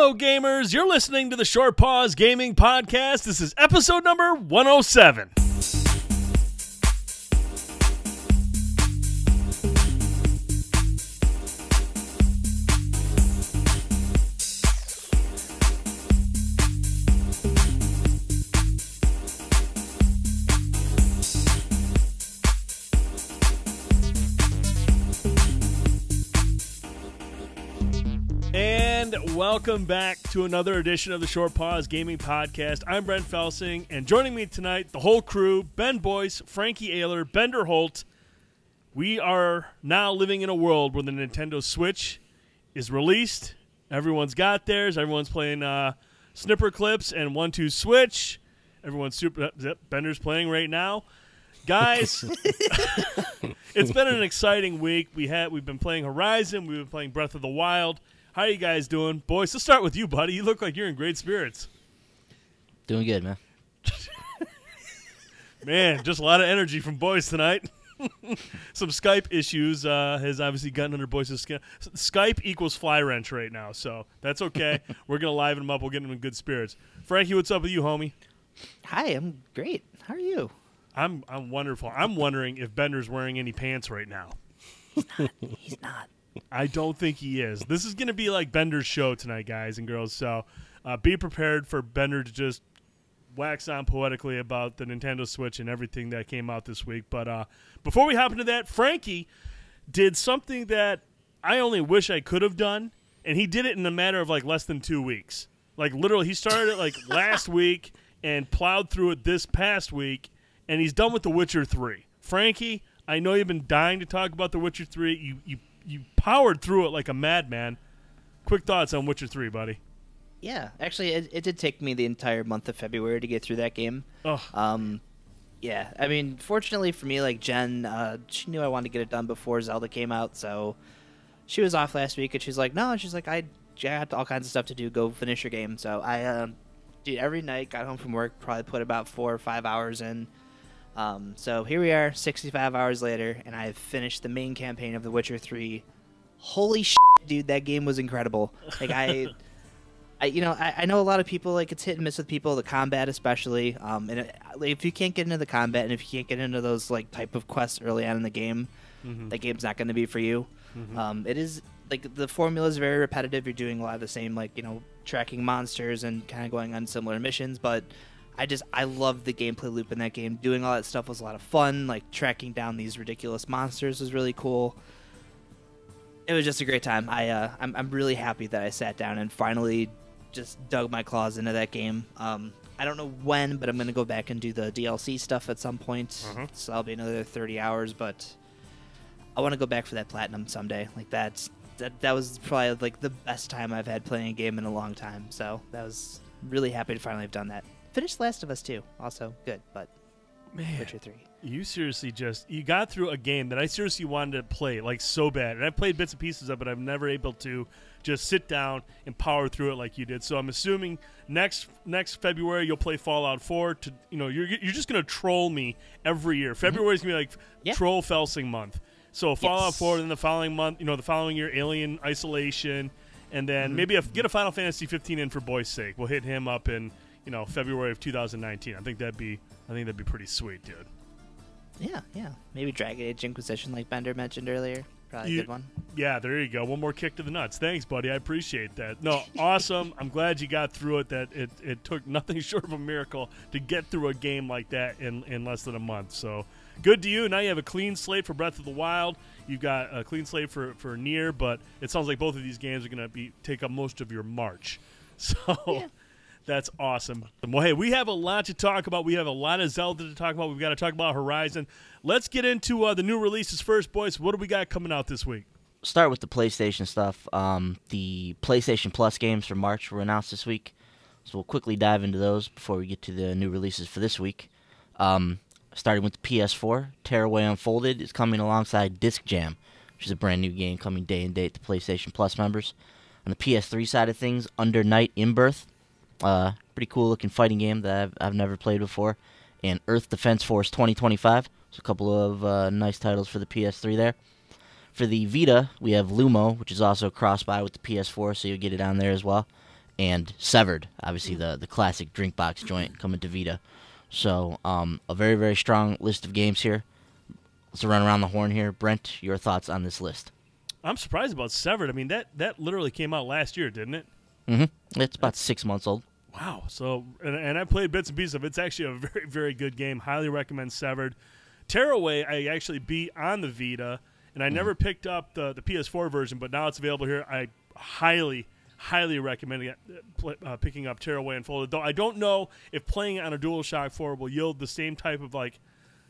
Hello, gamers. You're listening to the Short Pause Gaming Podcast. This is episode number 107. Welcome back to another edition of the Short Pause Gaming Podcast. I'm Brent Felsing, and joining me tonight, the whole crew, Ben Boyce, Frankie Ayler, Bender Holt. We are now living in a world where the Nintendo Switch is released. Everyone's got theirs. Everyone's playing snipper clips and 1-2 switch. Everyone's super. Bender's playing right now. Guys, it's been an exciting week. We've been playing Horizon. We've been playing Breath of the Wild. How are you guys doing? Boys, let's start with you, buddy. You look like you're in great spirits. Doing good, man. Man, just a lot of energy from Boys tonight. Some Skype issues has obviously gotten under Boys' skin. Skype equals fly wrench right now, so that's okay. We're going to liven them up. We'll get them in good spirits. Frankie, what's up with you, homie? Hi, I'm great. How are you? I'm wonderful. I'm wondering if Bender's wearing any pants right now. He's not. I don't think he is. This is going to be like Bender's show tonight, guys and girls. So be prepared for Bender to just wax on poetically about the Nintendo Switch and everything that came out this week. But before we hop into that, Frankie did something that I only wish I could have done, and he did it in a matter of like less than 2 weeks. Like literally, he started it like last week and plowed through it this past week, and he's done with The Witcher 3. Frankie, I know you've been dying to talk about The Witcher 3. You powered through it like a madman. Quick thoughts on Witcher 3, buddy. Yeah, actually, it did take me the entire month of February to get through that game. Oh. Yeah, I mean, fortunately for me, like Jen, she knew I wanted to get it done before Zelda came out, so she was off last week, and she's like, no, she's like, I had all kinds of stuff to do. Go finish your game. So I, dude, every night, got home from work, probably put about 4 or 5 hours in. So here we are, 65 hours later, and I've finished the main campaign of The Witcher 3. Holy shit, dude, that game was incredible. Like I know a lot of people, like, it's hit and miss with people, the combat especially. And if you can't get into the combat and if you can't get into those like type of quests early on in the game, that game's not going to be for you. It is like the formula is very repetitive. You're doing a lot of the same, like, tracking monsters and kind of going on similar missions, but I love the gameplay loop in that game. Doing all that stuff was a lot of fun. Like, tracking down these ridiculous monsters was really cool. It was just a great time. I'm really happy that I sat down and finally just dug my claws into that game. I don't know when, but I'm going to go back and do the DLC stuff at some point. So that'll be another 30 hours, but I want to go back for that platinum someday. Like, that was probably like the best time I've had playing a game in a long time. So that was really happy to finally have done that. Finished Last of Us 2, also good, but Man, Witcher 3. You seriously you got through a game that I seriously wanted to play, like, so bad. And I've played bits and pieces of it, but I'm never able to just sit down and power through it like you did. So I'm assuming next February you'll play Fallout 4. You're just going to troll me every year. February's going to be like Troll Felsing month. So Fallout 4, then the following month, the following year, Alien Isolation, and then maybe get a Final Fantasy 15 in for Boy's sake. We'll hit him up in February of 2019. I think that'd be pretty sweet, dude. Yeah. Maybe Dragon Age Inquisition, like Bender mentioned earlier. Probably a good one. Yeah, there you go. One more kick to the nuts. Thanks, buddy. I appreciate that. No, awesome. I'm glad you got through it. That it took nothing short of a miracle to get through a game like that in less than a month. So good to you. Now you have a clean slate for Breath of the Wild. You've got a clean slate for Nier, but it sounds like both of these games are going to take up most of your March. So. Yeah. That's awesome. Well, hey, we have a lot to talk about. We have a lot of Zelda to talk about. We've got to talk about Horizon. Let's get into the new releases first, boys. What do we got coming out this week? Start with the PlayStation stuff. The PlayStation Plus games for March were announced this week, so we'll quickly dive into those before we get to the new releases for this week. Starting with the PS4, Tearaway Unfolded is coming alongside Disc Jam, which is a brand new game coming day and date to PlayStation Plus members. On the PS3 side of things, Under Night in Birth. Pretty cool looking fighting game that I've never played before. And Earth Defense Force 2025. So a couple of nice titles for the PS3 there. For the Vita, we have Lumo, which is also cross-buy with the PS4, so you'll get it on there as well. and Severed, obviously the classic drink box joint coming to Vita. So a very, very strong list of games here. Let's run around the horn here. Brent, your thoughts on this list? I'm surprised about Severed. I mean, that literally came out last year, didn't it? Mm-hmm. It's about 6 months old. Wow. So, and I played bits and pieces of it. It's actually a very, very good game. Highly recommend Severed. Tearaway, I actually beat on the Vita, and I never picked up the PS4 version, but now it's available here. I highly recommend picking up Tearaway Unfolded. Though I don't know if playing it on a DualShock 4 will yield the same type of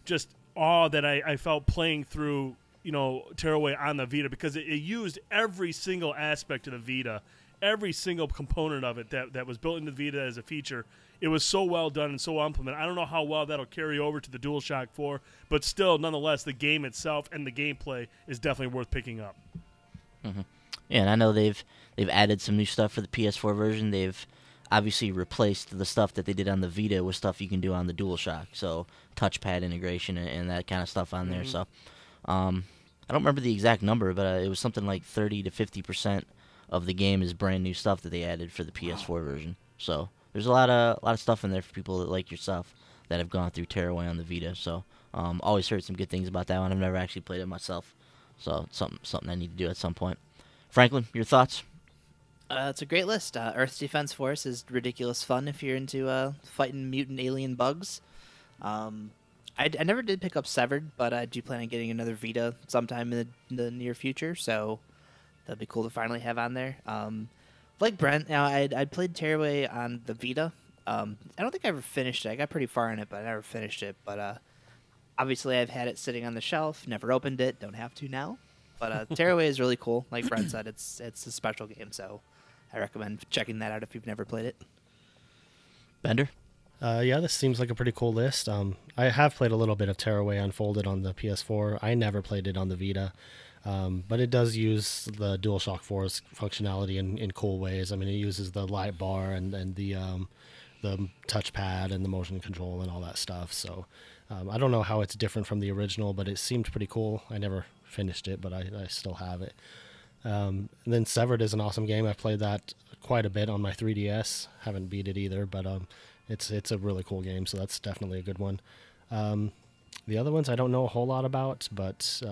just awe that I felt playing through Tearaway on the Vita, because it used every single aspect of the Vita, every single component of it that was built into the Vita as a feature. It was so well done and so well implemented. I don't know how well that'll carry over to the DualShock 4, but still, nonetheless, the game itself and the gameplay is definitely worth picking up. Mm-hmm. Yeah, and I know they've added some new stuff for the PS4 version. They've obviously replaced the stuff that they did on the Vita with stuff you can do on the DualShock, so touchpad integration and that kind of stuff on there. So I don't remember the exact number, but it was something like 30 to 50% of the game is brand new stuff that they added for the PS4 version. So there's a lot of stuff in there for people that like yourself that have gone through Tearaway on the Vita. So always heard some good things about that one. I've never actually played it myself, so it's something I need to do at some point. Franklin, your thoughts? It's a great list. Earth's Defense Force is ridiculous fun if you're into fighting mutant alien bugs. I never did pick up Severed, but I do plan on getting another Vita sometime in the near future, so that'd be cool to finally have on there. Like Brent, I'd played Tearaway on the Vita. I don't think I ever finished it. I got pretty far in it, but I never finished it. But obviously I've had it sitting on the shelf, never opened it, don't have to now. But Tearaway is really cool. Like Brent said, it's a special game, so I recommend checking that out if you've never played it. Bender? Yeah, this seems like a pretty cool list. I have played a little bit of Tearaway Unfolded on the PS4. I never played it on the Vita, but it does use the DualShock 4's functionality in cool ways. I mean, it uses the light bar and the touchpad and the motion control and all that stuff. So I don't know how it's different from the original, but it seemed pretty cool. I never finished it, but I still have it. And then Severed is an awesome game. I've played that quite a bit on my 3DS. Haven't beat it either, but it's a really cool game, so that's definitely a good one. The other ones I don't know a whole lot about, but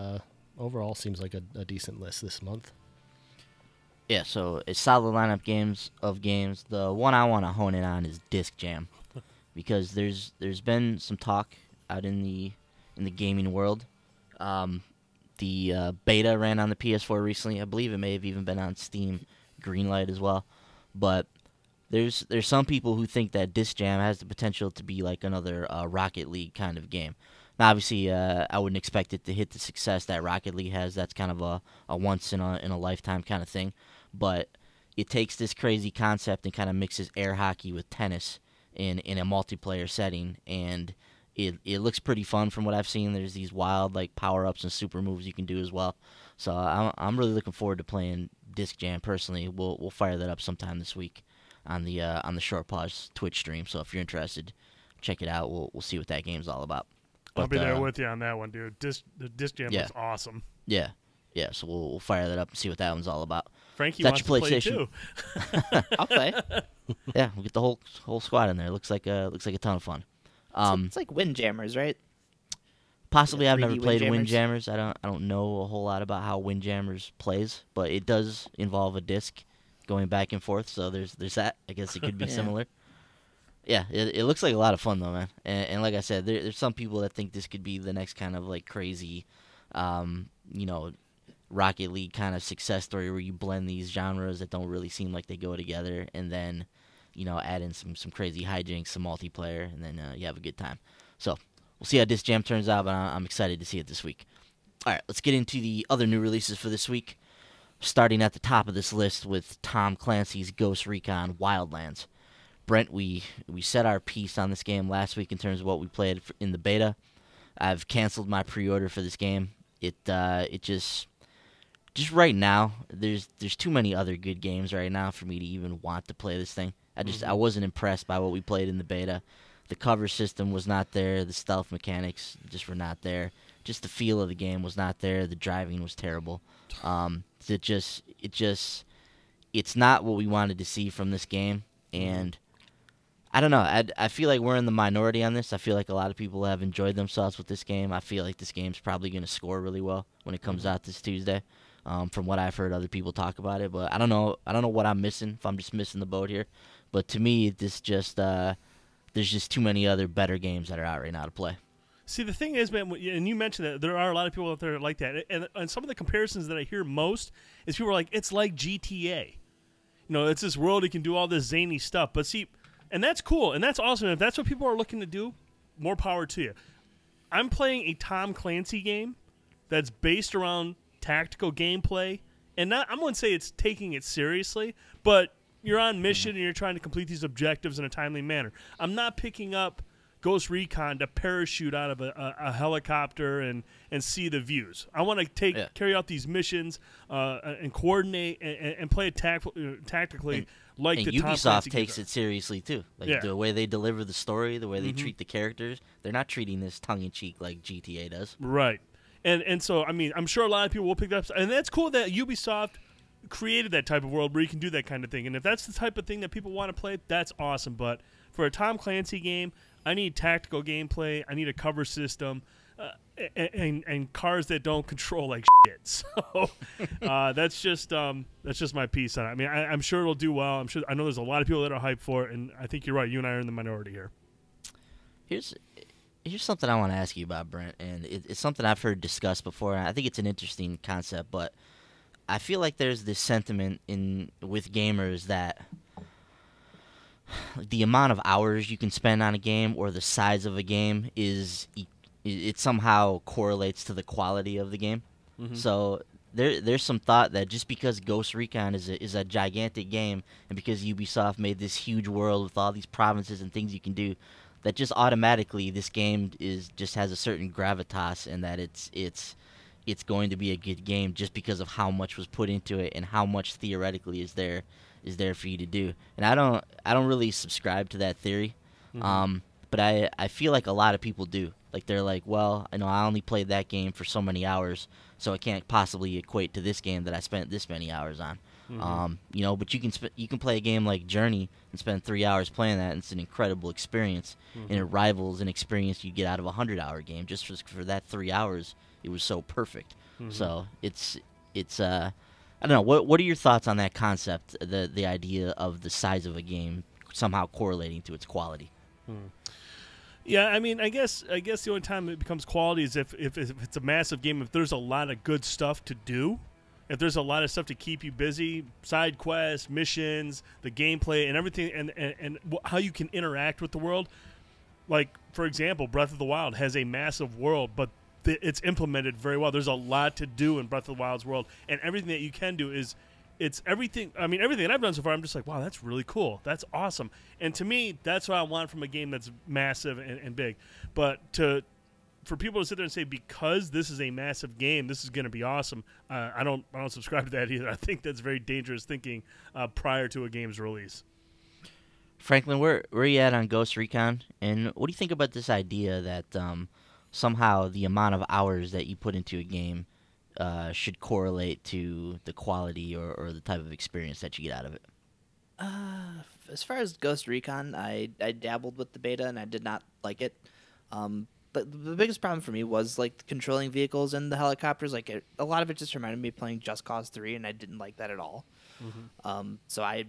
overall seems like a decent list this month. Yeah, so a solid lineup of games. The one I want to hone in on is Disc Jam, because there's been some talk out in the gaming world. The beta ran on the PS4 recently. I believe it may have even been on Steam Greenlight as well. But there's some people who think that Disc Jam has the potential to be like another Rocket League kind of game. Now, obviously, I wouldn't expect it to hit the success that Rocket League has. That's kind of a once in a lifetime kind of thing. But it takes this crazy concept and kind of mixes air hockey with tennis in a multiplayer setting, and it looks pretty fun from what I've seen. There's these wild power-ups and super moves you can do as well. So I'm really looking forward to playing Disc Jam personally. We'll fire that up sometime this week on the Short Pause Twitch stream. So if you're interested, check it out. We'll see what that game's all about. I'll be there with you on that one, dude. The Disc Jam was awesome. Yeah. So we'll fire that up and see what that one's all about. Frankie That's wants your to play PlayStation. too. I'll play. Yeah, we'll get the whole squad in there. Looks like a ton of fun. It's like Windjammers, right? Possibly, Yeah, I've never 3D played Windjammers. Windjammers. I don't know a whole lot about how Windjammers plays, but it does involve a disc going back and forth. So there's that. I guess it could be Yeah. similar. Yeah, it looks like a lot of fun though, man. And like I said, there's some people that think this could be the next kind of crazy, Rocket League kind of success story where you blend these genres that don't really seem like they go together, and then add in some crazy hijinks, some multiplayer, and then you have a good time. So we'll see how Disc Jam turns out, but I'm excited to see it this week. All right, let's get into the other new releases for this week. Starting at the top of this list with Tom Clancy's Ghost Recon Wildlands. Brent, we set our piece on this game last week in terms of what we played in the beta. I've canceled my pre-order for this game. It just right now, there's too many other good games right now for me to even want to play this thing. I wasn't impressed by what we played in the beta. The cover system was not there. The stealth mechanics just were not there. Just the feel of the game was not there. The driving was terrible. It it's not what we wanted to see from this game, and I don't know. I feel like we're in the minority on this. I feel like a lot of people have enjoyed themselves with this game. I feel like this game's probably going to score really well when it comes out this Tuesday. From what I've heard other people talk about it, but I don't know what I'm missing, if I'm just missing the boat here. But to me, there's just too many other better games that are out right now to play. See, the thing is, man, and you mentioned that there are a lot of people out there like that, and some of the comparisons that I hear most is people are like, it's like GTA. It's this world you can do all this zany stuff. But see, and that's cool, and that's awesome. If that's what people are looking to do, more power to you. I'm playing a Tom Clancy game that's based around tactical gameplay, and I wouldn't say it's taking it seriously, but you're on mission and you're trying to complete these objectives in a timely manner. I'm not picking up Ghost Recon to parachute out of a helicopter and see the views. I want to carry out these missions and coordinate and play it tactically. And Ubisoft takes it seriously too. The way they deliver the story, the way they treat the characters, they're not treating this tongue in cheek like GTA does. Right. And so, I mean, I'm sure a lot of people will pick that up. And that's cool that Ubisoft created that type of world where you can do that kind of thing. And if that's the type of thing that people want to play, that's awesome. But for a Tom Clancy game, I need tactical gameplay. I need a cover system and cars that don't control like shit. So that's just my piece on it. I mean, I'm sure it'll do well. I know there's a lot of people that are hyped for it, and I think you're right. You and I are in the minority here. Here's something I want to ask you about, Brent, and it's something I've heard discussed before, and I think it's an interesting concept, but I feel like there's this sentiment with gamers that the amount of hours you can spend on a game or the size of a game it somehow correlates to the quality of the game. So there's some thought that just because Ghost Recon is a gigantic game, and because Ubisoft made this huge world with all these provinces and things you can do, that just automatically this game just has a certain gravitas, and that it's going to be a good game just because of how much was put into it and how much theoretically is there for you to do. And I don't really subscribe to that theory, but I feel like a lot of people do. Like, they're like, well, I only played that game for so many hours, so it can't possibly equate to this game that I spent this many hours on. But you can play a game like Journey and spend 3 hours playing that, and it's an incredible experience, and it rivals an experience you get out of a 100-hour game. Just for that 3 hours, it was so perfect. So it's I don't know. What are your thoughts on that concept? The idea of the size of a game somehow correlating to its quality. Yeah, I mean, I guess the only time it becomes quality is if it's a massive game. If there's a lot of good stuff to do. If there's a lot of stuff to keep you busy, side quests, missions, the gameplay, and everything, and how you can interact with the world. Like, for example, Breath of the Wild has a massive world, but it's implemented very well. There's a lot to do in Breath of the Wild's world, and everything that you can do it's everything. I mean, everything that I've done so far, I'm just like, wow, that's really cool. That's awesome. And to me, that's what I want from a game that's massive and big. But for people to sit there and say, because this is a massive game, this is going to be awesome, I don't subscribe to that either. I think that's very dangerous thinking prior to a game's release. Franklin, where are you at on Ghost Recon? And what do you think about this idea that somehow the amount of hours that you put into a game should correlate to the quality or the type of experience that you get out of it? As far as Ghost Recon, I dabbled with the beta and I did not like it. But the biggest problem for me was like controlling vehicles and the helicopters. Like a lot of it just reminded me of playing Just Cause 3, and I didn't like that at all. So I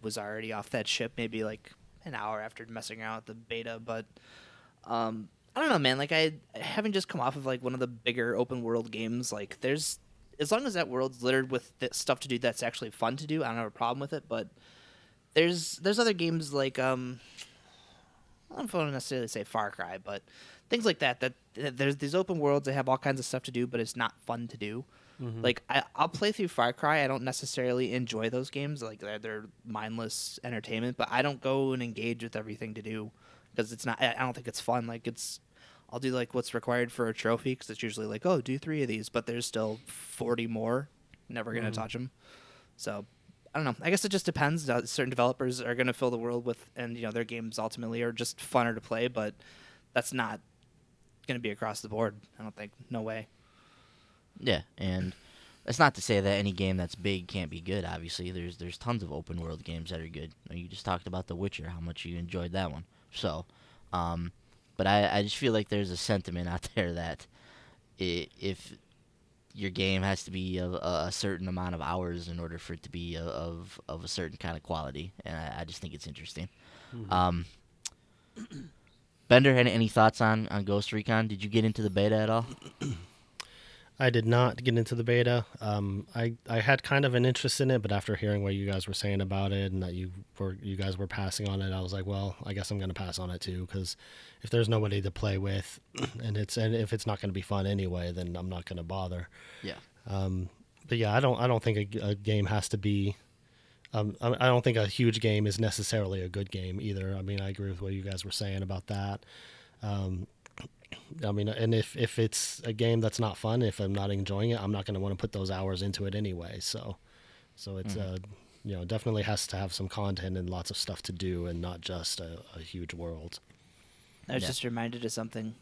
was already off that ship maybe like an hour after messing around with the beta. But I don't know, man. Like I having just come off of like one of the bigger open world games. Like as long as that world's littered with stuff to do that's actually fun to do, I don't have a problem with it. But there's other games like I don't want to necessarily say Far Cry, but things like that there's these open worlds that have all kinds of stuff to do, but it's not fun to do. Like I'll play through Far Cry. I don't necessarily enjoy those games. Like they're mindless entertainment, but I don't go and engage with everything to do because it's not. I don't think it's fun. Like I'll do like what's required for a trophy because it's usually like, oh, do 3 of these, but there's still 40 more. Never gonna touch them. So I don't know. I guess it just depends. Certain developers are gonna fill the world with, and their games ultimately are just funner to play, but that's not gonna be across the board. I don't think. No way. Yeah, and That's not to say that any game that's big can't be good. Obviously, there's tons of open world games that are good. You just talked about The Witcher, how much you enjoyed that one. So, but I just feel like there's a sentiment out there that if your game has to be a certain amount of hours in order for it to be of a certain kind of quality, and I just think it's interesting. Mm-hmm. Bender, any thoughts on Ghost Recon? Did you get into the beta at all? I did not get into the beta. I had kind of an interest in it, but after hearing what you guys were saying about it and that you guys were passing on it, I was like, well, I guess I'm going to pass on it too, because if there's nobody to play with, and if it's not going to be fun anyway, then I'm not going to bother. Yeah. But yeah, I don't think a game has to be. I don't think a huge game is necessarily a good game either. I mean, I agree with what you guys were saying about that. I mean, and if it's a game that's not fun, if I'm not enjoying it, I'm not going to want to put those hours into it anyway. So it's definitely has to have some content and lots of stuff to do, and not just a huge world. I was just reminded of something.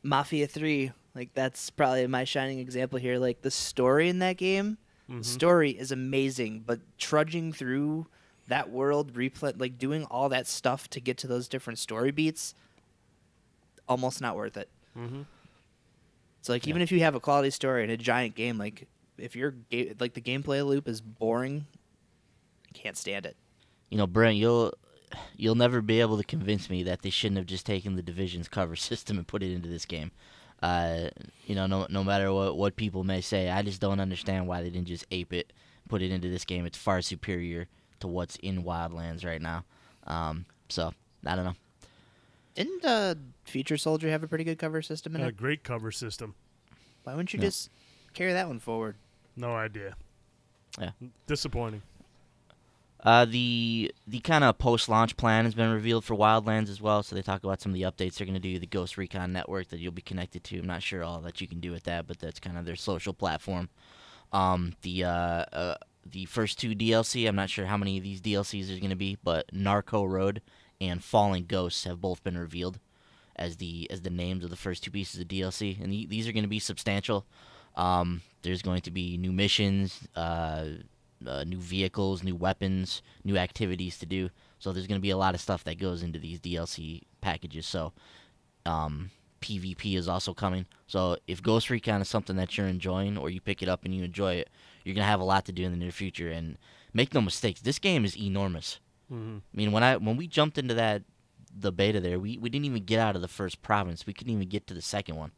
Mafia 3, like that's probably my shining example here. Like the story in that game, the story is amazing, but trudging through that world, like doing all that stuff to get to those different story beats, almost not worth it. So like even if you have a quality story and a giant game, like if your like the gameplay loop is boring, I can't stand it. You know, Brent, you'll never be able to convince me that they shouldn't have just taken the Division's cover system and put it into this game. No matter what people may say, I just don't understand why they didn't just ape it, put it into this game. It's far superior to what's in Wildlands right now. So I don't know. Didn't Future Soldier have a pretty good cover system in it? A great cover system. Why wouldn't you just carry that one forward? No idea. Yeah. Disappointing. The kind of post-launch plan has been revealed for Wildlands as well, so they talk about some of the updates they're going to do, the Ghost Recon network that you'll be connected to. I'm not sure all that you can do with that, but that's kind of their social platform. The first two DLC, I'm not sure how many of these DLCs there's going to be, but Narco Road and Fallen Ghosts have both been revealed as the names of the first two pieces of DLC, and these are going to be substantial. There's going to be new missions, new vehicles, new weapons, new activities to do. So there's going to be a lot of stuff that goes into these DLC packages. So PvP is also coming. So if Ghost Recon is something that you're enjoying, or you pick it up and you enjoy it, you're going to have a lot to do in the near future. And make no mistakes, this game is enormous. I mean, when we jumped into the beta there, we didn't even get out of the first province. We couldn't even get to the second one.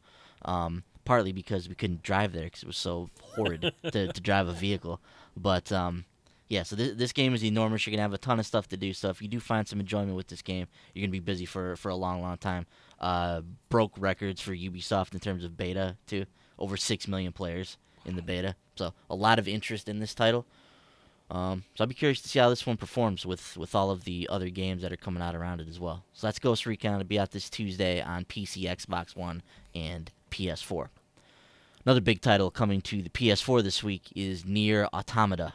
Partly because we couldn't drive there because it was so horrid to drive a vehicle. But, so this game is enormous. You're going to have a ton of stuff to do. So if you do find some enjoyment with this game, you're going to be busy for a long, long time. Broke records for Ubisoft in terms of beta, too. Over 6 million players in the beta. So a lot of interest in this title. So I'll be curious to see how this one performs with all of the other games that are coming out around it as well. So that's Ghost Recon. It'll be out this Tuesday on PC, Xbox One, and PS4. Another big title coming to the PS4 this week is Nier Automata.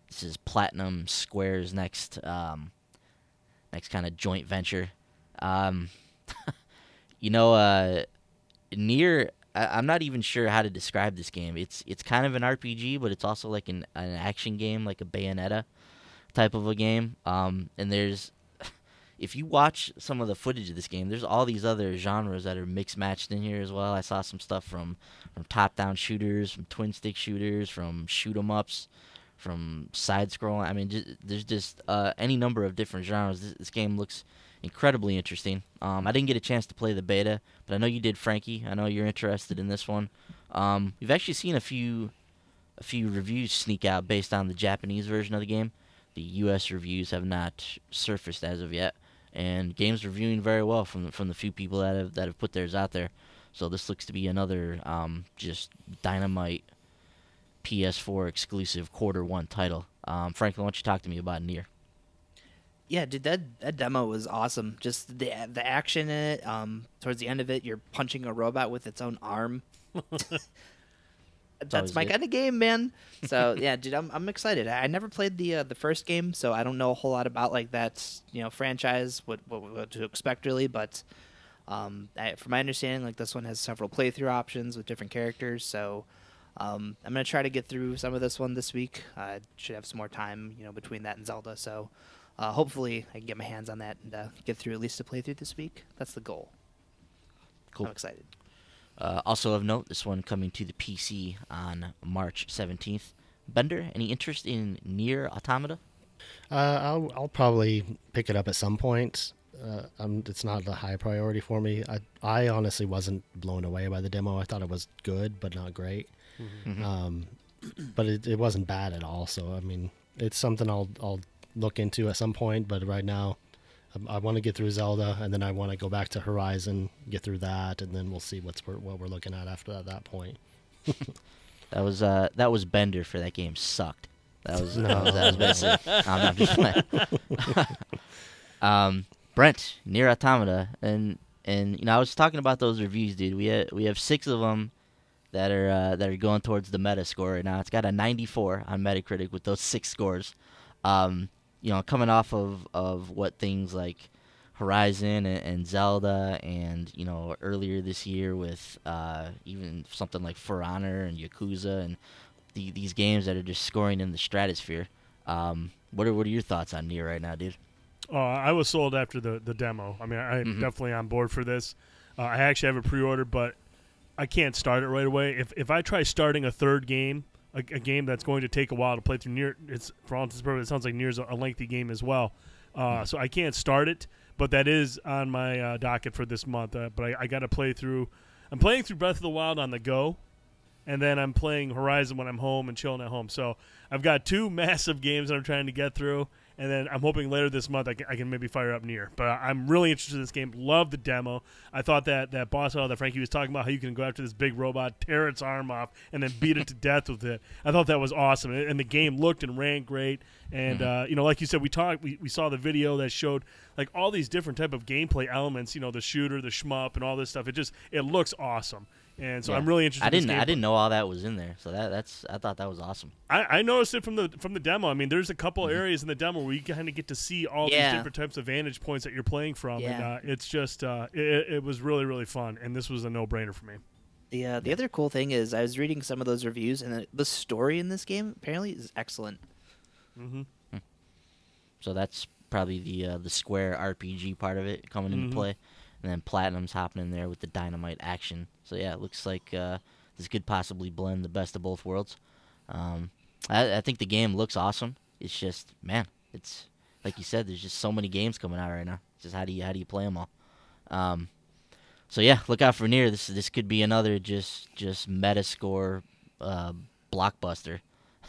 This is Platinum Square's next kind of joint venture. Nier, I'm not even sure how to describe this game. It's kind of an RPG, but it's also like an action game, like a Bayonetta type of a game. And there's, if you watch some of the footage of this game, there's all these other genres that are mixed matched in here as well. I saw some stuff from top-down shooters, from twin-stick shooters, from shoot-'em-ups, from side-scrolling. I mean, there's just any number of different genres. This game looks incredibly interesting. I didn't get a chance to play the beta, but I know you did, Frankie. I know you're interested in this one. We've actually seen a few reviews sneak out based on the Japanese version of the game. The U.S. reviews have not surfaced as of yet, and game's reviewing very well from the few people that have put theirs out there. So this looks to be another just dynamite PS4 exclusive Q1 title. Franklin, why don't you talk to me about Nier? Yeah, dude, that demo was awesome. Just the action in it. Towards the end of it, you're punching a robot with its own arm. That's my kind of game, man. So yeah, dude, I'm excited. I never played the first game, so I don't know a whole lot about like that franchise, what to expect really. But from my understanding, like this one has several playthrough options with different characters. So I'm gonna try to get through some of this one this week. I should have some more time, between that and Zelda. So hopefully I can get my hands on that and get through at least a playthrough this week. That's the goal. Cool. I'm excited. Also of note, this one coming to the PC on March 17th. Bender, any interest in Nier Automata? I'll probably pick it up at some point. It's not a high priority for me. I honestly wasn't blown away by the demo. I thought it was good, but not great. Mm-hmm. But it wasn't bad at all. So I mean, it's something I'll look into at some point. But right now, I want to get through Zelda, and then I want to go back to Horizon, get through that, and then we'll see what we're looking at after that point. That was Bender for that game. Sucked. That was basically. I'm just playing. Brent, Nier Automata, and I was talking about those reviews, dude. We have 6 of them that are going towards the meta score right now. It's got a 94 on Metacritic with those 6 scores. Coming off of what things like Horizon and Zelda, and earlier this year with even something like For Honor and Yakuza, and these games that are just scoring in the stratosphere. What are your thoughts on Nier right now, dude? Oh, I was sold after the demo. I mean, I'm definitely on board for this. I actually have a pre-order, but I can't start it right away. If I try starting a third game, a game that's going to take a while to play through Nier, it's for all intents and purposes, it sounds like Nier's a lengthy game as well. So I can't start it, but that is on my docket for this month. But I got to play through. I'm playing through Breath of the Wild on the go, and then I'm playing Horizon when I'm home and chilling at home. So I've got 2 massive games that I'm trying to get through. And then I'm hoping later this month I can maybe fire up Nier. But I'm really interested in this game. Love the demo. I thought that boss battle that Frankie was talking about, how you can go after this big robot, tear its arm off, and then beat it to death with it. I thought that was awesome. And the game looked and ran great. And, like you said, we saw the video that showed like all these different type of gameplay elements, the shooter, the shmup, and all this stuff. It looks awesome. And so I'm really interested. I didn't know all that was in there, so I thought that was awesome. I noticed it from the demo. I mean, there's a couple areas in the demo where you kind of get to see all these different types of vantage points that you're playing from, and it's just it was really, really fun, and this was a no-brainer for me. The other cool thing is I was reading some of those reviews, and the story in this game apparently is excellent. Mm-hmm. So that's probably the Square RPG part of it coming into play. And then Platinum's hopping in there with the dynamite action. So yeah, it looks like this could possibly blend the best of both worlds. I think the game looks awesome. It's just, man, it's like you said. There's just so many games coming out right now. It's just how do you play them all? So yeah, look out for Nier. This could be another just Metascore blockbuster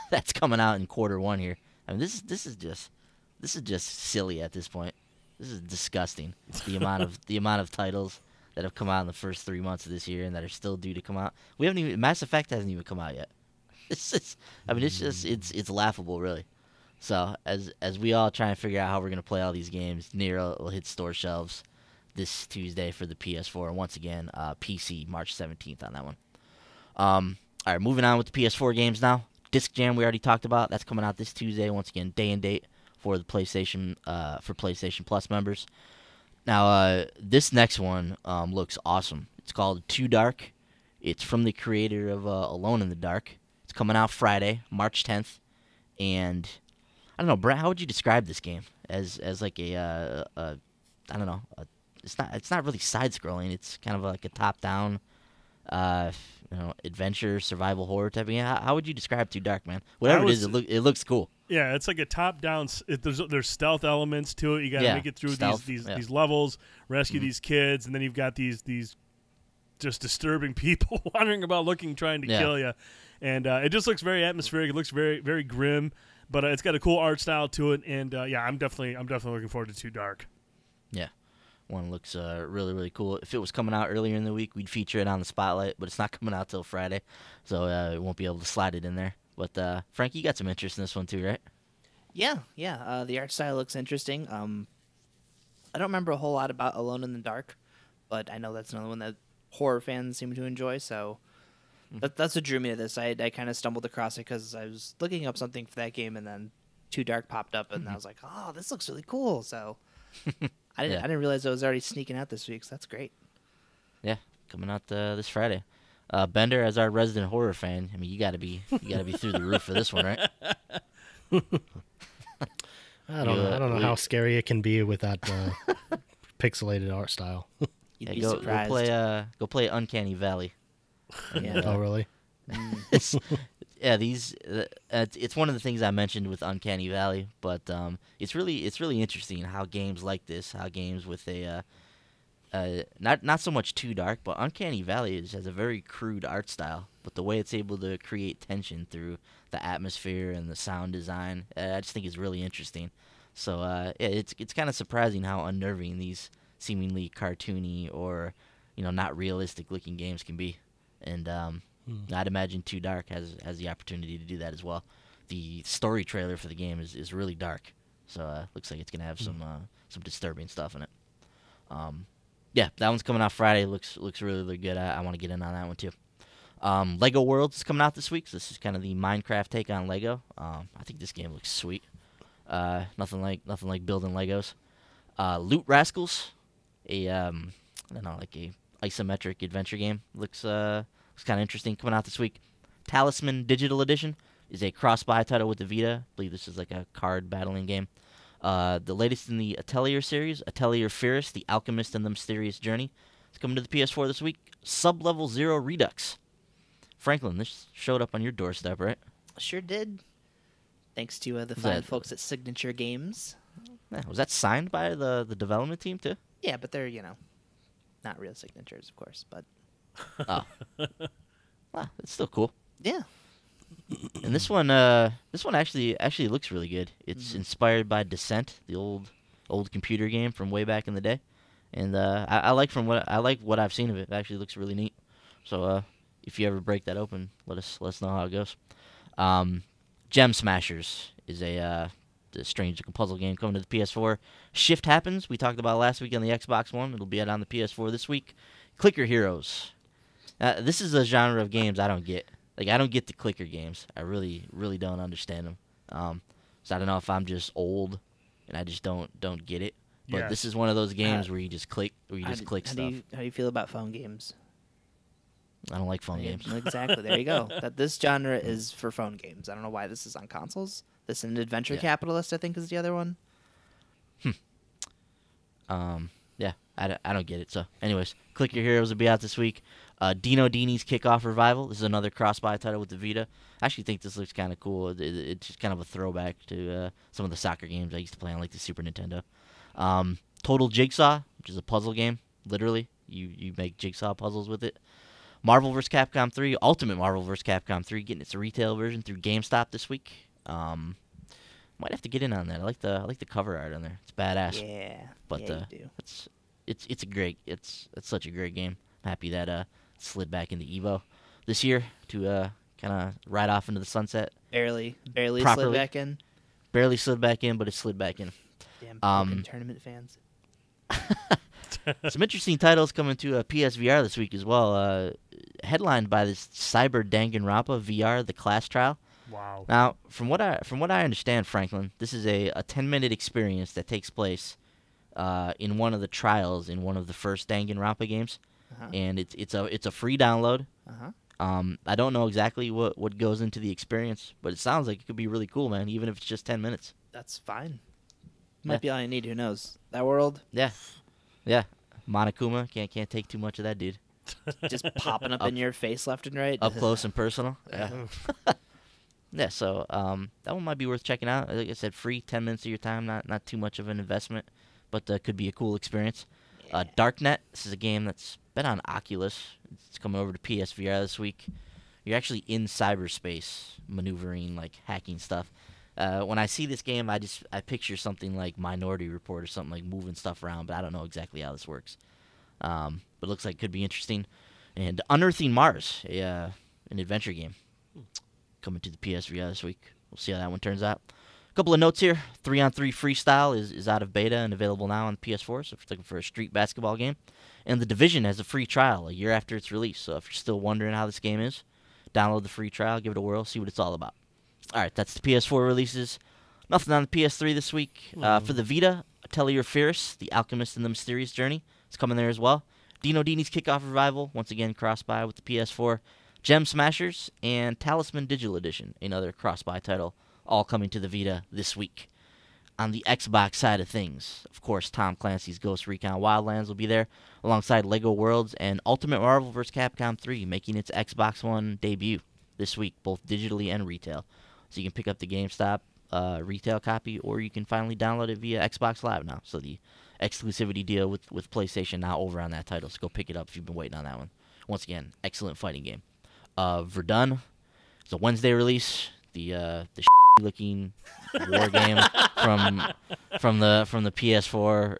that's coming out in Q1 here. I mean, this is just silly at this point. This is disgusting. The amount of titles that have come out in the first 3 months of this year and that are still due to come out. Mass Effect hasn't even come out yet. It's laughable, really. So as we all try and figure out how we're gonna play all these games, Nier will hit store shelves this Tuesday for the PS4, and once again, PC March 17th on that one. All right, moving on with the PS4 games now. Disc Jam we already talked about. That's coming out this Tuesday. Once again, day and date for the PlayStation for PlayStation Plus members. Now, this next one looks awesome. It's called Too Dark. It's from the creator of Alone in the Dark. It's coming out Friday, March 10th. And I don't know, Brent, how would you describe this game? As like I don't know, it's not really side scrolling. It's kind of like a top down adventure, survival horror type of game. How would you describe Too Dark, man? Whatever it is, it looks cool. Yeah, it's like a top-down. There's stealth elements to it. You got to make it through these levels, rescue these kids, and then you've got these just disturbing people wandering about, trying to kill you. And it just looks very atmospheric. It looks very, very grim, but it's got a cool art style to it. And I'm definitely looking forward to Too Dark. Yeah. One looks really, really cool. If it was coming out earlier in the week, we'd feature it on the spotlight, but it's not coming out till Friday, so we won't be able to slide it in there. But Frank, you got some interest in this one too, right? Yeah. The art style looks interesting. I don't remember a whole lot about Alone in the Dark, but I know that's another one that horror fans seem to enjoy. So that's what drew me to this. I kind of stumbled across it because I was looking up something for that game, and then Too Dark popped up, and I was like, oh, this looks really cool. So I didn't realize it was already sneaking out this week. So that's great. Yeah, coming out this Friday. Bender, as our resident horror fan, I mean, you gotta be through the roof for this one, right? I don't know how scary it can be with that pixelated art style. You'd be go surprised. play Uncanny Valley. Yeah. Oh, really? It's, it's one of the things I mentioned with Uncanny Valley, but it's really interesting how games like this, how games with a not so much too dark, but Uncanny Valley has a very crude art style, but the way it's able to create tension through the atmosphere and the sound design, I just think is really interesting. So it's kind of surprising how unnerving these seemingly cartoony or not realistic looking games can be, and I'd imagine Too Dark has the opportunity to do that as well. The story trailer for the game is really dark, so looks like it's gonna have some disturbing stuff in it. Yeah, that one's coming out Friday. Looks really, really good. I want to get in on that one too. Lego Worlds is coming out this week, so this is kind of the Minecraft take on Lego. I think this game looks sweet. Nothing like building Legos. Loot Rascals, I don't know, like a isometric adventure game. Looks kind of interesting. Coming out this week. Talisman Digital Edition is a cross-buy title with the Vita. I believe this is like a card battling game. The latest in the Atelier series, Atelier Fierce, The Alchemist and the Mysterious Journey. It's coming to the PS4 this week. Sub-Level Zero Redux. Franklin, this showed up on your doorstep, right? Sure did. Thanks to the fine folks at Signature Games. Yeah, was that signed by the development team, too? Yeah, but they're, not real signatures, of course, but... Oh. Wow, that's still cool. Yeah. And this one actually looks really good. It's inspired by Descent, the old computer game from way back in the day, and I like what I've seen of it. It actually looks really neat. So if you ever break that open, let us know how it goes. Gem Smashers is a strange looking puzzle game coming to the PS4. Shift Happens, we talked about last week on the Xbox One. It'll be out on the PS4 this week. Clicker Heroes. This is a genre of games I don't get. Like, I don't get the clicker games. I really, really don't understand them. So I don't know if I'm just old and I just don't get it. But Yes. this is one of those games where you just click, click how stuff. How do you feel about phone games? I don't like phone games. Exactly. There you go. This genre is for phone games. I don't know why this is on consoles. This and Adventure Capitalist, I think, is the other one. Yeah, I don't get it. So, anyways, Clicker Heroes will be out this week. Dino Dini's Kickoff Revival. This is another cross-buy title with the Vita. I actually think this looks kind of cool. It's just kind of a throwback to some of the soccer games I used to play on, like the Super Nintendo. Total Jigsaw, which is a puzzle game. Literally, you make jigsaw puzzles with it. Marvel vs. Capcom 3, Ultimate Marvel vs. Capcom 3, getting its retail version through GameStop this week. Might have to get in on that. I like the cover art on there. It's badass. Yeah, but you do. It's such a great game. I'm happy that it slid back into Evo this year to kind of ride off into the sunset. Barely properly. slid back in. Barely slid back in, but it slid back in. Damn fucking tournament fans. Some interesting titles coming to PSVR this week as well. Headlined by this Cyber Danganronpa VR: The Class Trial. Wow. Now, from what I understand, Franklin, this is a 10-minute experience that takes place in one of the trials in one of the first Danganronpa games, and it's a free download. I don't know exactly what goes into the experience, but it sounds like it could be really cool, man. Even if it's just 10 minutes. That's fine. Might be all you need. Who knows? That world. Yeah. Monokuma can't take too much of that dude. Just popping up in your face left and right. Up close and personal. Yeah. Yeah, so that one might be worth checking out. Like I said, free, 10 minutes of your time, not too much of an investment, but could be a cool experience. Yeah. Darknet, this is a game that's been on Oculus. It's coming over to PSVR this week. You're actually in cyberspace, maneuvering, like hacking stuff. When I see this game, I picture something like Minority Report or something, like moving stuff around, but I don't know exactly how this works. But it looks like it could be interesting. And Unearthing Mars, an adventure game, coming to the PSVR this week. We'll see how that one turns out. A couple of notes here. 3-on-3 Freestyle is out of beta and available now on PS4, so if you're looking for a street basketball game. And The Division has a free trial a year after its release, so if you're still wondering how this game is, download the free trial, give it a whirl, see what it's all about. All right, that's the PS4 releases. Nothing on the PS3 this week. For the Vita, Atelier Fierce, The Alchemist and the Mysterious Journey, is coming there as well. Dino Dini's Kickoff Revival, once again cross-buy with the PS4. Gem Smashers and Talisman Digital Edition, another cross-buy title, all coming to the Vita this week. On the Xbox side of things, of course, Tom Clancy's Ghost Recon Wildlands will be there, alongside LEGO Worlds and Ultimate Marvel vs. Capcom 3, making its Xbox One debut this week, both digitally and retail. So you can pick up the GameStop retail copy, or you can finally download it via Xbox Live now. So the exclusivity deal with PlayStation now over on that title, so go pick it up if you've been waiting on that one. Once again, excellent fighting game. Verdun, it's a Wednesday release. The looking war game from the PS4.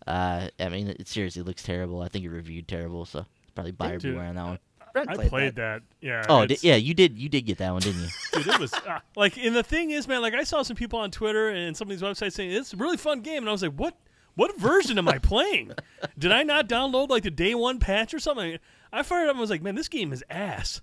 I mean, it seriously looks terrible. I think it reviewed terrible, so probably buyer beware on that one. I played that. Yeah. Oh, yeah, you did get that one, didn't you? Dude, it was like, and the thing is, man, like I saw some people on Twitter and some of these websites saying it's a really fun game, and I was like, what version am I playing? Did I not download like the day one patch or something? I fired up and was like, man, this game is ass.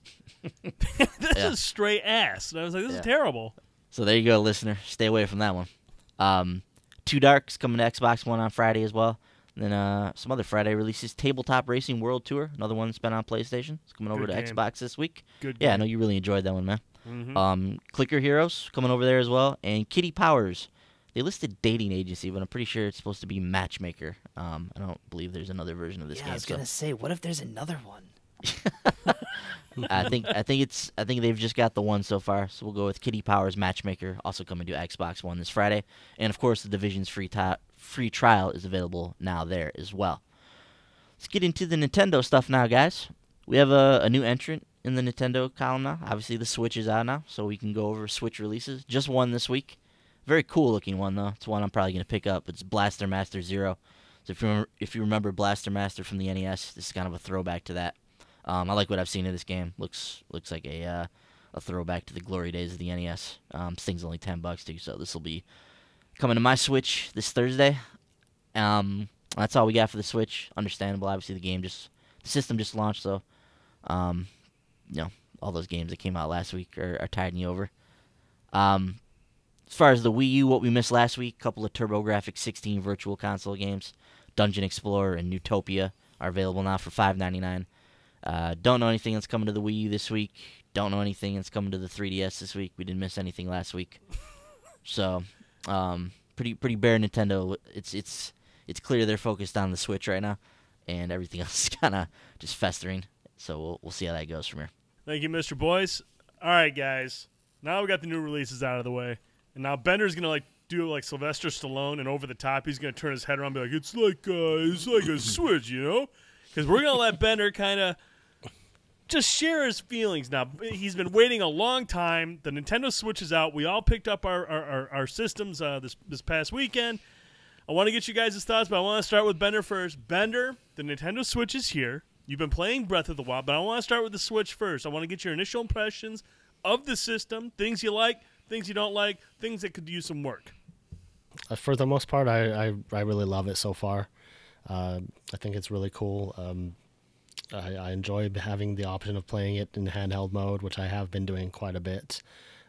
This is straight ass. And I was like, this is terrible. So there you go, listener. Stay away from that one. Two Dark's coming to Xbox One on Friday as well. And then some other Friday releases. Tabletop Racing World Tour, another one that's been on PlayStation. It's coming over to Xbox this week. Good game. Yeah, I know you really enjoyed that one, man. Mm-hmm. Clicker Heroes coming over there as well. And Kitty Powers. They listed dating agency, but I'm pretty sure it's supposed to be matchmaker. I don't believe there's another version of this game. I was gonna say, what if there's another one? I think they've just got the one so far, so we'll go with Kitty Powers Matchmaker, also coming to Xbox One this Friday, and of course the Division's free trial is available now there as well. Let's get into the Nintendo stuff now, guys. We have a new entrant in the Nintendo column now. Obviously the Switch is out now, so we can go over Switch releases. Just one this week. Very cool looking one though. It's one I'm probably gonna pick up. It's Blaster Master Zero. So if you remember Blaster Master from the NES, this is kind of a throwback to that. I like what I've seen of this game. Looks like a throwback to the glory days of the NES. This thing's only $10 too, so this will be coming to my Switch this Thursday. That's all we got for the Switch. Understandable, obviously the system just launched, so all those games that came out last week are tiding you over. As far as the Wii U, what we missed last week, a couple of TurboGrafx 16 Virtual Console games, Dungeon Explorer and Newtopia are available now for $5.99. Don't know anything that's coming to the Wii U this week. Don't know anything that's coming to the 3DS this week. We didn't miss anything last week. So, pretty bare Nintendo. It's clear they're focused on the Switch right now, and everything else is kind of just festering. So we'll see how that goes from here. Thank you, Mr. Boyce. All right, guys. Now we got the new releases out of the way, and now Bender's gonna do like Sylvester Stallone, and over the top, he's gonna turn his head around and be like, "It's like a Switch, you know?" Because we're gonna let Bender kind of just share his feelings now. He's been waiting a long time. The Nintendo Switch is out. We all picked up our systems this past weekend. I want to get you guys' thoughts, but I want to start with Bender first. Bender, the Nintendo Switch is here. You've been playing Breath of the Wild, but I want to start with the Switch first. I want to get your initial impressions of the system, things you like, things you don't like, things that could use some work. For the most part, I really love it so far. I think it's really cool. I enjoy having the option of playing it in handheld mode, which I have been doing quite a bit.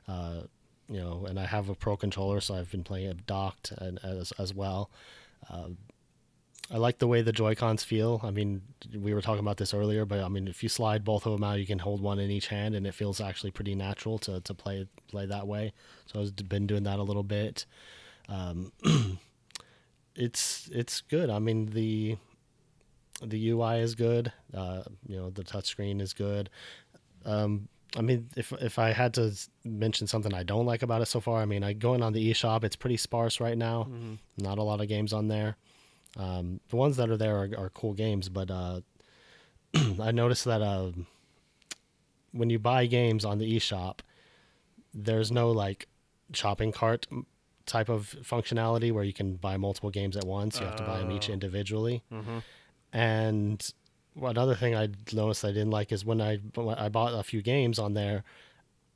And I have a Pro controller, so I've been playing it docked as well. I like the way the Joy-Cons feel. I mean, we were talking about this earlier, but I mean, if you slide both of them out, you can hold one in each hand, and it feels actually pretty natural to play that way. So I've been doing that a little bit. It's good. I mean, the UI is good. The touchscreen is good. I mean, if I had to mention something I don't like about it so far, I mean, going on the eShop, it's pretty sparse right now. Mm-hmm. Not a lot of games on there. The ones that are there are cool games, but I noticed that when you buy games on the eShop, there's no like shopping cart type of functionality where you can buy multiple games at once. You have to buy them each individually. Mm-hmm. And another thing I noticed I didn't like is when I bought a few games on there,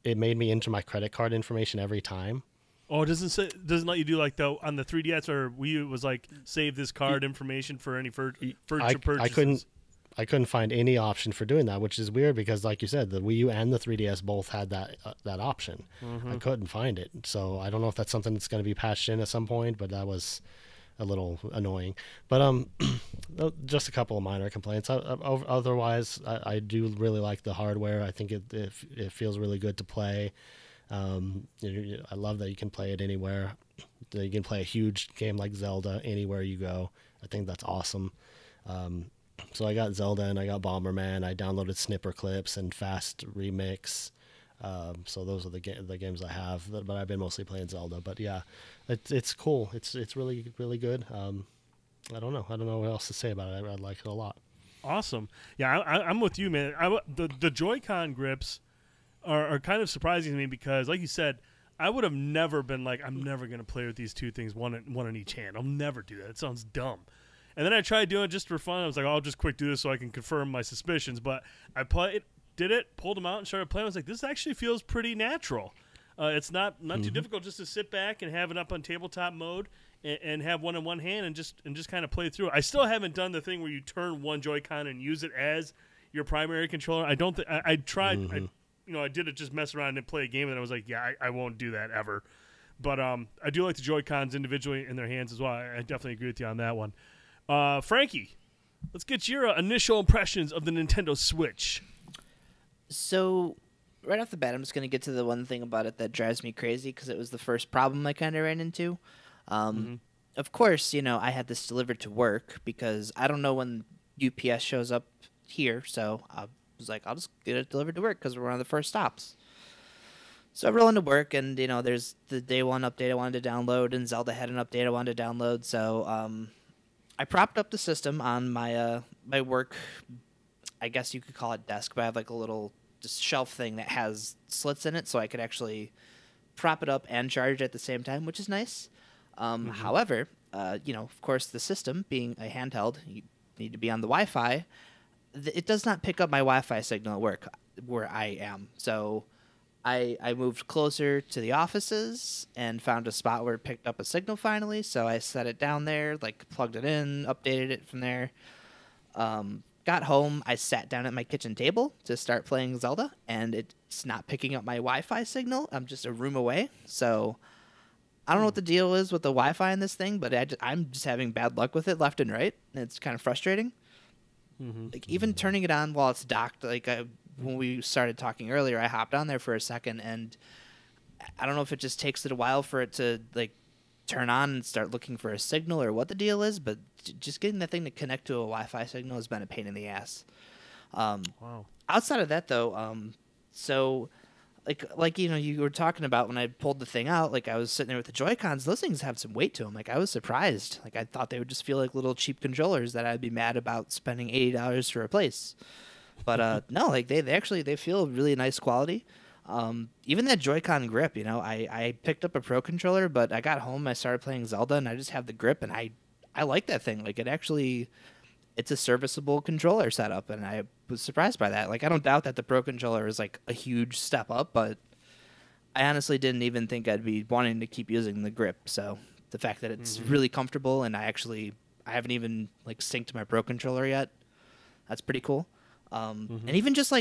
it made me enter my credit card information every time. Oh, it doesn't let you do like on the 3DS or Wii U, it was like save this card information for any future purchases. I couldn't find any option for doing that, which is weird because, like you said, the Wii U and the 3DS both had that option. Mm-hmm. I couldn't find it, so I don't know if that's something that's going to be patched in at some point. But that was a little annoying. But just a couple of minor complaints. Otherwise, I do really like the hardware. I think it feels really good to play. I love that you can play it anywhere. That you can play a huge game like Zelda anywhere you go. I think that's awesome. So I got Zelda and I got Bomberman. I downloaded Snipper Clips and Fast Remix. So those are the games I have, but I've been mostly playing Zelda. But yeah, it's cool. It's really, really good. I don't know what else to say about it. I like it a lot. Awesome. Yeah, I'm with you, man. The Joy-Con grips are kind of surprising to me because, like you said, I would have never been like, I'm never going to play with these two things, one in each hand. I'll never do that. It sounds dumb. And then I tried doing it just for fun. I was like, I'll just quick do this so I can confirm my suspicions. But I did it, pulled them out, and started playing. I was like, this actually feels pretty natural. It's not too difficult just to sit back and have it up on tabletop mode and have one in one hand and just kind of play through it. I still haven't done the thing where you turn one Joy-Con and use it as your primary controller. I don't think I tried. I did it just mess around and play a game, and I was like, yeah, I won't do that ever. But I do like the Joy-Cons individually in their hands as well. I definitely agree with you on that one. Frankie, let's get your initial impressions of the Nintendo Switch. So, right off the bat, I'm just going to get to the one thing about it that drives me crazy because it was the first problem I kind of ran into. Of course, I had this delivered to work because I don't know when UPS shows up here, so I was like, I'll just get it delivered to work because we're one of the first stops. So I roll into work, and, there's the day one update I wanted to download, and Zelda had an update I wanted to download, so I propped up the system on my my work, I guess you could call it desk, but I have like a little just shelf thing that has slits in it, so I could actually prop it up and charge it at the same time, which is nice. However, of course, the system being a handheld, you need to be on the Wi-Fi. It does not pick up my Wi-Fi signal at work where I am, so I moved closer to the offices and found a spot where it picked up a signal finally, so I set it down there, plugged it in, updated it from there. Got home, I sat down at my kitchen table to start playing Zelda, and it's not picking up my Wi-Fi signal. I'm just a room away, so I don't know what the deal is with the Wi-Fi in this thing, but I'm just having bad luck with it left and right, and it's kind of frustrating. Even turning it on while it's docked, when we started talking earlier, I hopped on there for a second, and I don't know if it just takes it a while for it to turn on and start looking for a signal or what the deal is, but just getting that thing to connect to a Wi-Fi signal has been a pain in the ass. Wow. Outside of that, though, so you were talking about when I pulled the thing out, I was sitting there with the Joy-Cons. Those things have some weight to them. I was surprised. I thought they would just feel like little cheap controllers that I'd be mad about spending $80 to replace. But no, they feel really nice quality. Even that Joy-Con grip, I picked up a Pro controller, but I got home, I started playing Zelda, and I just have the grip, and I like that thing. It's a serviceable controller setup, and I was surprised by that. I don't doubt that the Pro controller is a huge step up, but I honestly didn't even think I'd be wanting to keep using the grip. So the fact that it's really comfortable, and I haven't even synced my Pro controller yet, that's pretty cool. And even just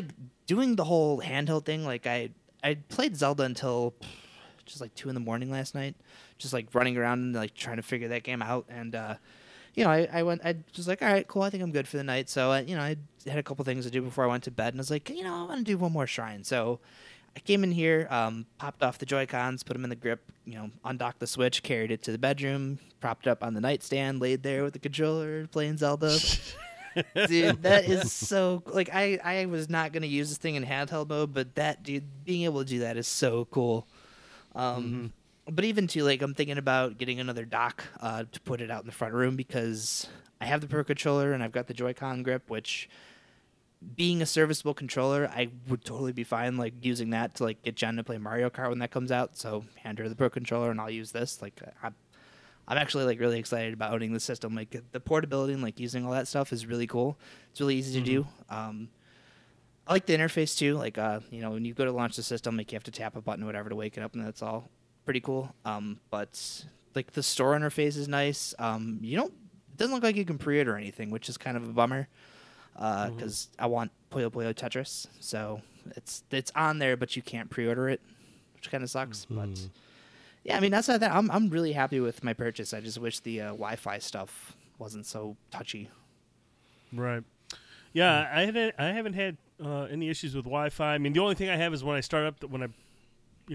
doing the whole handheld thing, I played Zelda until just 2 a.m. last night, just running around and trying to figure that game out. And I was like, all right, cool, I think I'm good for the night. So I had a couple things to do before I went to bed, and I was like, I want to do one more shrine. So I came in here, popped off the Joy-Cons, put them in the grip, undocked the Switch, carried it to the bedroom, propped it up on the nightstand, laid there with the controller, playing Zelda. Dude, that is so I was not gonna use this thing in handheld mode, but being able to do that is so cool. But even too, I'm thinking about getting another dock to put it out in the front room because I have the Pro controller and I've got the Joy-Con grip, which, being a serviceable controller, I would totally be fine using that to get Jen to play Mario Kart when that comes out. So hand her the Pro controller and I'll use this. I'm actually really excited about owning the system. The portability and using all that stuff is really cool. It's really easy to do. I like the interface too. When you go to launch the system, you have to tap a button or whatever to wake it up, and that's all pretty cool. But the store interface is nice. It doesn't look like you can pre-order anything, which is kind of a bummer. Because I want Puyo Puyo Tetris, so it's on there, but you can't pre-order it, which kind of sucks. But Yeah, I mean, outside of that, I'm really happy with my purchase. I just wish the Wi-Fi stuff wasn't so touchy. Right. Yeah, I haven't had any issues with Wi-Fi. I mean, the only thing I have is when I start up, when I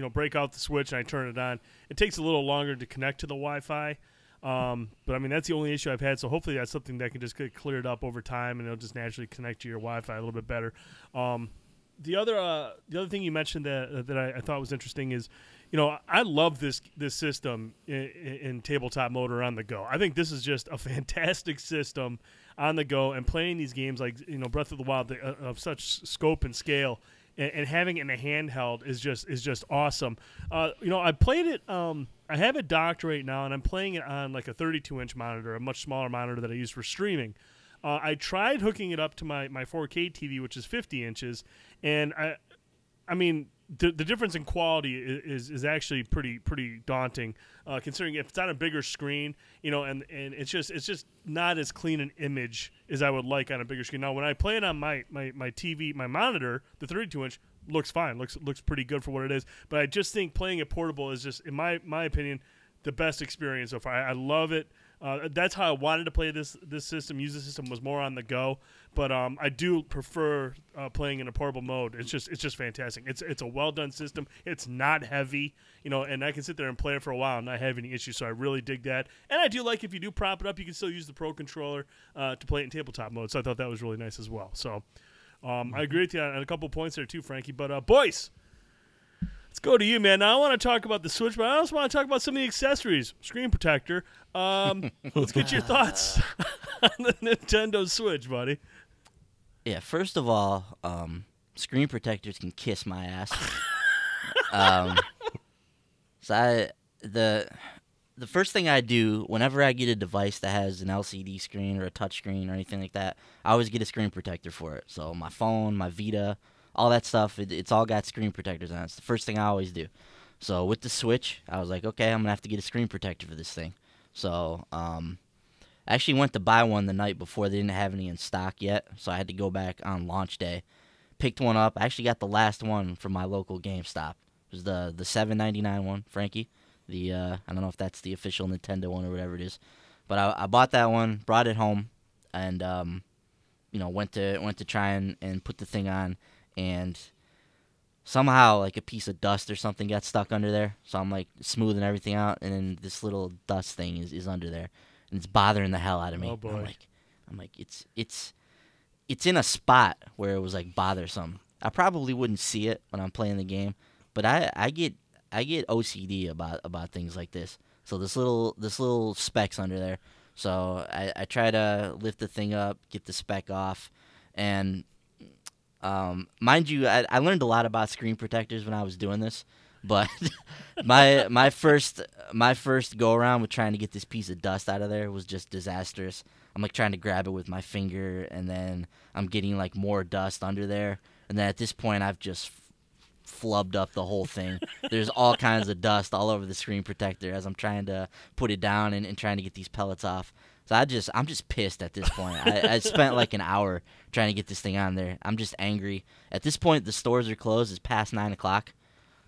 break out the switch and I turn it on, it takes a little longer to connect to the Wi-Fi. But I mean, that's the only issue I've had. So hopefully that's something that can just get cleared up over time, and it'll just naturally connect to your Wi-Fi a little bit better. The other thing you mentioned that I thought was interesting is, I love this system in tabletop mode or on the go. I think this is just a fantastic system on the go, and playing these games like Breath of the Wild of such scope and scale, and having it in a handheld is just awesome. I played it. I have it docked right now, and I'm playing it on like a 32-inch monitor, a much smaller monitor that I use for streaming. I tried hooking it up to my 4K TV, which is 50 inches, and I mean the difference in quality is actually pretty daunting, considering if it's on a bigger screen, and it's just not as clean an image as I would like on a bigger screen. Now, when I play it on my TV, my monitor, the 32-inch looks fine, looks pretty good for what it is. But I just think playing it portable is just, in my opinion, the best experience so far. I love it. That's how I wanted to play this system. Use the system was more on the go, but I do prefer playing in a portable mode. It's just fantastic. It's a well done system. It's not heavy, and I can sit there and play it for a while and not have any issues. So I really dig that. And I do like if you do prop it up, you can still use the Pro controller to play it in tabletop mode. So I thought that was really nice as well. So I agree with you on a couple points there too, Frankie. But boys, let's go to you, man. Now I want to talk about the Switch, but I also want to talk about some of the accessories. Screen protector. Let's get your thoughts on the Nintendo Switch, buddy. Yeah, first of all, screen protectors can kiss my ass. The first thing I do whenever I get a device that has an LCD screen or a touch screen or anything like that, I always get a screen protector for it. So my phone, my Vita, all that stuff, it's all got screen protectors on it. It's the first thing I always do. So with the Switch, I was like, okay, I'm going to have to get a screen protector for this thing. So I actually went to buy one the night before. They didn't have any in stock yet, so I had to go back on launch day. Picked one up. I actually got the last one from my local GameStop. It was the $7.99 one, Frankie. I don't know if that's the official Nintendo one or whatever it is. But I bought that one, brought it home, and went to try and put the thing on. And somehow, like, a piece of dust or something got stuck under there. So I'm, like, smoothing everything out, and then this little dust thing is under there. And it's bothering the hell out of me. Oh, boy. I'm like, it's in a spot where it was, like, bothersome. I probably wouldn't see it when I'm playing the game, but I get OCD about things like this. So this little speck's under there. So I try to lift the thing up, get the speck off, and mind you, I learned a lot about screen protectors when I was doing this, but my first go around with trying to get this piece of dust out of there was just disastrous. I'm like trying to grab it with my finger, and then I'm getting like more dust under there, and then at this point I've just flubbed up the whole thing. There's all kinds of dust all over the screen protector as I'm trying to put it down and trying to get these pellets off. So I'm just pissed at this point. I spent like an hour trying to get this thing on there. I'm just angry. At this point, the stores are closed. It's past 9 o'clock.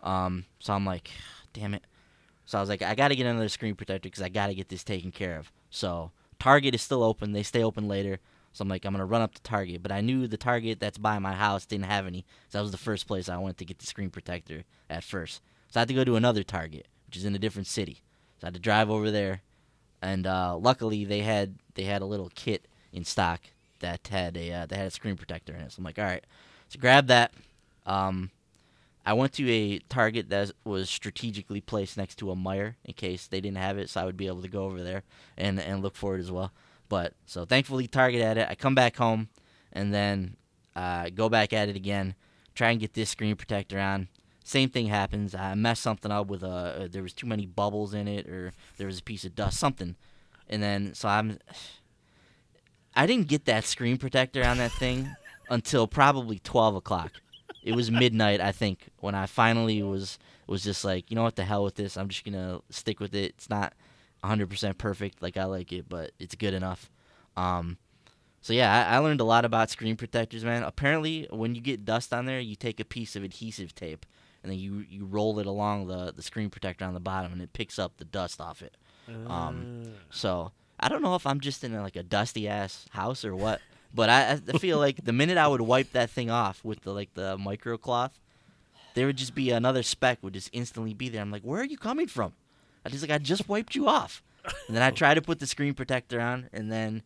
So I'm like, damn it. So I was like, I got to get another screen protector because I got to get this taken care of. So Target is still open. They stay open later. So I'm like, I'm going to run up to Target. But I knew the Target that's by my house didn't have any. So that was the first place I went to get the screen protector at first. So I had to go to another Target, which is in a different city. So I had to drive over there. And luckily, they had a little kit in stock that had a screen protector in it. So I'm like, all right, so grab that. I went to a Target that was strategically placed next to a Meijer in case they didn't have it, so I would be able to go over there and look for it as well. But so thankfully, Target had it. I come back home and then go back at it again, try and get this screen protector on. Same thing happens. I messed something up with there was too many bubbles in it, or there was a piece of dust, something. And then so I didn't get that screen protector on that thing until probably 12 o'clock. It was midnight, I think, when I finally was just like, you know what, the hell with this. I'm just gonna stick with it. It's not 100% perfect like I like it, but it's good enough. So yeah, I learned a lot about screen protectors, man. Apparently, when you get dust on there, you take a piece of adhesive tape and then you roll it along the screen protector on the bottom, and it picks up the dust off it. So I don't know if I'm just in like a dusty ass house or what, but I feel like the minute I would wipe that thing off with the micro cloth, there would just be another speck would just instantly be there. I'm like, where are you coming from? I just wiped you off, and then I try to put the screen protector on, and then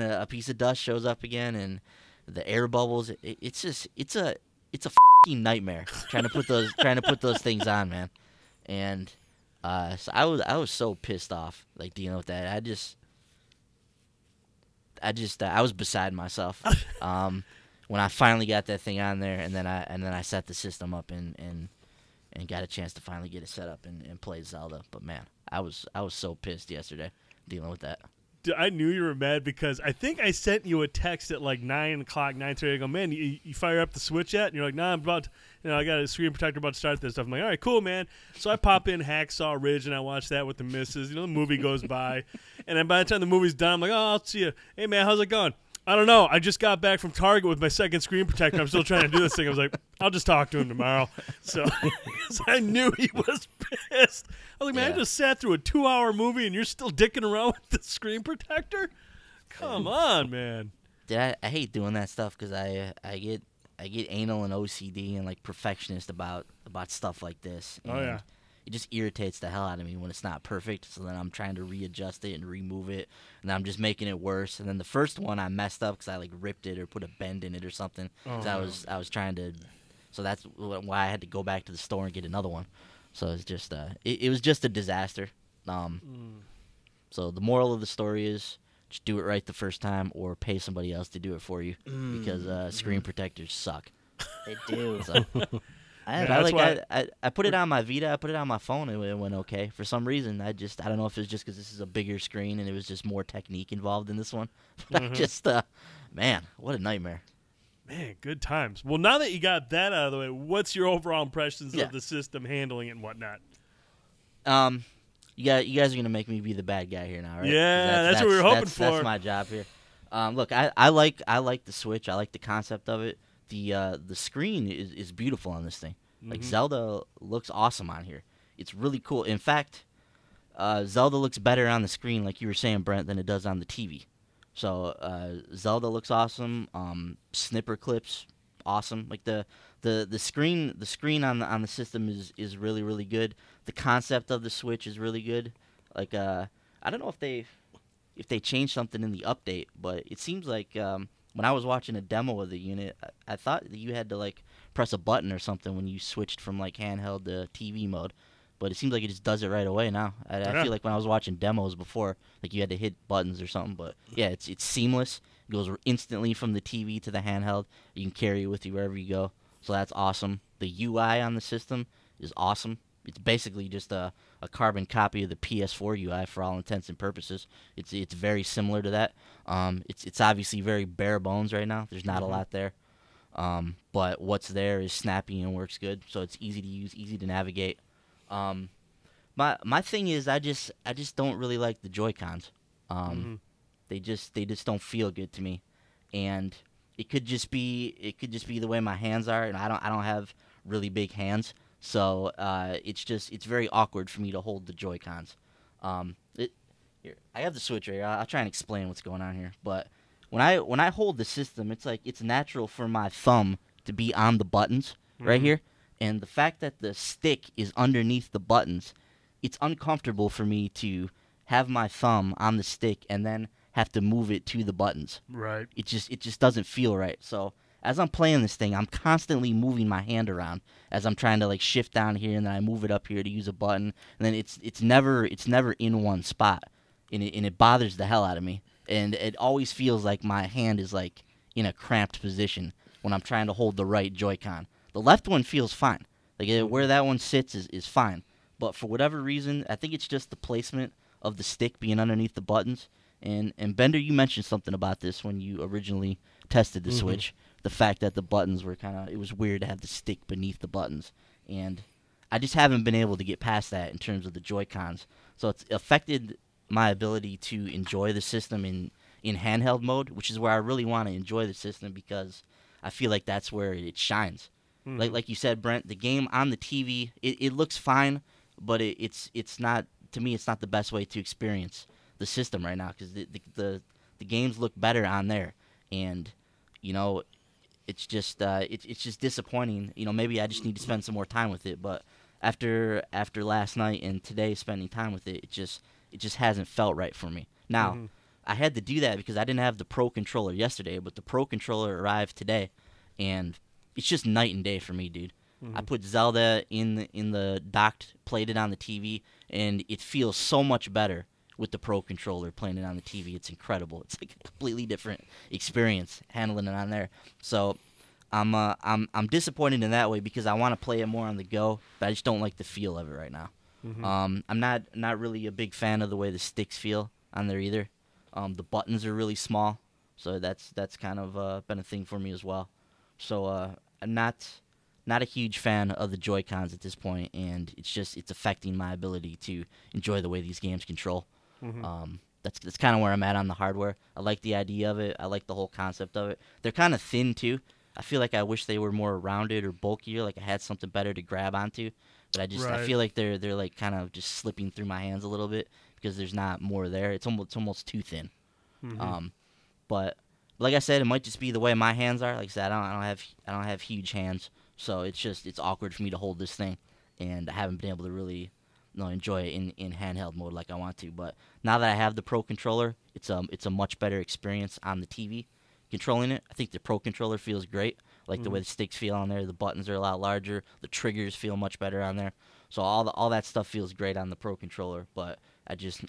a piece of dust shows up again, and the air bubbles. It's a f***ing nightmare trying to put those things on, man. And so I was so pissed off like dealing with that. I was beside myself when I finally got that thing on there, and then I set the system up and got a chance to finally get it set up and play Zelda. But man, I was so pissed yesterday dealing with that. Dude, I knew you were mad because I think I sent you a text at like 9 o'clock, 9:30. I go, man, you fire up the Switch yet? And you're like, nah, I'm about to, I got a screen protector about to start this stuff. I'm like, all right, cool, man. So I pop in Hacksaw Ridge and I watch that with the missus. The movie goes by. And then by the time the movie's done, I'm like, oh, I'll see you. Hey, man, how's it going? I don't know. I just got back from Target with my second screen protector. I'm still trying to do this thing. I was like, I'll just talk to him tomorrow. So I knew he was pissed. I was like, man, I just sat through a 2-hour movie and you're still dicking around with the screen protector? Come on, man. Dude, I hate doing that stuff because I get anal and OCD and like perfectionist about stuff like this. And yeah. It just irritates the hell out of me when it's not perfect. So then I'm trying to readjust it and remove it, and I'm just making it worse. And then the first one I messed up because I like ripped it or put a bend in it or something. Because I was trying to. So that's why I had to go back to the store and get another one. So it's just it was just a disaster. So the moral of the story is just do it right the first time or pay somebody else to do it for you because screen protectors suck. They do. So, I put it on my Vita. I put it on my phone, and it went okay. For some reason, I don't know if it's just because this is a bigger screen and it was just more technique involved in this one. But man, what a nightmare. Man, good times. Well, now that you got that out of the way, what's your overall impressions of the system handling it and whatnot? You guys are gonna make me be the bad guy here now, right? Yeah, that's what we were hoping for. That's my job here. Look, I like the Switch. I like the concept of it. The screen is beautiful on this thing. Like Zelda looks awesome on here. It's really cool. In fact, Zelda looks better on the screen, like you were saying, Brent, than it does on the TV. So Zelda looks awesome. Snipper clips, awesome. Like the screen on the system is really, really good. The concept of the Switch is really good. Like I don't know if they changed something in the update, but it seems like when I was watching a demo of the unit, I thought that you had to like press a button or something when you switched from like handheld to TV mode. But it seems like it just does it right away now. I feel like when I was watching demos before, like you had to hit buttons or something. But yeah, it's seamless. It goes instantly from the TV to the handheld. You can carry it with you wherever you go. So that's awesome. The UI on the system is awesome. It's basically just a carbon copy of the PS4 UI for all intents and purposes. It's very similar to that. It's obviously very bare bones right now. There's not a lot there. But what's there is snappy and works good. So it's easy to use, easy to navigate. My thing is I just don't really like the Joy-Cons. They just don't feel good to me. And it could just be the way my hands are, and I don't have really big hands. So it's very awkward for me to hold the Joy-Cons. Here, I have the Switch right here. I'll try and explain what's going on here. But when I hold the system, it's like it's natural for my thumb to be on the buttons right here. And the fact that the stick is underneath the buttons, it's uncomfortable for me to have my thumb on the stick and then have to move it to the buttons. Right. It just doesn't feel right. So as I'm playing this thing, I'm constantly moving my hand around as I'm trying to like shift down here, and then I move it up here to use a button, and then it's never in one spot, and it bothers the hell out of me. And it always feels like my hand is like in a cramped position when I'm trying to hold the right Joy-Con. The left one feels fine. Like where that one sits is fine. But for whatever reason, I think it's just the placement of the stick being underneath the buttons. And Bender, you mentioned something about this when you originally tested the Switch. The fact that the buttons were it was weird to have the stick beneath the buttons. And I just haven't been able to get past that in terms of the Joy-Cons. So it's affected my ability to enjoy the system in handheld mode, which is where I really want to enjoy the system because I feel like that's where it shines. Like you said, Brent, the game on the TV, it looks fine, but it's not, to me, it's not the best way to experience the system right now, because the games look better on there, and it's just disappointing. Maybe I just need to spend some more time with it, but after last night and today spending time with it, it just hasn't felt right for me. Now, I had to do that because I didn't have the Pro Controller yesterday, but the Pro Controller arrived today, and it's just night and day for me, dude. I put Zelda in the docked, played it on the TV, and it feels so much better with the Pro Controller playing it on the TV. It's incredible. It's like a completely different experience handling it on there. So I'm disappointed in that way because I want to play it more on the go, but I just don't like the feel of it right now. I'm not really a big fan of the way the sticks feel on there either. The buttons are really small, so that's kind of been a thing for me as well. So I'm not a huge fan of the Joy-Cons at this point, and it's affecting my ability to enjoy the way these games control. That's kind of where I'm at on the hardware. I like the idea of it. I like the whole concept of it. They're kind of thin too. I feel like I wish they were more rounded or bulkier, like I had something better to grab onto. But I feel like they're like kind of just slipping through my hands a little bit because there's not more there. It's almost too thin. But like I said, it might just be the way my hands are. Like I said, I don't have huge hands, so it's awkward for me to hold this thing, and I haven't been able to really enjoy it in handheld mode like I want to. But now that I have the Pro Controller, it's a much better experience on the TV controlling it. I think the Pro Controller feels great. Like the way the sticks feel on there, the buttons are a lot larger, the triggers feel much better on there. So all that stuff feels great on the Pro Controller, but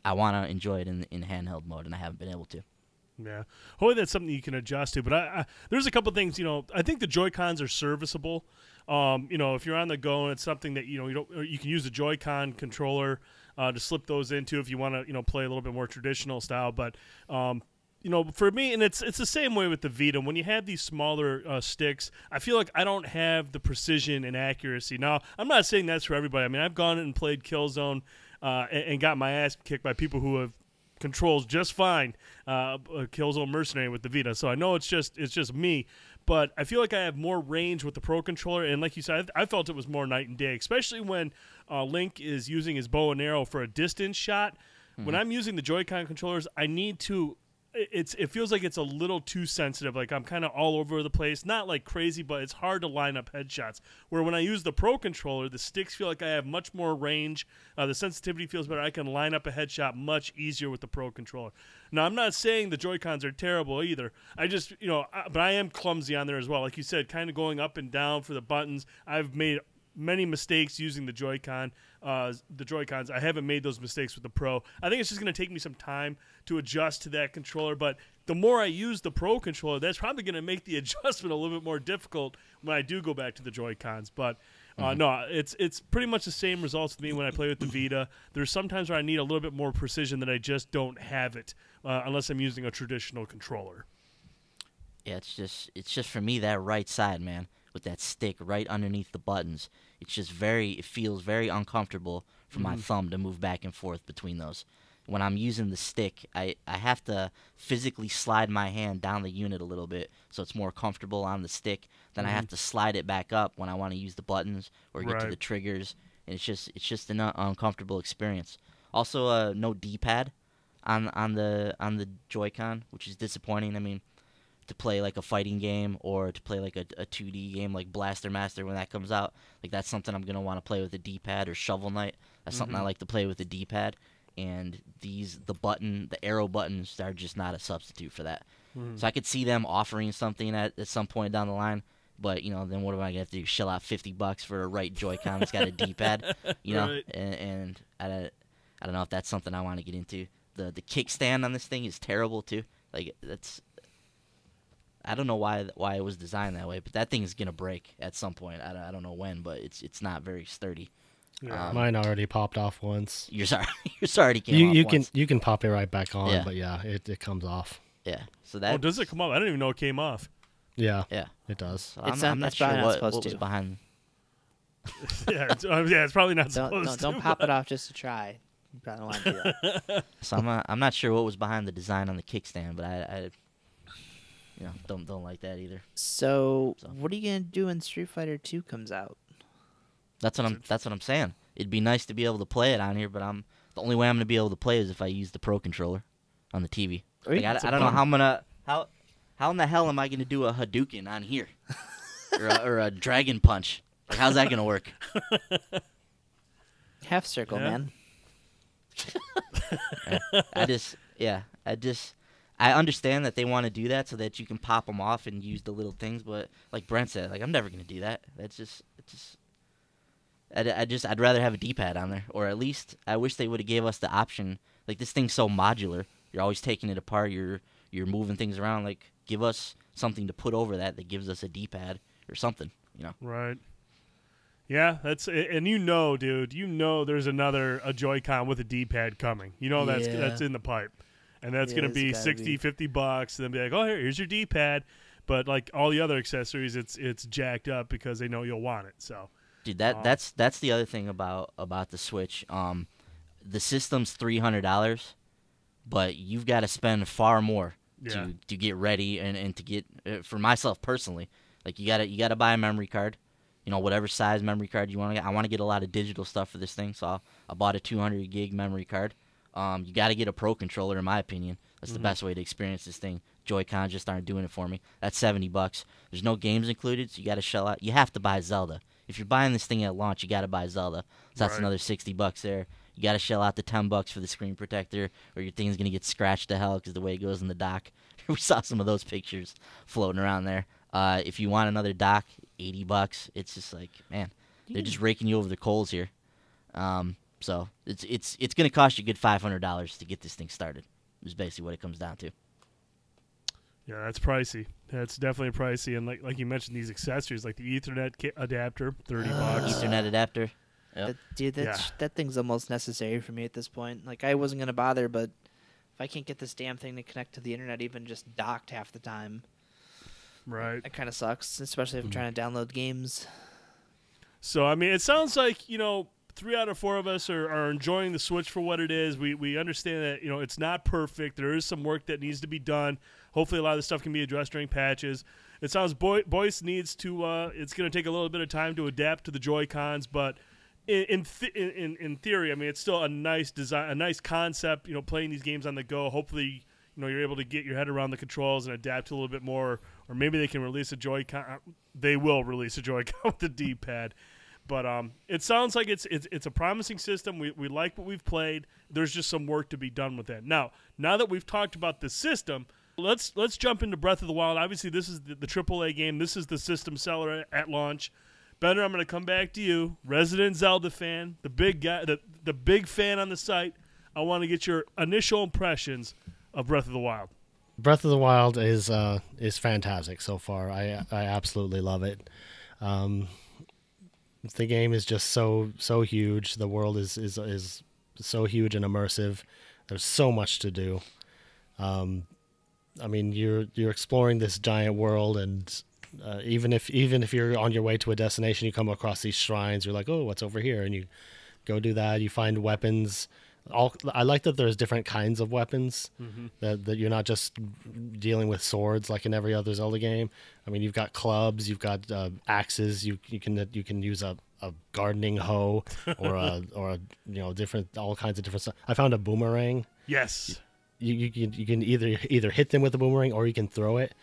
I want to enjoy it in handheld mode, and I haven't been able to. Yeah, hopefully that's something you can adjust to. But I there's a couple things. I think the Joy-Cons are serviceable. If you're on the go and it's something that you can use the Joy-Con controller to slip those into if you want to play a little bit more traditional style. But for me, and it's the same way with the Vita. When you have these smaller sticks, I feel like I don't have the precision and accuracy. Now, I'm not saying that's for everybody. I mean, I've gone and played Killzone and got my ass kicked by people who have controls just fine. Killzone Mercenary with the Vita. So I know it's just me, but I feel like I have more range with the Pro Controller. And like you said, I felt it was more night and day, especially when Link is using his bow and arrow for a distance shot. When I'm using the Joy-Con controllers, I need to. It feels like it's a little too sensitive. Like I'm kind of all over the place. Not like crazy, but it's hard to line up headshots. Where when I use the Pro Controller, the sticks feel like I have much more range. The sensitivity feels better. I can line up a headshot much easier with the Pro Controller. Now, I'm not saying the Joy-Cons are terrible either. I just, but I am clumsy on there as well. Like you said, kind of going up and down for the buttons. I've made many mistakes using the Joy-Cons. I haven't made those mistakes with the Pro. I think it's just going to take me some time to adjust to that controller, but the more I use the Pro Controller, that's probably going to make the adjustment a little bit more difficult when I do go back to the Joy-Cons. But no, it's pretty much the same results with me when I play with the Vita. There's sometimes where I need a little bit more precision that I just don't have it unless I'm using a traditional controller. Yeah, it's just for me that right side, man, with that stick right underneath the buttons. It feels very uncomfortable for my thumb to move back and forth between those. When I'm using the stick, I have to physically slide my hand down the unit a little bit so it's more comfortable on the stick. Then I have to slide it back up when I want to use the buttons or get to the triggers, and it's just an uncomfortable experience. Also, no D-pad on the Joy-Con, which is disappointing. I mean, to play like a fighting game or to play like a 2D game like Blaster Master when that comes out, like that's something I'm gonna want to play with a D-pad, or Shovel Knight. That's something I like to play with a D-pad. And the arrow buttons are just not a substitute for that. So I could see them offering something at some point down the line, but then what am I gonna have to do? Shell out $50 for a right Joy-Con that's got a D-pad, Right. And I don't know if that's something I want to get into. The kickstand on this thing is terrible too. Like I don't know why it was designed that way, but that thing is gonna break at some point. I don't know when, but it's not very sturdy. Yeah. Mine already popped off once. Yours already came off once. You can pop it right back on, Yeah. but yeah, it comes off. Yeah. So that. Does it come off? I didn't even know it came off. Yeah. Yeah. It does. So It's I'm not it's sure probably not what supposed was to. behind. It's probably not supposed Don't to. pop it off just to try. You probably don't want to do that. So I'm not sure what was behind the design on the kickstand, but don't like that either. So, So. what are you gonna do when Street Fighter 2 comes out? That's what I'm saying. It'd be nice to be able to play it on here, but the only way I'm gonna be able to play is if I use the Pro Controller on the TV. Like, I don't know how in the hell am I gonna do a Hadouken on here, or a Dragon Punch? Like, how's that gonna work? Half circle, man. I understand that they want to do that so that you can pop them off and use the little things, but like Brent said, like, I'm never gonna do that. I'd rather have a D-pad on there, or at least I wish they would have gave us the option. Like, this thing's so modular, you're always taking it apart, you're moving things around. Like, give us something to put over that gives us a D-pad or something, Right. Yeah, that's and dude, there's a Joy-Con with a D-pad coming. That's in the pipe. And that's going to be $50, and then be like, oh, here's your D-pad. But like all the other accessories, it's jacked up because they know you'll want it. So, dude, that's the other thing about the Switch. The system's $300, but you've got to spend far more to get ready and to get for myself personally. Like, you gotta buy a memory card. Whatever size memory card you want to get. I want to get a lot of digital stuff for this thing, so I bought a 200 gig memory card. You got to get a Pro Controller, in my opinion. That's the best way to experience this thing. Joy-Cons just aren't doing it for me. That's $70. There's no games included, so you got to shell out. You have to buy Zelda. If you're buying this thing at launch, you got to buy Zelda. So that's another $60 there. You got to shell out the $10 for the screen protector, or your thing's gonna get scratched to hell because the way it goes in the dock. We saw some of those pictures floating around there. If you want another dock, $80. It's just like, man, they're just raking you over the coals here. So it's going to cost you a good $500 to get this thing started. Is basically what it comes down to. Yeah, that's pricey. That's definitely pricey. And like you mentioned, these accessories like the Ethernet adapter, $30. Ethernet adapter. Yep. That thing's almost necessary for me at this point. Like, I wasn't gonna bother, but if I can't get this damn thing to connect to the internet, even just docked half the time, right? That kind of sucks, especially if I'm trying to download games. So I mean, it sounds like 3 out of 4 of us are enjoying the Switch for what it is. We understand that it's not perfect. There is some work that needs to be done. Hopefully, a lot of the stuff can be addressed during patches. It sounds Boyce needs to. It's going to take a little bit of time to adapt to the Joy-Cons, but in theory, I mean, it's still a nice design, a nice concept. Playing these games on the go. Hopefully, you're able to get your head around the controls and adapt to a little bit more. Or maybe they can release a Joy-Con. They will release a Joy-Con with the D-pad. But it sounds like it's a promising system. We like what we've played. There's just some work to be done with that. Now that we've talked about the system, let's jump into Breath of the Wild. Obviously, this is the AAA game. This is the system seller at launch. Bender, I'm going to come back to you, resident Zelda fan, the big guy, the big fan on the site. I want to get your initial impressions of Breath of the Wild. Breath of the Wild is fantastic so far. I absolutely love it. The game is just so huge. The world is so huge and immersive. There's so much to do. I mean, you're exploring this giant world, and even if you're on your way to a destination, you come across these shrines. You're like, oh, what's over here? And you go do that. You find weapons. I like that there's different kinds of weapons. That you're not just dealing with swords like in every other Zelda game. I mean, you've got clubs, you've got axes. You can use a gardening hoe or a different, all kinds of different stuff. I found a boomerang. Yes. You can either hit them with the boomerang or you can throw it.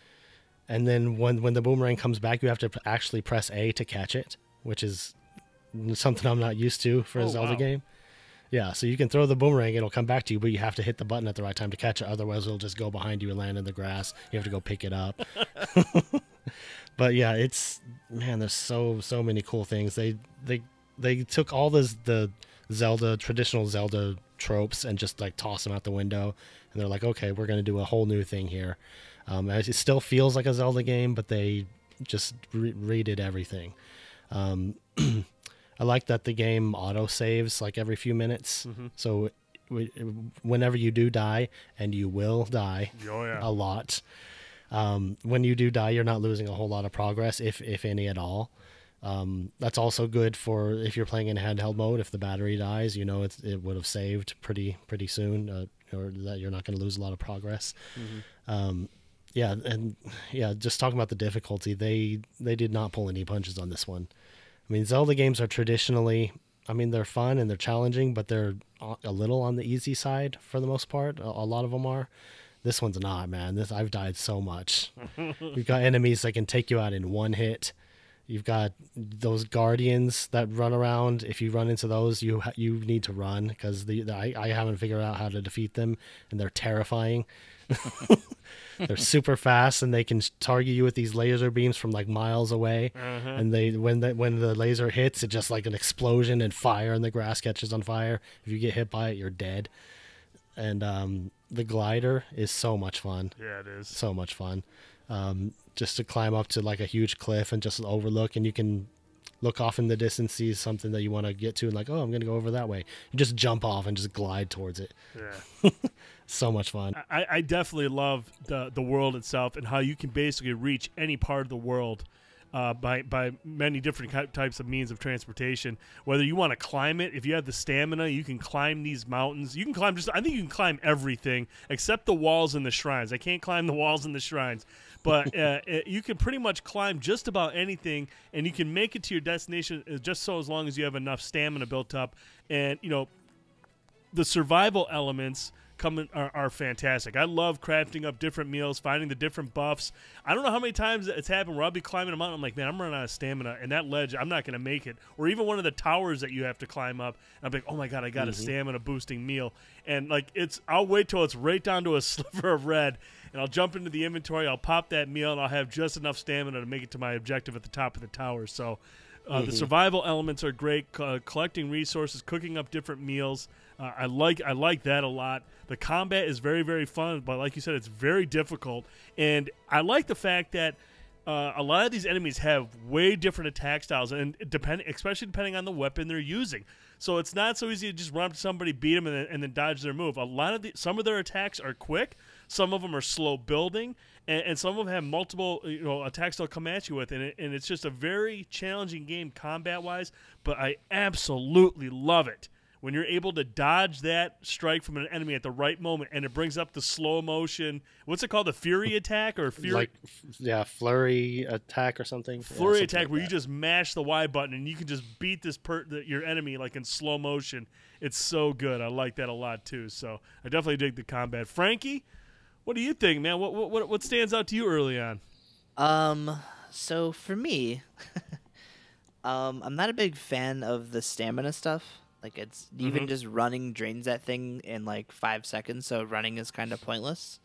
And then when the boomerang comes back, you have to actually press A to catch it, which is something I'm not used to for a Zelda game. Yeah, so you can throw the boomerang, it'll come back to you, but you have to hit the button at the right time to catch it. Otherwise, it'll just go behind you and land in the grass. You have to go pick it up. But yeah, there's so many cool things. They took all the traditional Zelda tropes and just like toss them out the window. And they're like, okay, we're going to do a whole new thing here. It still feels like a Zelda game, but they just redid everything. I like that the game auto saves like every few minutes. So whenever you do die, and you will die a lot, when you do die, you're not losing a whole lot of progress, if any at all. That's also good for if you're playing in handheld mode. If the battery dies, it would have saved pretty soon, or that you're not going to lose a lot of progress. Yeah, and yeah, just talking about the difficulty, they did not pull any punches on this one. I mean, Zelda games are traditionally, I mean, they're fun and they're challenging, but they're a little on the easy side for the most part. A lot of them are. This one's not, man. I've died so much. You've got enemies that can take you out in one hit. You've got those guardians that run around. If you run into those, you need to run because I haven't figured out how to defeat them, and they're terrifying. They're super fast, and they can target you with these laser beams from like miles away. And when the laser hits, it's just like an explosion and fire, and the grass catches on fire. If you get hit by it, you're dead. And the glider is so much fun. Yeah, it is. So much fun. Just to climb up to like a huge cliff and just overlook, and you can look off in the distance, see something that you want to get to, and like, oh, I'm going to go over that way. You just jump off and just glide towards it. Yeah. So much fun. I definitely love the world itself and how you can basically reach any part of the world by many different types of means of transportation. Whether you want to climb it, if you have the stamina, you can climb these mountains. You can climb I think you can climb everything except the walls and the shrines. I can't climb the walls and the shrines. But you can pretty much climb just about anything, and you can make it to your destination just as long as you have enough stamina built up. And, you know, the survival elements are fantastic. I love crafting up different meals, finding the different buffs. I don't know how many times it's happened where I'll be climbing a mountain. I'm like, man, I'm running out of stamina, and that ledge, I'm not going to make it. Or even one of the towers that you have to climb up. I'm like, oh my god, I got a stamina boosting meal, and like I'll wait till it's right down to a sliver of red, and I'll jump into the inventory. I'll pop that meal, and I'll have just enough stamina to make it to my objective at the top of the tower. So. The survival elements are great. Collecting resources, cooking up different meals. I like that a lot. The combat is very, very fun, but like you said, it's very difficult. And I like the fact that a lot of these enemies have way different attack styles, and especially depending on the weapon they're using. So it's not so easy to just run up to somebody, beat them, and then dodge their move. Some of their attacks are quick. Some of them are slow building, and some of them have multiple attacks they'll come at you with, and it's just a very challenging game combat-wise, but I absolutely love it when you're able to dodge that strike from an enemy at the right moment, and it brings up the slow motion. What's it called? The Fury attack or Fury? Flurry attack or something. Flurry attack, where you just mash the Y button and you can just beat your enemy like in slow motion. It's so good. I like that a lot too. So I definitely dig the combat. Frankie, what do you think, man? What stands out to you early on? So for me, I'm not a big fan of the stamina stuff. Like, it's even just running drains that thing in like 5 seconds, so running is kind of pointless.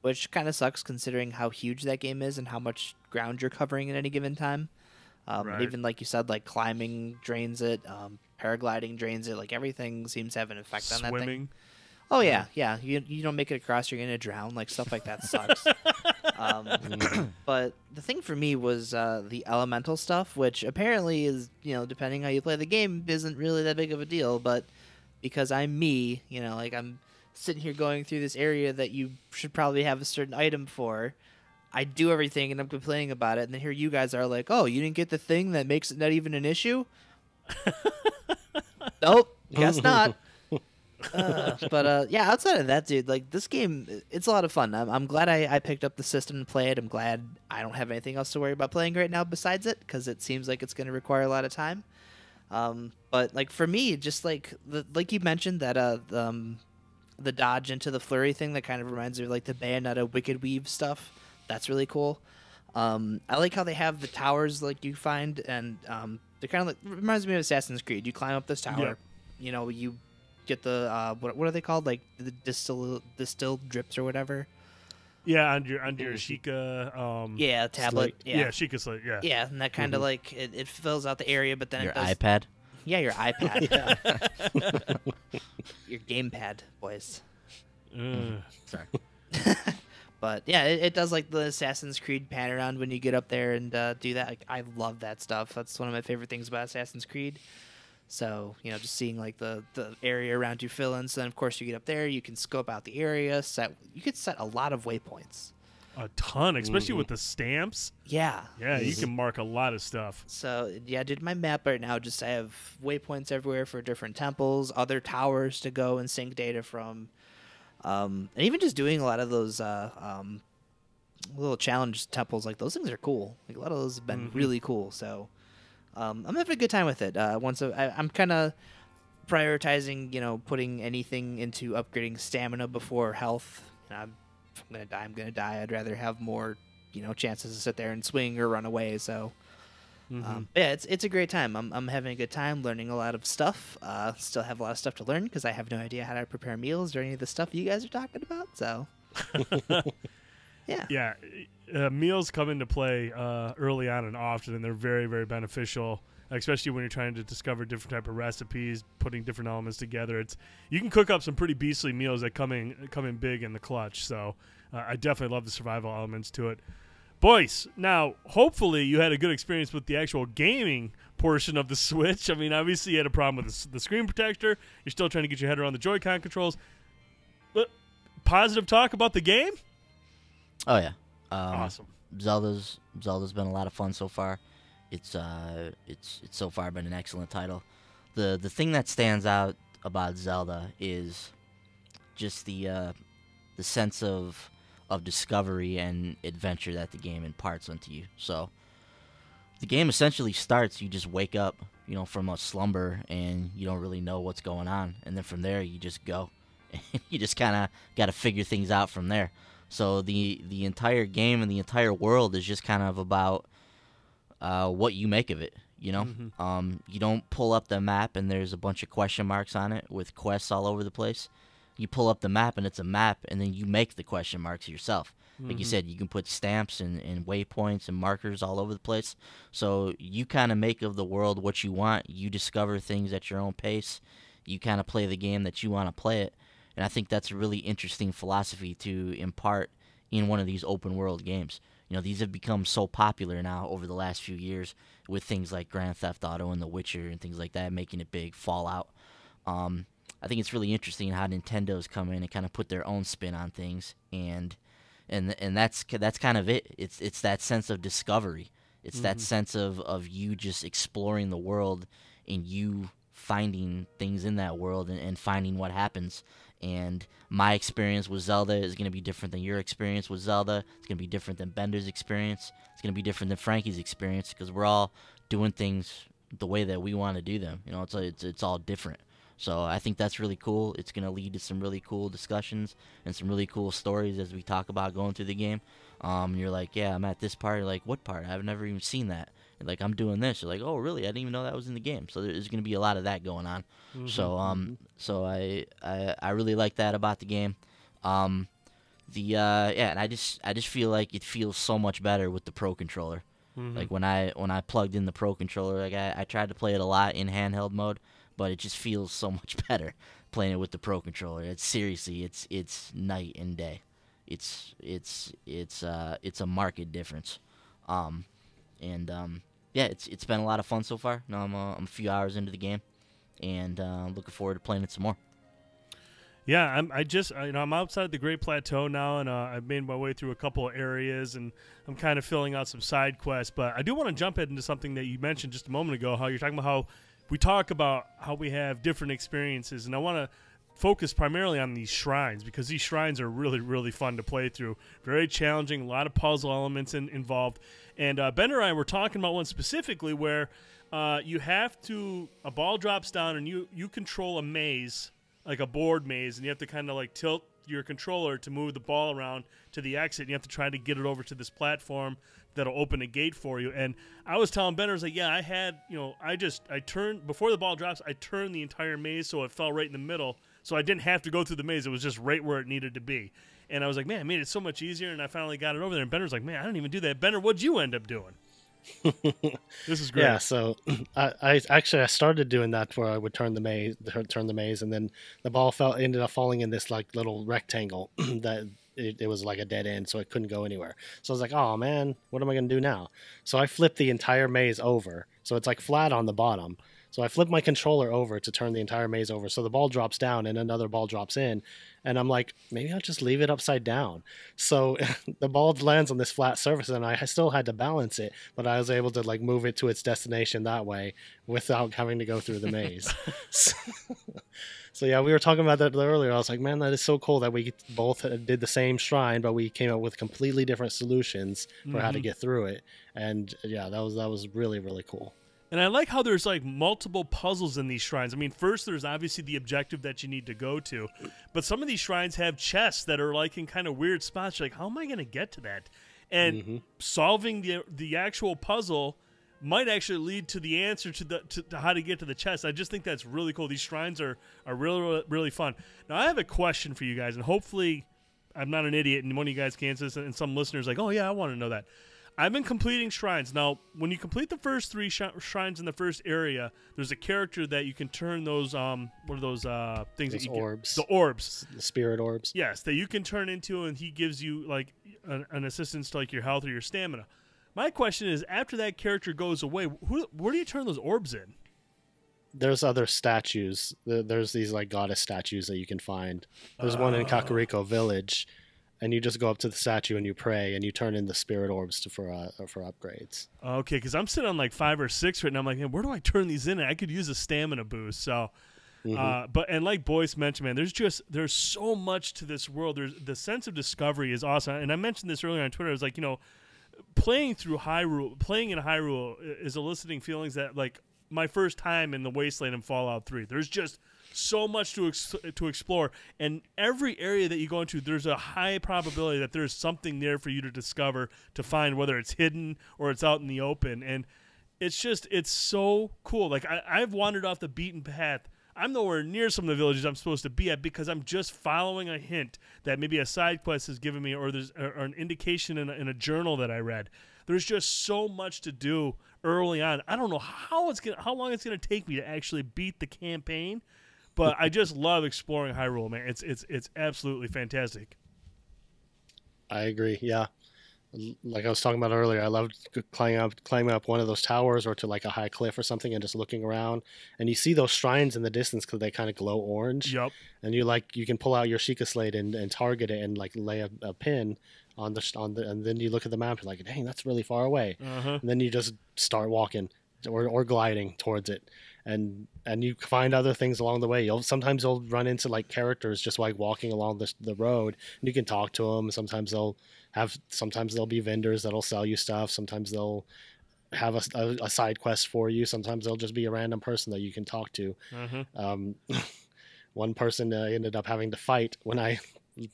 Which kind of sucks considering how huge that game is and how much ground you're covering at any given time. Right. Even like you said, like climbing drains it, paragliding drains it. Like everything seems to have an effect on that thing. Swimming. Oh yeah. You don't make it across, you're gonna drown. Like stuff like that sucks. But the thing for me was the elemental stuff, which apparently is, depending how you play the game, isn't really that big of a deal. But because I'm me, like I'm sitting here going through this area that you should probably have a certain item for. I do everything and I'm complaining about it, and then here you guys are like, "Oh, you didn't get the thing that makes it not even an issue." Nope, guess not. But yeah, outside of that, dude, like this game, it's a lot of fun. I'm glad I picked up the system to play it. I'm glad I don't have anything else to worry about playing right now besides it, because it seems like it's going to require a lot of time. But like for me, just like you mentioned that the dodge into the flurry thing, that kind of reminds me of like the Bayonetta Wicked Weave stuff. That's really cool. I like how they have the towers like you find, and they're kind of like, reminds me of Assassin's Creed. You climb up this tower, you get the what are they called, like the distilled drips or whatever. Yeah, on your Sheikah tablet. Slate. Sheikah Slate. Yeah, and that kind of like it fills out the area, but then your it does, iPad. Yeah, your iPad. Your gamepad, boys. Sorry. But yeah, it does like the Assassin's Creed pan around when you get up there and do that. Like, I love that stuff. That's one of my favorite things about Assassin's Creed. So, just seeing like the area around you fill in. So then, of course, you get up there, you can scope out the area. You could set a lot of waypoints. A ton, especially with the stamps. Yeah. Yeah, you can mark a lot of stuff. So, yeah, dude, my map right now, just I have waypoints everywhere for different temples, other towers to go and sync data from. And even just doing a lot of those little challenge temples, like those things are cool. Like a lot of those have been really cool. So I'm having a good time with it. I'm kind of prioritizing, putting anything into upgrading stamina before health. If I'm gonna die. I'd rather have more, chances to sit there and swing or run away. So, yeah, it's a great time. I'm having a good time learning a lot of stuff. Still have a lot of stuff to learn because I have no idea how to prepare meals or any of the stuff you guys are talking about. So, yeah. Meals come into play early on and often, and they're very, very beneficial, especially when you're trying to discover different type of recipes, putting different elements together. You can cook up some pretty beastly meals that come in big in the clutch. So I definitely love the survival elements to it. Boys, now hopefully you had a good experience with the actual gaming portion of the Switch. I mean, obviously you had a problem with the screen protector. You're still trying to get your head around the Joy-Con controls. But positive talk about the game? Oh yeah, awesome. Zelda's been a lot of fun so far. It's so far been an excellent title. The thing that stands out about Zelda is just the sense of discovery and adventure that the game imparts onto you. So the game essentially starts, you just wake up, from a slumber, and you don't really know what's going on, and then from there you just go. You just kind of got to figure things out from there. So the entire game and the entire world is just kind of about what you make of it, You don't pull up the map and there's a bunch of question marks on it with quests all over the place. You pull up the map and it's a map, and then you make the question marks yourself. Like you said, you can put stamps and waypoints and markers all over the place. So you kind of make of the world what you want. You discover things at your own pace. You kind of play the game that you want to play it. And I think that's a really interesting philosophy to impart in one of these open world games. These have become so popular now over the last few years with things like Grand Theft Auto and The Witcher and things like that, making it big, Fallout. I think it's really interesting how Nintendo's come in and kind of put their own spin on things, and that's kind of it. It's that sense of discovery. It's that sense of you just exploring the world and you finding things in that world and finding what happens. And my experience with Zelda is going to be different than your experience with Zelda. It's going to be different than Bender's experience. It's going to be different than Frankie's experience, because we're all doing things the way that we want to do them. It's all different. So I think that's really cool. It's going to lead to some really cool discussions and some really cool stories as we talk about going through the game. You're like, yeah, I'm at this part. You're like, what part? I've never even seen that. You're like, I'm doing this. You're like, oh, really? I didn't even know that was in the game. So there's going to be a lot of that going on. So I really like that about the game. And I just feel like it feels so much better with the Pro controller. Like when I plugged in the Pro controller, like I tried to play it a lot in handheld mode, but it just feels so much better playing it with the Pro controller. It's night and day. It's a marked difference. It's been a lot of fun so far. Now I'm a few hours into the game, and looking forward to playing it some more. Yeah, I'm outside the Great Plateau now, and I've made my way through a couple of areas, and I'm kind of filling out some side quests. But I do want to jump into something that you mentioned just a moment ago, how you're talking about how we talk about how we have different experiences, and I want to focus primarily on these shrines, because these shrines are really, really fun to play through. Very challenging, a lot of puzzle elements involved. And Bender and I were talking about one specifically where a ball drops down and you control a maze, like a board maze, and you have to kind of like tilt your controller to move the ball around to the exit, and you have to try to get it over to this platform that'll open a gate for you. And I was telling Bender, I was like, yeah, I had, I turned, before the ball drops, I turned the entire maze so it fell right in the middle, so I didn't have to go through the maze. It was just right where it needed to be. And I was like, man, I made it so much easier, and I finally got it over there. And Bender's like, man, I didn't even do that. Bender, what'd you end up doing? This is great. Yeah, so I started doing that where I would turn the maze, and then the ball ended up falling in this like little rectangle that it was like a dead end, so it couldn't go anywhere. So I was like, oh man, what am I gonna do now? So I flipped the entire maze over, so it's like flat on the bottom. So I flip my controller over to turn the entire maze over. So the ball drops down and another ball drops in. And I'm like, maybe I'll just leave it upside down. So the ball lands on this flat surface and I still had to balance it, but I was able to like move it to its destination that way without having to go through the maze. So yeah, we were talking about that earlier. I was like, man, that is so cool that we both did the same shrine, but we came up with completely different solutions for how to get through it. And yeah, that was really, really cool. And I like how there's like multiple puzzles in these shrines. I mean, first there's obviously the objective that you need to go to, but some of these shrines have chests that are like in kind of weird spots. You're like, how am I going to get to that? And solving the actual puzzle might actually lead to the answer to how to get to the chest. I just think that's really cool. These shrines are really, really, really fun. Now, I have a question for you guys, and hopefully I'm not an idiot and one of you guys can answer this, and some listeners are like, oh, yeah, I want to know that. I've been completing shrines. Now, when you complete the first 3 shrines in the first area, there's a character that you can turn those, what are those things? Those that you orbs. The orbs. The spirit orbs. Yes, that you can turn into, and he gives you like an assistance to like your health or your stamina. My question is, after that character goes away, where do you turn those orbs in? There's other statues. There's these like goddess statues that you can find. There's one in Kakariko Village, and you just go up to the statue and you pray, and you turn in the spirit orbs for upgrades. Okay, because I'm sitting on like 5 or 6 right now. I'm like, man, where do I turn these in? I could use a stamina boost. So, and like Boyce mentioned, man, there's so much to this world. The sense of discovery is awesome. And I mentioned this earlier on Twitter. I was like, playing in Hyrule is eliciting feelings that like my first time in the Wasteland in Fallout 3. There's just so much to explore, and every area that you go into, there's a high probability that there's something there for you to discover, to find, whether it's hidden or it's out in the open. And it's so cool. Like I've wandered off the beaten path. I'm nowhere near some of the villages I'm supposed to be at because I'm just following a hint that maybe a side quest has given me, or there's an indication in a journal that I read. There's just so much to do early on. I don't know how long it's gonna take me to actually beat the campaign, but I just love exploring Hyrule, man. It's absolutely fantastic. I agree. Yeah. Like I was talking about earlier, I loved climbing up one of those towers or to like a high cliff or something and just looking around. And you see those shrines in the distance because they kind of glow orange. Yep. And you can pull out your Sheikah Slate and target it and like lay a pin on the and then you look at the map, you're like, dang, that's really far away. And then you just start walking or gliding towards it. And you find other things along the way. Sometimes you'll run into like characters just like walking along the road, and you can talk to them. Sometimes they'll be vendors that'll sell you stuff. Sometimes they'll have a side quest for you. Sometimes they'll just be a random person that you can talk to. One person ended up having to fight when I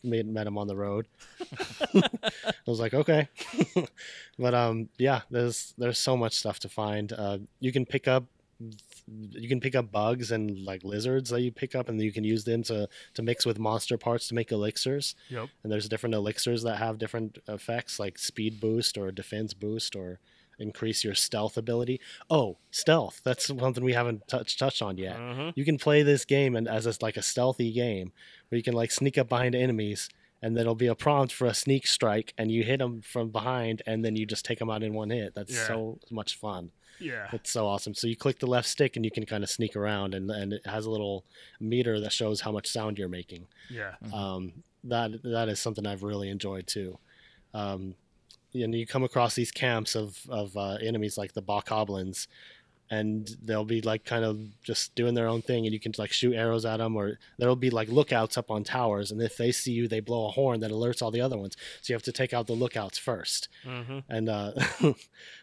met him on the road. I was like, okay. But yeah, there's so much stuff to find. You can pick up bugs and like lizards that you pick up, and you can use them to mix with monster parts to make elixirs. Yep. And there's different elixirs that have different effects, like speed boost or defense boost or increase your stealth ability. Oh, stealth. That's something we haven't touched on yet. You can play this game as like a stealthy game where you can like sneak up behind enemies, and there'll be a prompt for a sneak strike, and you hit them from behind, and then you just take them out in one hit. That's so much fun. Yeah, it's so awesome. So you click the left stick and you can kind of sneak around, and it has a little meter that shows how much sound you're making. Yeah. That is something I've really enjoyed too. And you come across these camps of enemies like the bokoblins, and they'll be like kind of just doing their own thing, and you can like shoot arrows at them, or there'll be like lookouts up on towers, and if they see you, they blow a horn that alerts all the other ones. So you have to take out the lookouts first. And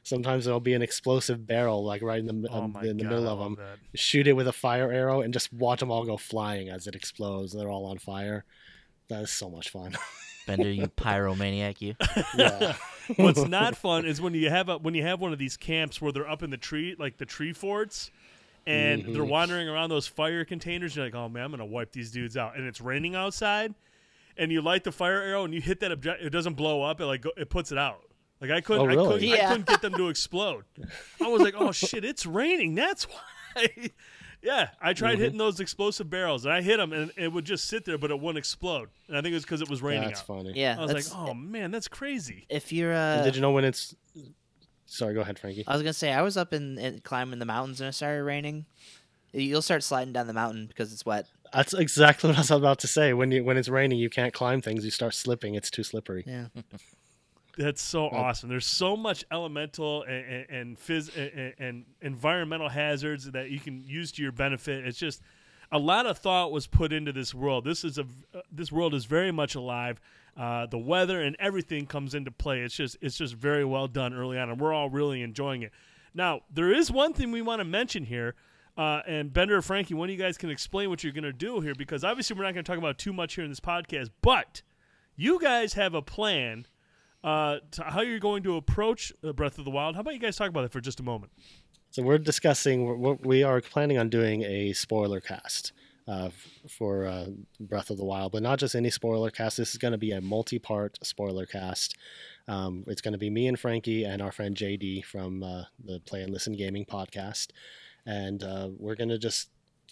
sometimes there'll be an explosive barrel like right in the middle of them. Shoot it with a fire arrow and just watch them all go flying as it explodes. They're all on fire. That is so much fun. Bender, you pyromaniac, you. Yeah. What's not fun is when you have one of these camps where they're up in the tree, like the tree forts, and they're wandering around those fire containers. You're like, oh man, I'm gonna wipe these dudes out, and it's raining outside, and you light the fire arrow and you hit that object, it doesn't blow up. It puts it out. Like I couldn't get them to explode. I was like, oh shit, it's raining. That's why. Yeah, I tried hitting those explosive barrels, and I hit them, and it would just sit there, but it wouldn't explode. And I think it was because it was raining That's out. funny. Yeah, I was like, oh man, that's crazy. If you're did you know when it's Sorry, go ahead, Frankie. I was gonna say I was up in climbing the mountains and it started raining. You'll start sliding down the mountain because it's wet. That's exactly what I was about to say. When it's raining, you can't climb things. You start slipping. It's too slippery. Yeah. That's so awesome. There's so much elemental and environmental hazards that you can use to your benefit. It's just a lot of thought was put into this world. This world is very much alive. The weather and everything comes into play. It's just very well done early on, and we're all really enjoying it. Now, there is one thing we want to mention here, and Bender or Frankie, one of you guys can explain what you're going to do here, because obviously we're not going to talk about too much here in this podcast, but you guys have a plan to how you're going to approach Breath of the Wild. How about you guys talk about it for just a moment? So we're discussing. We are planning on doing a spoiler cast for Breath of the Wild, but not just any spoiler cast. This is going to be a multi-part spoiler cast. It's going to be me and Frankie and our friend JD from the Play and Listen Gaming podcast, and we're going to just,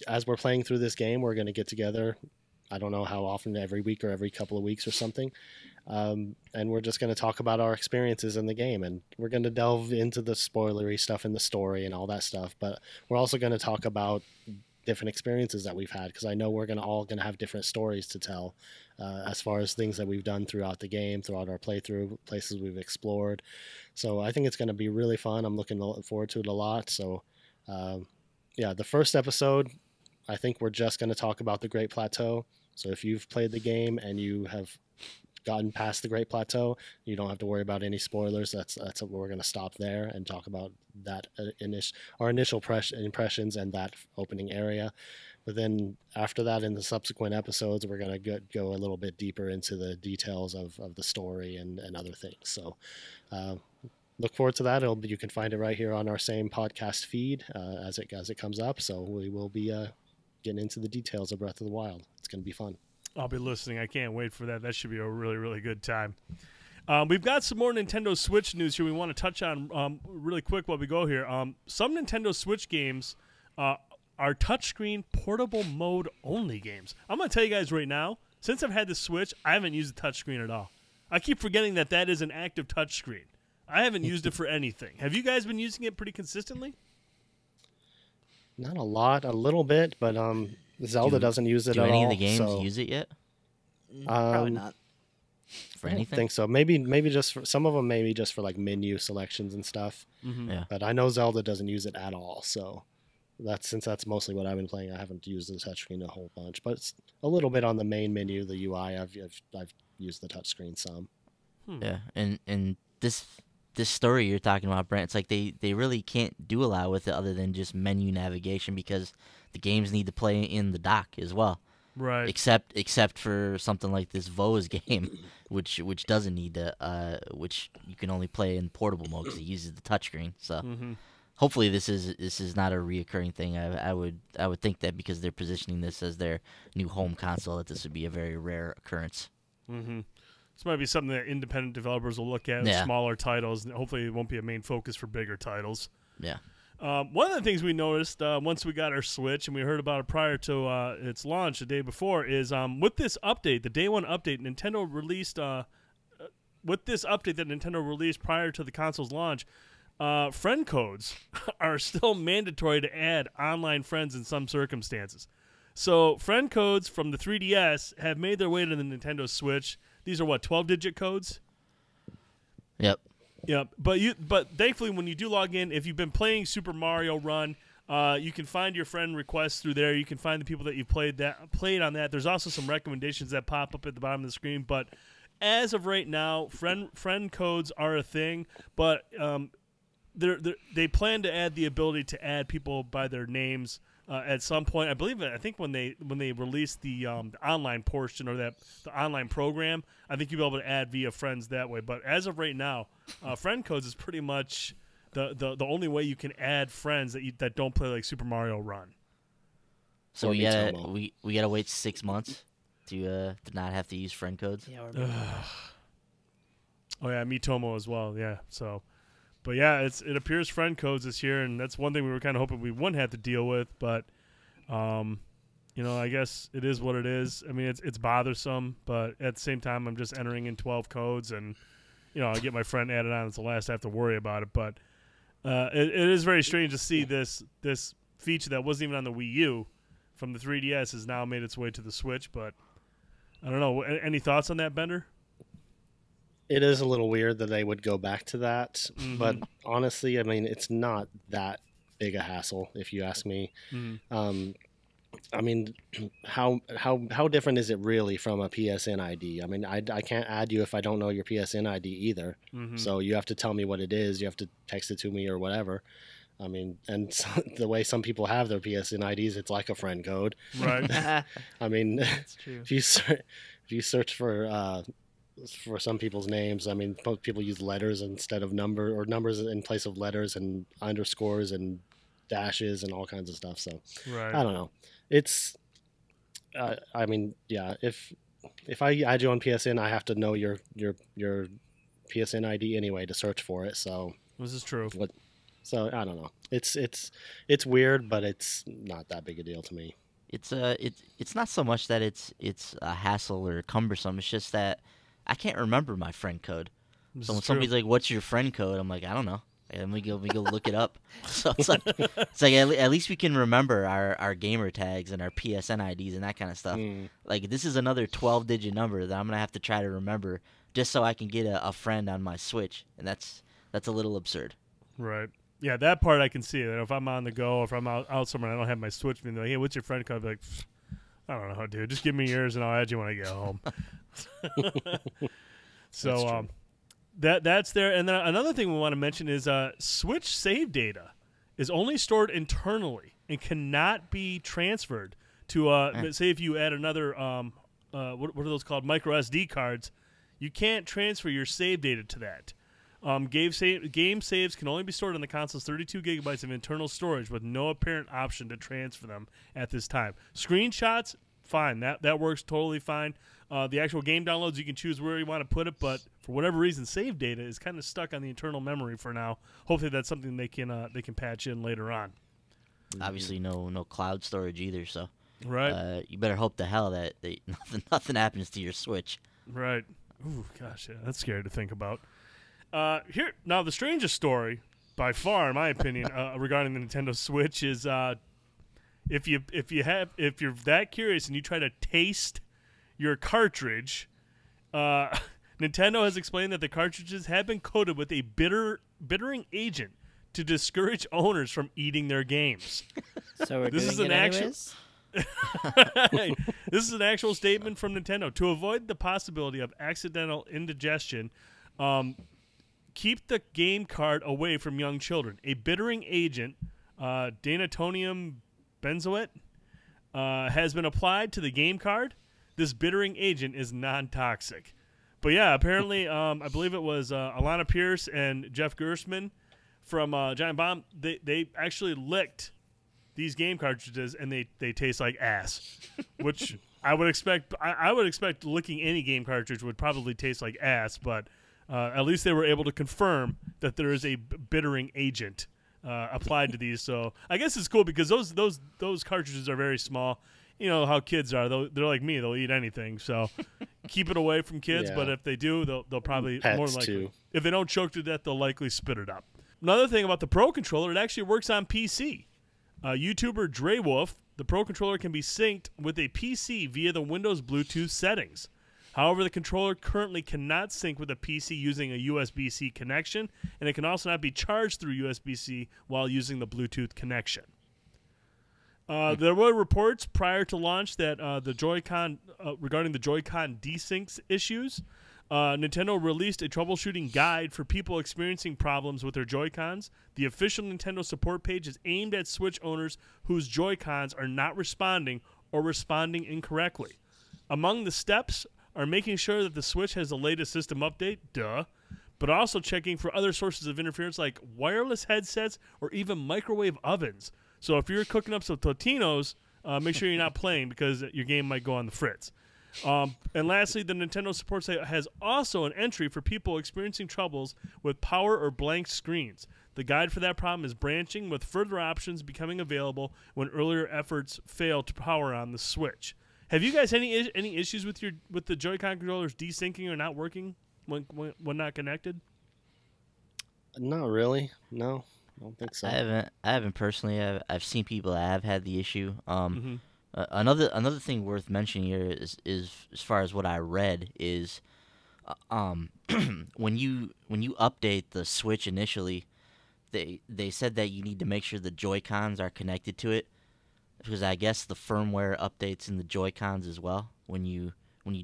as we're playing through this game, we're going to get together. I don't know how often, every week or every couple of weeks or something. And we're just going to talk about our experiences in the game, and we're going to delve into the spoilery stuff in the story and all that stuff. But we're also going to talk about different experiences that we've had, because I know we're all going to have different stories to tell as far as things that we've done throughout the game, throughout our playthrough, places we've explored. So I think it's going to be really fun. I'm looking forward to it a lot. So yeah, the first episode, I think we're just going to talk about the Great Plateau. So if you've played the game and you have gotten past the Great Plateau, you don't have to worry about any spoilers. That's what we're going to stop there and talk about that our initial impressions and that opening area. But then after that, in the subsequent episodes, we're going to go a little bit deeper into the details of the story and other things. So look forward to that. You can find it right here on our same podcast feed as it comes up. So we will be getting into the details of Breath of the Wild. It's going to be fun. I'll be listening. I can't wait for that. That should be a really, really good time. We've got some more Nintendo Switch news here we want to touch on really quick while we go here. Some Nintendo Switch games are touchscreen portable mode only games. I'm going to tell you guys right now, since I've had the Switch, I haven't used the touchscreen at all. I keep forgetting that is an active touchscreen. I haven't used it for anything. Have you guys been using it pretty consistently? Not a lot, a little bit, but Zelda doesn't use it at all. Do any of the games use it yet? Probably not. For I don't anything? think so. Maybe just for some of them, maybe just for like menu selections and stuff. Mm-hmm. Yeah. But I know Zelda doesn't use it at all. So since that's mostly what I've been playing, I haven't used the touchscreen a whole bunch. But it's a little bit on the main menu, the UI. I've used the touchscreen some. Yeah, and this story you're talking about, Brent, it's like they really can't do a lot with it other than just menu navigation, because the games need to play in the dock as well. Right. Except for something like this Vo's game, which doesn't need to, which you can only play in portable mode because it uses the touchscreen. So hopefully this is not a reoccurring thing. I would think that because they're positioning this as their new home console, that this would be a very rare occurrence. Mm-hmm. This might be something that independent developers will look at with smaller titles, and hopefully it won't be a main focus for bigger titles. Yeah. One of the things we noticed once we got our Switch, and we heard about it prior to its launch the day before, is with this update, the day one update, Nintendo released with this update that Nintendo released prior to the console's launch, friend codes are still mandatory to add online friends in some circumstances. So friend codes from the 3DS have made their way to the Nintendo Switch. These are what, 12-digit codes? Yep. Yeah, but thankfully when you do log in, if you've been playing Super Mario Run, you can find your friend requests through there. You can find the people that you played on that. There's also some recommendations that pop up at the bottom of the screen. But as of right now, friend codes are a thing. But they plan to add the ability to add people by their names at some point. I think when they release the online portion or the online program, I think you'll be able to add via friends that way. But as of right now, friend codes is pretty much the only way you can add friends that don't play like Super Mario Run. So we gotta wait 6 months to not have to use friend codes. Yeah. Oh yeah, Miitomo as well. Yeah. So. But yeah, it appears friend codes this year, and that's one thing we were kind of hoping we wouldn't have to deal with. But, I guess it is what it is. I mean, it's bothersome, but at the same time, I'm just entering in 12 codes, and I get my friend added on. It's the last I have to worry about it. But It is very strange to see this feature that wasn't even on the Wii U from the 3DS has now made its way to the Switch. But I don't know. Any thoughts on that, Bender? It is a little weird that they would go back to that, but honestly, I mean, it's not that big a hassle, if you ask me. I mean, how different is it really from a PSN ID? I mean, I can't add you if I don't know your PSN ID either. So you have to tell me what it is. You have to text it to me or whatever. I mean, and so, the way some people have their PSN IDs, it's like a friend code. Right. I mean, That's true. if you search for some people's names, I mean, most people use letters instead of number, or numbers in place of letters, and underscores and dashes and all kinds of stuff. So Right. I don't know. It's, I mean, yeah. If I add you on PSN, I have to know your PSN ID anyway to search for it. So This is true. So I don't know. It's weird, but it's not that big a deal to me. It's not so much that it's a hassle or cumbersome. It's just that I can't remember my friend code. So when somebody's like, "What's your friend code?" I'm like, "I don't know." And we go look it up. So it's like at least we can remember our gamer tags and our PSN IDs and that kind of stuff. Like this is another 12-digit number that I'm gonna have to try to remember just so I can get a friend on my Switch, and that's a little absurd. Right. Yeah, that part I can see. That if I'm on the go, or if I'm out somewhere, and I don't have my Switch. And they're like, "Hey, what's your friend code?" I'll be like, I don't know, dude. Just give me yours, and I'll add you when I get home. So that's there. And then another thing we want to mention is Switch save data is only stored internally and cannot be transferred to. Say if you add another, what are those called? Micro SD cards. You can't transfer your save data to that. Game saves can only be stored on the console's 32 gigabytes of internal storage with no apparent option to transfer them at this time. Screenshots, fine. That works totally fine. The actual game downloads, you can choose where you want to put it, but for whatever reason, save data is kind of stuck on the internal memory for now. Hopefully that's something they can patch in later on. Obviously, no cloud storage either, so Right. you better hope to hell that nothing happens to your Switch. Right. Ooh, gosh, yeah, that's scary to think about. Here now, the strangest story, by far, in my opinion, regarding the Nintendo Switch is if you're that curious and you try to taste your cartridge, Nintendo has explained that the cartridges have been coated with a bittering agent to discourage owners from eating their games. So we're This doing is an it actual- anyways? This is an actual statement from Nintendo. To avoid the possibility of accidental indigestion, keep the game card away from young children. A bittering agent, denatonium benzoate, has been applied to the game card. This bittering agent is non-toxic. But yeah, apparently, I believe it was Alana Pierce and Jeff Gerstmann from Giant Bomb. They actually licked these game cartridges, and they taste like ass, which I would expect. I would expect licking any game cartridge would probably taste like ass, but at least they were able to confirm that there is a bittering agent applied to these. So I guess it's cool because those cartridges are very small. You know how kids are; they're like me; they'll eat anything. So keep it away from kids. Yeah. But if they do, they'll probably Pets more likely. too. If they don't choke to death, they'll likely spit it up. Another thing about the Pro Controller, it actually works on PC. YouTuber Dreywolf, the Pro Controller can be synced with a PC via the Windows Bluetooth settings. However, the controller currently cannot sync with a PC using a USB-C connection, and it can also not be charged through USB-C while using the Bluetooth connection. There were reports prior to launch that the Joy-Con regarding the Joy-Con desyncs issues. Nintendo released a troubleshooting guide for people experiencing problems with their Joy-Cons. The official Nintendo support page is aimed at Switch owners whose Joy-Cons are not responding or responding incorrectly. Among the steps are making sure that the Switch has the latest system update, but also checking for other sources of interference like wireless headsets or even microwave ovens. So if you're cooking up some Totinos, make sure you're not playing because your game might go on the fritz. And lastly, the Nintendo support site has also an entry for people experiencing troubles with power or blank screens. The guide for that problem is branching, with further options becoming available when earlier efforts fail to power on the Switch. Have you guys any issues with the Joy-Con controllers desyncing or not working when not connected? Not really. No. I don't think so. I haven't personally. I've seen people that have had the issue. Mm-hmm. Another thing worth mentioning here is as far as what I read is, when you update the Switch initially, they said that you need to make sure the Joy-Cons are connected to it, because I guess the firmware updates in the Joy-Cons as well when you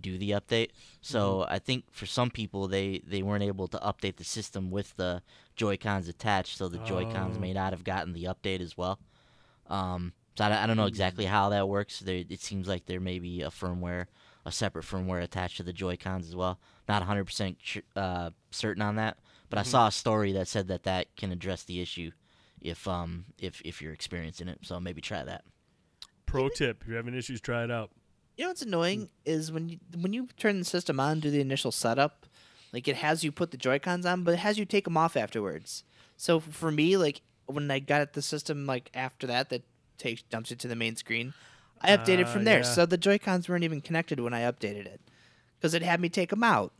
do the update. So I think for some people they weren't able to update the system with the Joy-Cons attached, so the Joy-Cons may not have gotten the update as well. So I don't know exactly how that works. It seems like there may be a separate firmware attached to the Joy-Cons as well. Not 100% certain on that, but I saw a story that said that can address the issue if you're experiencing it. So maybe try that. Pro tip: if you're having issues, try it out. You know what's annoying is when you turn the system on, do the initial setup, like it has you put the Joy-Cons on, but it has you take them off afterwards. So for me, like when I got the system, like after that dumps it to the main screen, I updated from there. Yeah. So the Joy-Cons weren't even connected when I updated it because it had me take them out.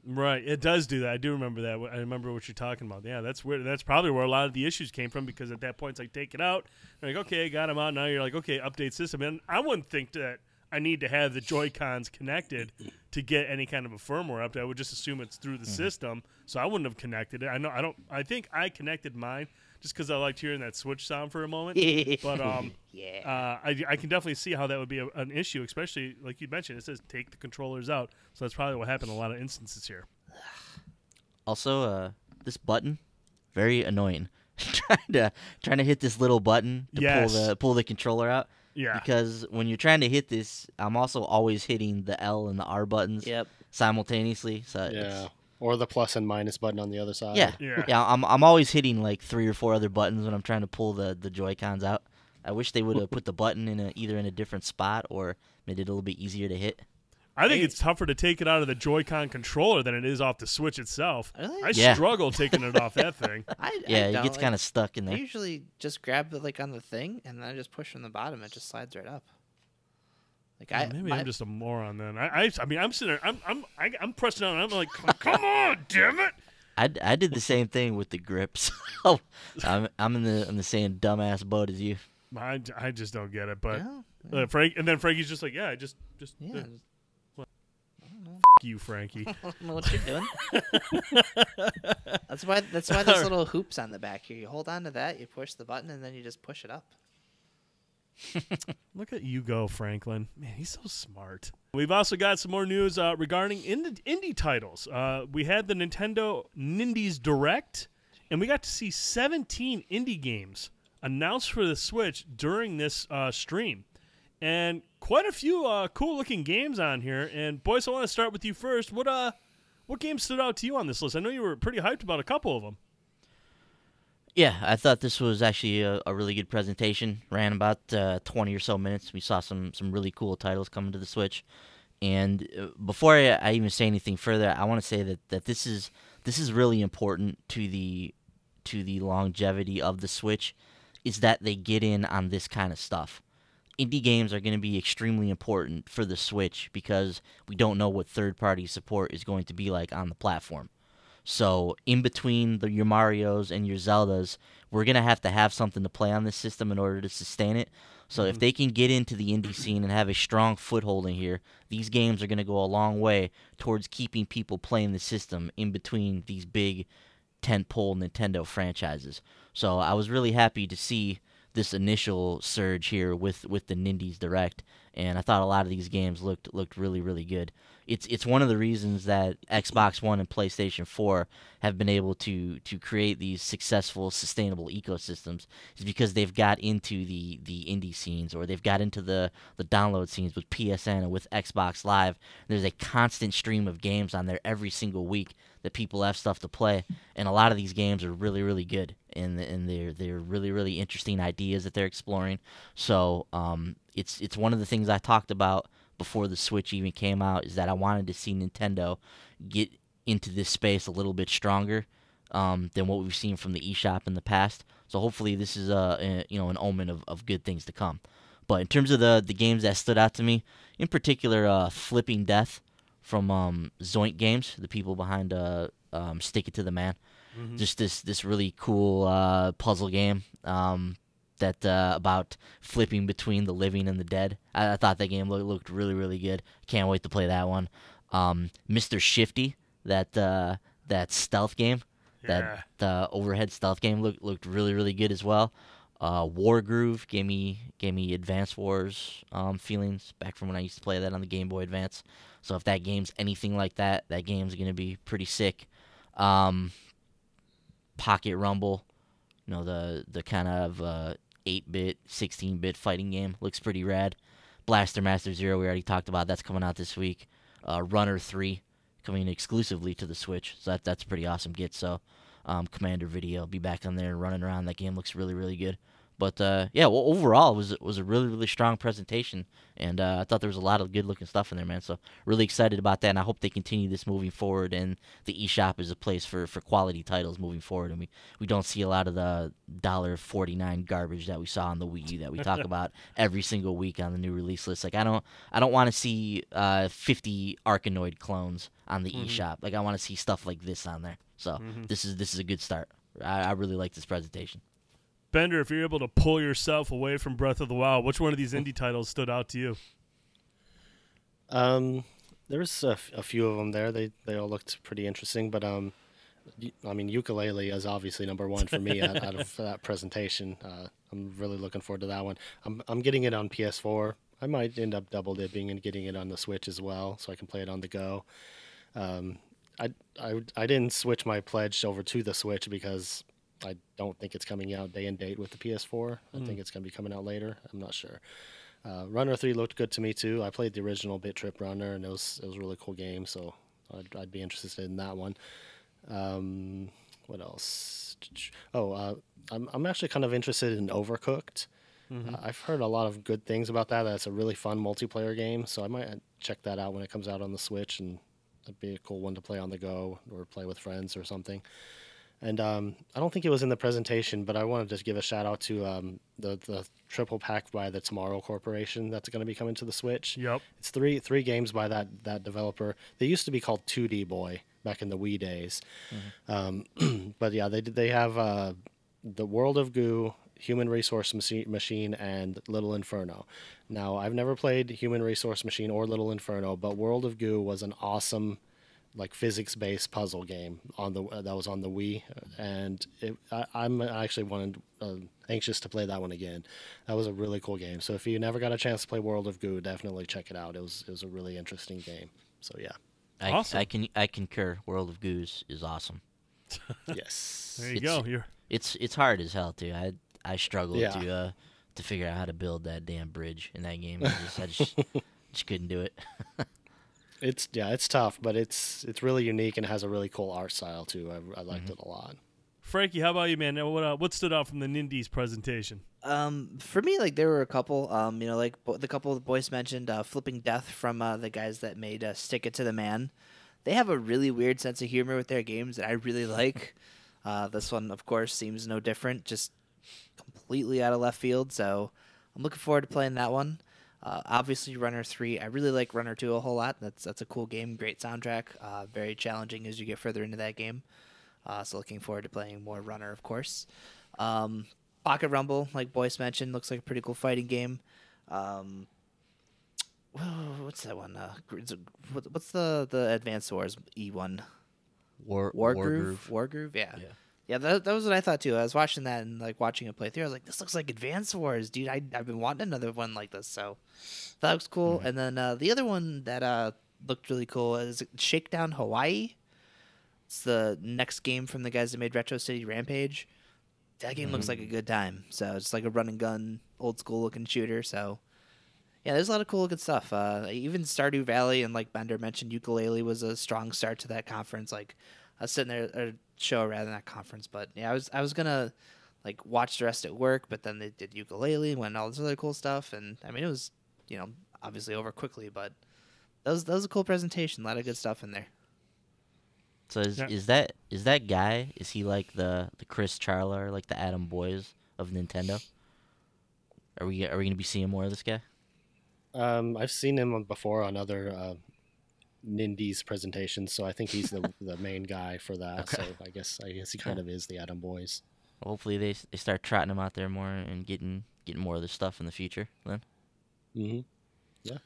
Right, it does do that. I do remember that. I remember what you're talking about. Yeah, that's weird. That's probably where a lot of the issues came from, because at that point it's like, take it out. You're like, okay, got them out. Now you're like, okay, update system. And I wouldn't think that I need to have the Joy-Cons connected to get any kind of a firmware update. I would just assume it's through the system, so I wouldn't have connected it. I think I connected mine just because I liked hearing that Switch sound for a moment. But Yeah. I can definitely see how that would be an issue, especially like you mentioned. It says take the controllers out, so that's probably what happened in a lot of instances here. Also, this button, very annoying. trying to hit this little button to Yes. pull the controller out. Yeah. Because when you're trying to hit this, I'm also always hitting the L and the R buttons Yep. simultaneously. So Yeah. Or the plus and minus button on the other side. yeah. I'm always hitting like 3 or 4 other buttons when I'm trying to pull the Joy-Cons out. I wish they would have put the button in either in a different spot or made it a little bit easier to hit. I think it's tougher to take it out of the Joy-Con controller than it is off the Switch itself. Really? I Yeah. struggle taking it off that thing. It gets kind of stuck in I there. usually just grab it like on the thing, and then I just push from the bottom. It just slides right up. Like Maybe I'm just a moron then. I mean, I'm sitting there, I'm pressing on, and I'm like, come on, damn it! I did the same thing with the grips. I'm in the same dumbass boat as you. I just don't get it. But Yeah. then Frankie's just like, yeah, just Yeah. F you, Frankie. I don't know what you're doing. That's why there's little hoops on the back here. You hold on to that, you push the button, and then you just push it up. Look at you go, Franklin. Man, he's so smart. We've also got some more news regarding indie titles. We had the Nintendo Nindies Direct, and we got to see 17 indie games announced for the Switch during this stream. And quite a few cool-looking games on here. And, boys, I want to start with you first. What games stood out to you on this list? I know you were pretty hyped about a couple of them. Yeah, I thought this was actually a really good presentation. Ran about 20 or so minutes. We saw some really cool titles coming to the Switch. And before I even say anything further, I want to say that this is really important to the longevity of the Switch, is that they get in on this kind of stuff. Indie games are going to be extremely important for the Switch because we don't know what third-party support is going to be like on the platform. So in between your Marios and your Zeldas, we're going to have something to play on this system in order to sustain it. So if they can get into the indie scene and have a strong foothold in here, these games are going to go a long way towards keeping people playing the system in between these big tentpole Nintendo franchises. So I was really happy to see this initial surge here with the Nindies Direct, and I thought a lot of these games looked really, really good. It's one of the reasons that Xbox One and PlayStation 4 have been able to create these successful, sustainable ecosystems, is because they've got into the indie scenes, or they've got into the download scenes with PSN and with Xbox Live. There's a constant stream of games on there every single week that people have stuff to play, and a lot of these games are really, really good, and they're really, really interesting ideas that they're exploring. So it's one of the things I talked about before the Switch even came out, is that I wanted to see Nintendo get into this space a little bit stronger than what we've seen from the eShop in the past. So hopefully this is an omen of good things to come. But in terms of the games that stood out to me, in particular, Flipping Death from Zoink Games, the people behind Stick It to the Man. Just this really cool puzzle game that about flipping between the living and the dead. I thought that game looked really, really good. Can't wait to play that one. Mr. Shifty, that stealth game, Yeah. that overhead stealth game looked really, really good as well. Wargroove gave me Advance Wars feelings back from when I used to play that on the Game Boy Advance. So if that game's anything like that, that game's gonna be pretty sick. Pocket Rumble, the kind of 8-bit, 16-bit fighting game looks pretty rad. Blaster Master Zero we already talked about. That's coming out this week. Runner 3 coming exclusively to the Switch. So that's a pretty awesome get. So Commander Video will be back on there and running around. That game looks really, really good. But yeah, well, overall it was a really, really strong presentation, and I thought there was a lot of good looking stuff in there, man. So really excited about that, and I hope they continue this moving forward. And the eShop is a place for quality titles moving forward, and we don't see a lot of the $1.49 garbage that we saw on the Wii U that we talk about every single week on the new release list. Like I don't want to see 50 Arkanoid clones on the eShop. Like I want to see stuff like this on there. So this is a good start. I really like this presentation. Bender, if you're able to pull yourself away from Breath of the Wild, which one of these indie titles stood out to you? There's a few of them there. They all looked pretty interesting, but I mean, Ukulele is obviously number one for me out of that presentation. I'm really looking forward to that one. I'm getting it on PS4. I might end up double dipping and getting it on the Switch as well, so I can play it on the go. I didn't switch my pledge over to the Switch because I don't think it's coming out day and date with the PS4. I think it's going to be coming out later. I'm not sure. Runner 3 looked good to me too. I played the original Bit Trip Runner, and it was a really cool game, so I'd be interested in that one. What else? I'm actually kind of interested in Overcooked. I've heard a lot of good things about that. That's a really fun multiplayer game, so I might check that out when it comes out on the Switch, and that'd be a cool one to play on the go or play with friends or something. And I don't think it was in the presentation, but I wanted to just give a shout out to the triple pack by the Tomorrow Corporation that's going to be coming to the Switch. Yep. It's three games by that developer. They used to be called 2D Boy back in the Wii days. But yeah, they have the World of Goo, Human Resource Machine, and Little Inferno. Now, I've never played Human Resource Machine or Little Inferno, but World of Goo was an awesome physics-based puzzle game that was on the Wii, and I'm actually anxious to play that one again. That was a really cool game. So if you never got a chance to play World of Goo, definitely check it out. It was a really interesting game. So yeah, Awesome. I concur. World of Goos is awesome. yes. There you go. It's hard as hell too. I struggled Yeah. to figure out how to build that damn bridge in that game. I just couldn't do it. It's tough, but it's really unique and has a really cool art style too. I liked it a lot. Frankie, how about you, man? What stood out from the Nindies presentation? For me, there were a couple, the couple the boys mentioned, Flipping Death from the guys that made Stick It to the Man. They have a really weird sense of humor with their games that I really like. This one, of course, seems no different, just completely out of left field. So I'm looking forward to playing that one. Obviously, Runner 3. I really like Runner 2 a whole lot. That's a cool game, great soundtrack, very challenging as you get further into that game. So looking forward to playing more Runner, of course. Pocket Rumble, like Boyce mentioned, looks like a pretty cool fighting game. What's that one? What's the Advanced Wars E1? Wargroove? Yeah, that was what I thought too. I was watching that and watching it play through. I was like, this looks like Advance Wars, dude. I've been wanting another one like this, so that looks cool. And then the other one that looked really cool is Shakedown Hawaii. It's the next game from the guys that made Retro City Rampage. That game looks like a good time. So it's like a run and gun, old school looking shooter. So yeah, there's a lot of cool looking stuff. Even Stardew Valley and Bender mentioned, Ukulele was a strong start to that conference. I was sitting there, or show rather than that conference, but yeah, I was gonna watch the rest at work, but then they did Ukulele and all this other cool stuff, and I mean it was obviously over quickly, but that was a cool presentation. A lot of good stuff in there. So is that guy? Is he like the Chris Charler, like the Adam Boyes of Nintendo? Are we gonna be seeing more of this guy? I've seen him before on other Nindy's presentation, so I think he's the main guy for that. Okay. So I guess he kind of is the Atom Boys. Hopefully they start trotting him out there more and getting more of this stuff in the future then. Mm-hmm. Yeah.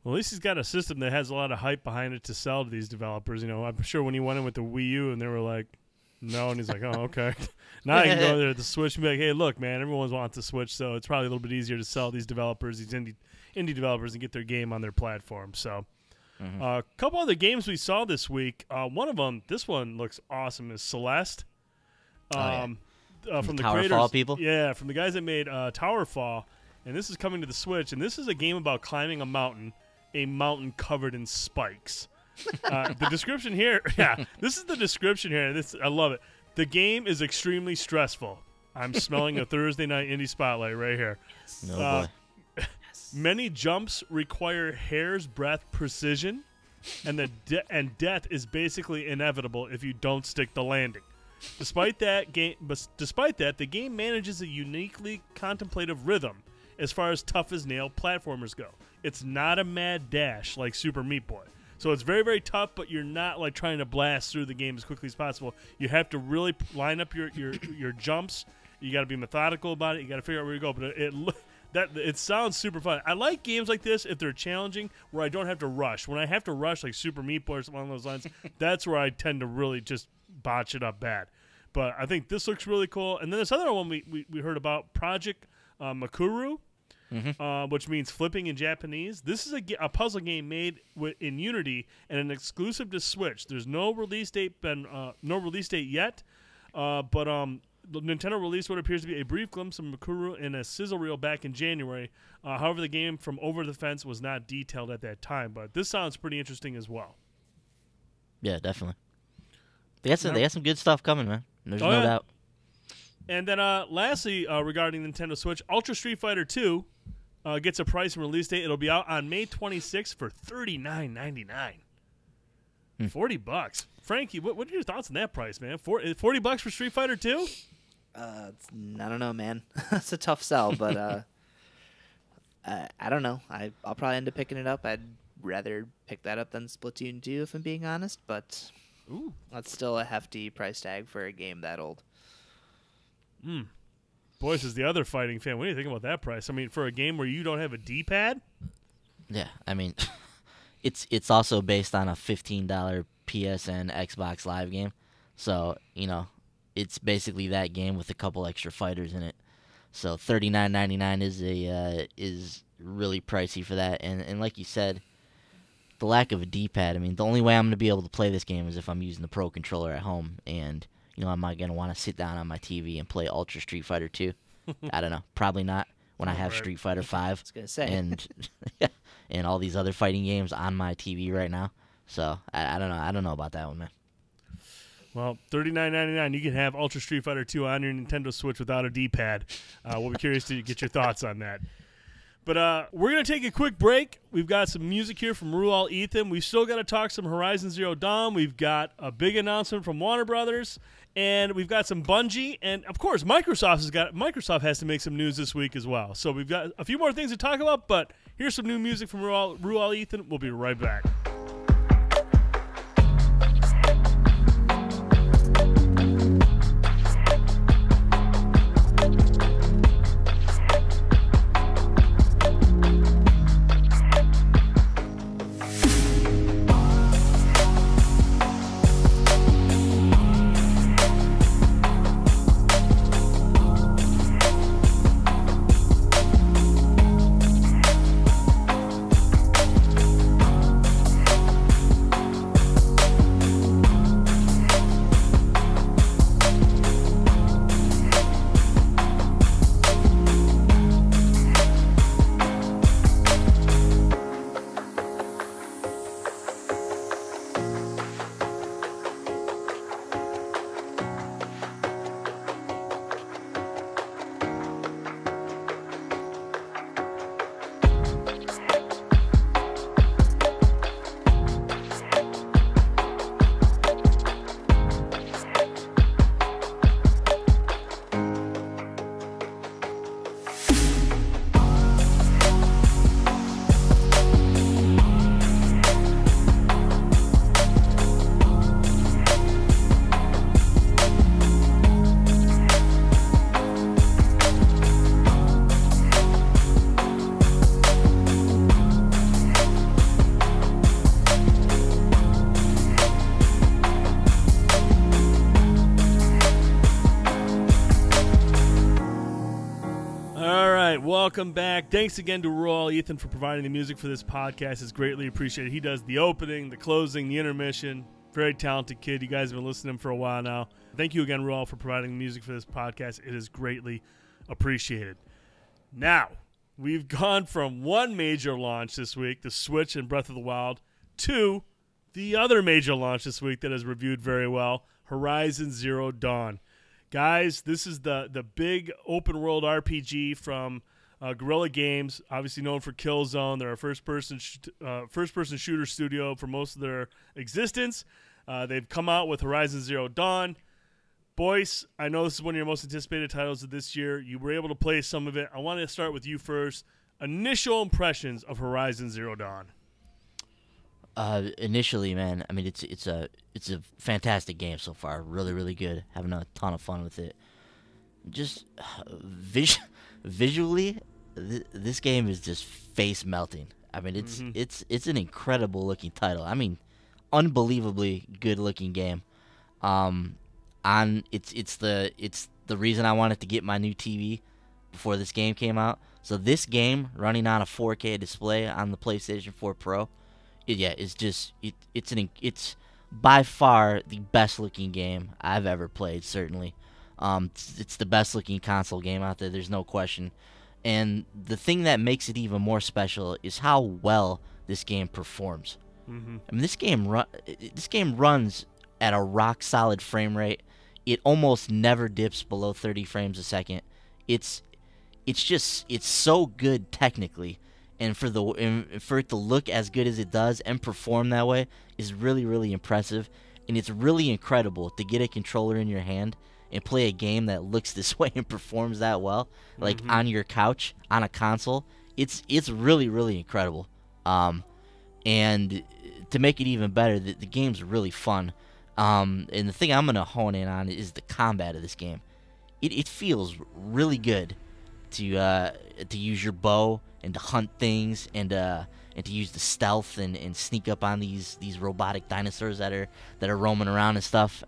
Well, at least he's got a system that has a lot of hype behind it to sell to these developers. You know, I'm sure when he went in with the Wii U and they were like, no, and he's like, oh, okay. Now you can go there at the Switch and be like, hey, look, man, everyone wants the Switch, so it's probably a little bit easier to sell these developers, these indie developers, and get their game on their platform. So a couple other games we saw this week. One of them, this one looks awesome, is Celeste. From the Towerfall creators, people? Yeah, from the guys that made Towerfall. And this is coming to the Switch, and this is a game about climbing a mountain covered in spikes. The description here, this is the description here. I love it. The game is extremely stressful. I'm smelling a Thursday night indie spotlight right here. No boy. Many jumps require hair's breadth precision, and death is basically inevitable if you don't stick the landing. Despite that, the game manages a uniquely contemplative rhythm as far as tough-as-nail platformers go. It's not a mad dash like Super Meat Boy. So it's very, very tough, but you're not like trying to blast through the game as quickly as possible. You have to really line up your jumps. You got to be methodical about it. You got to figure out where you go. But it sounds super fun. I like games like this if they're challenging, where I don't have to rush. When I have to rush, like Super Meat Boy or something along those lines, that's where I tend to really just botch it up bad. But I think this looks really cool. And then this other one we heard about, Project Makuru. Which means flipping in Japanese. This is a puzzle game made in Unity and an exclusive to Switch. There's no release date yet, but Nintendo released what appears to be a brief glimpse of Makuru in a sizzle reel back in January. However, the game from Over the Fence was not detailed at that time, but this sounds pretty interesting as well. Yeah, definitely. They got some good stuff coming, man. There's no doubt. And then lastly, regarding Nintendo Switch, Ultra Street Fighter 2 gets a price and release date. It'll be out on May 26th for $39.99. $40. Frankie, what are your thoughts on that price, man? $40 for Street Fighter 2? I don't know, man. That's a tough sell, but I don't know. I'll probably end up picking it up. I'd rather pick that up than Splatoon 2, if I'm being honest, but that's still a hefty price tag for a game that old. Boyce is the other fighting fan. What do you think about that price? I mean, for a game where you don't have a D-pad? Yeah, I mean, it's also based on a $15 PSN Xbox Live game. So, you know, it's basically that game with a couple extra fighters in it. So $39.99 is really pricey for that. And like you said, the lack of a D-pad, I mean, the only way I'm going to be able to play this game is if I'm using the Pro Controller at home. And, you know, am I going to want to sit down on my TV and play Ultra Street Fighter 2? I don't know. Probably not when I have Street Fighter 5. I was going to say. And all these other fighting games on my TV right now. So, I don't know. I don't know about that one, man. Well, $39.99, you can have Ultra Street Fighter 2 on your Nintendo Switch without a D-pad. We'll be curious to get your thoughts on that. But we're going to take a quick break. We've got some music here from Rual Ethan. We've still got to talk some Horizon Zero Dawn. We've got a big announcement from Warner Brothers. And we've got some Bungie. And, of course, Microsoft has to make some news this week as well. So we've got a few more things to talk about. But here's some new music from Rual Ethan. We'll be right back. welcome back. Thanks again to Royal Ethan for providing the music for this podcast. It's greatly appreciated. He does the opening, the closing, the intermission. Very talented kid. You guys have been listening to him for a while now. Thank you again, Royal, for providing the music for this podcast. It is greatly appreciated. Now, we've gone from one major launch this week, the Switch and Breath of the Wild, to the other major launch this week that is reviewed very well, Horizon Zero Dawn. Guys, this is the big open-world RPG from Guerrilla Games, obviously known for Killzone. They're a first-person shooter studio for most of their existence. They've come out with Horizon Zero Dawn. Boyce, I know this is one of your most anticipated titles of this year. You were able to play some of it. I want to start with you first. Initial impressions of Horizon Zero Dawn. Initially, man, I mean, it's a fantastic game so far. Really, really good. Having a ton of fun with it. Just visually, this game is just face melting. I mean, it's an incredible looking title. I mean, unbelievably good looking game. It's the reason I wanted to get my new TV before this game came out. So this game running on a 4K display on the PlayStation 4 Pro. It's by far the best looking game I've ever played. Certainly, it's the best looking console game out there. There's no question. And the thing that makes it even more special is how well this game performs. I mean, this game runs at a rock solid frame rate. It almost never dips below 30 frames a second. It's so good technically. And for it to look as good as it does and perform that way is really, really impressive. And it's really incredible to get a controller in your hand and play a game that looks this way and performs that well, like on your couch, on a console. It's really, really incredible. And to make it even better, the game's really fun. And the thing I'm going to hone in on is the combat of this game. It feels really good to use your bow and to hunt things and to use the stealth and sneak up on these robotic dinosaurs that are roaming around and stuff.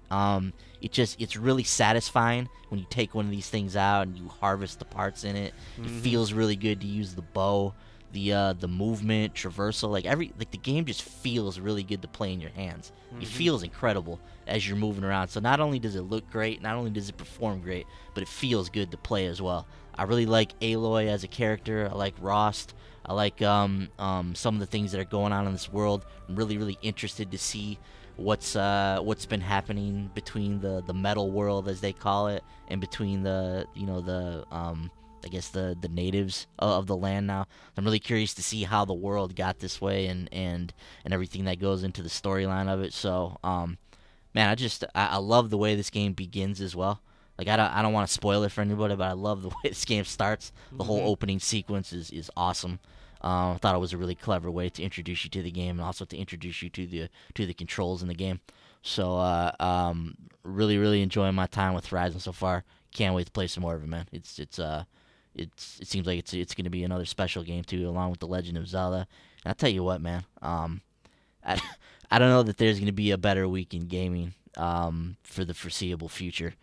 It's really satisfying when you take one of these things out and you harvest the parts in it. It feels really good to use the bow, the movement, traversal, the game just feels really good to play in your hands. It feels incredible as you're moving around. So not only does it look great, not only does it perform great, but it feels good to play as well. I really like Aloy as a character. I like Rost. I like some of the things that are going on in this world. I'm really, really interested to see what's been happening between the metal world, as they call it, and between the natives of the land now. I'm really curious to see how the world got this way and everything that goes into the storyline of it. So, man, I love the way this game begins as well. Like, I don't want to spoil it for anybody, but I love the way this game starts. The whole opening sequence is awesome. I thought it was a really clever way to introduce you to the game and also to introduce you to the controls in the game. So, really, really enjoying my time with Horizon so far. Can't wait to play some more of it, man. It seems like it's going to be another special game too, along with The Legend of Zelda. And I'll tell you what, man. I don't know that there's going to be a better week in gaming for the foreseeable future.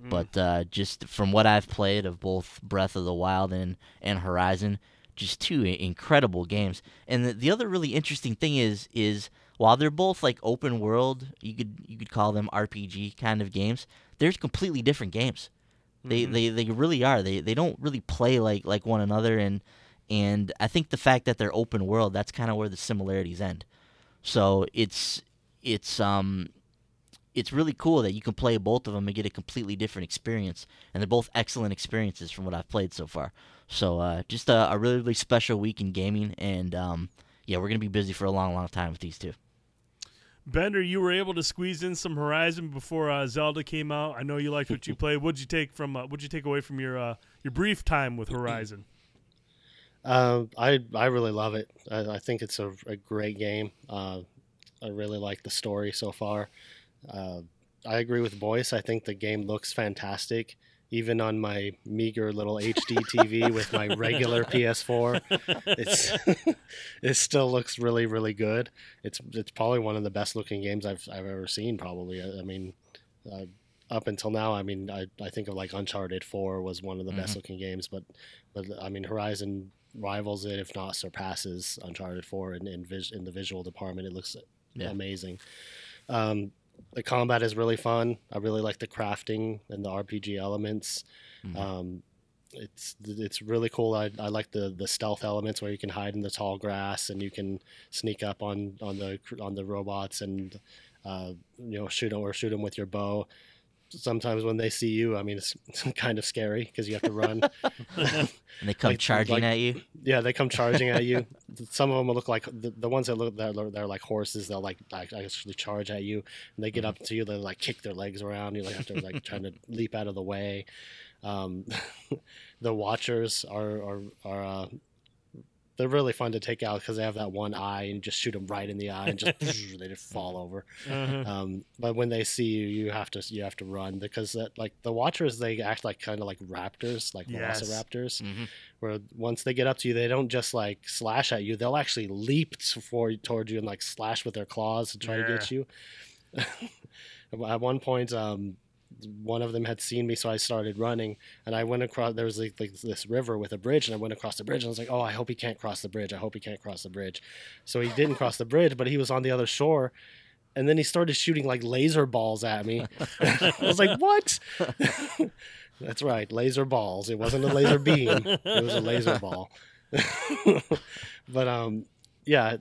But just from what I've played of both Breath of the Wild and Horizon, just two incredible games. And the other really interesting thing is while they're both like open world, you could call them RPG kind of games, they're completely different games. They really are. They don't really play like one another, and I think the fact that they're open world, that's kind of where the similarities end. So it's really cool that you can play both of them and get a completely different experience, and they're both excellent experiences from what I've played so far. So just a really, really special week in gaming, and we're going to be busy for a long, long time with these two. Bender, you were able to squeeze in some Horizon before Zelda came out. I know you liked what you played. What'd you take away from your brief time with Horizon? I really love it. I think it's a great game. I really like the story so far. I agree with Boyce. I think the game looks fantastic. Even on my meager little HD TV with my regular PS4, it still looks really, really good. It's probably one of the best looking games I've ever seen. Probably. I mean, up until now, I mean, I think of like Uncharted 4 was one of the best looking games, but I mean, Horizon rivals it, if not surpasses Uncharted 4 in the visual department. It looks amazing. The combat is really fun. I really like the crafting and the RPG elements. It's really cool. I like the stealth elements where you can hide in the tall grass and you can sneak up on the robots and shoot them with your bow. Sometimes when they see you, I mean, it's kind of scary because you have to run. And they come charging at you. Yeah, they come charging at you. Some of them look like the ones that look they're like horses. They'll like actually charge at you, and they get up to you. They like kick their legs around. You like have to like trying to leap out of the way. The Watchers are they're really fun to take out because they have that one eye and you just shoot them right in the eye and just they just fall over. But when they see you, you have to run because like the Watchers, they act like kind of like raptors, like velociraptors, where once they get up to you, they don't just like slash at you; they'll actually leap toward you and like slash with their claws to try to get you. At one point, one of them had seen me, so I started running, and I went across. There was like this river with a bridge, and I went across the bridge, and I was like, "Oh, I hope he can't cross the bridge. I hope he can't cross the bridge." So he didn't cross the bridge, but he was on the other shore, and then he started shooting like laser balls at me. I was like, "What?" That's right, laser balls. It wasn't a laser beam; it was a laser ball. But yeah,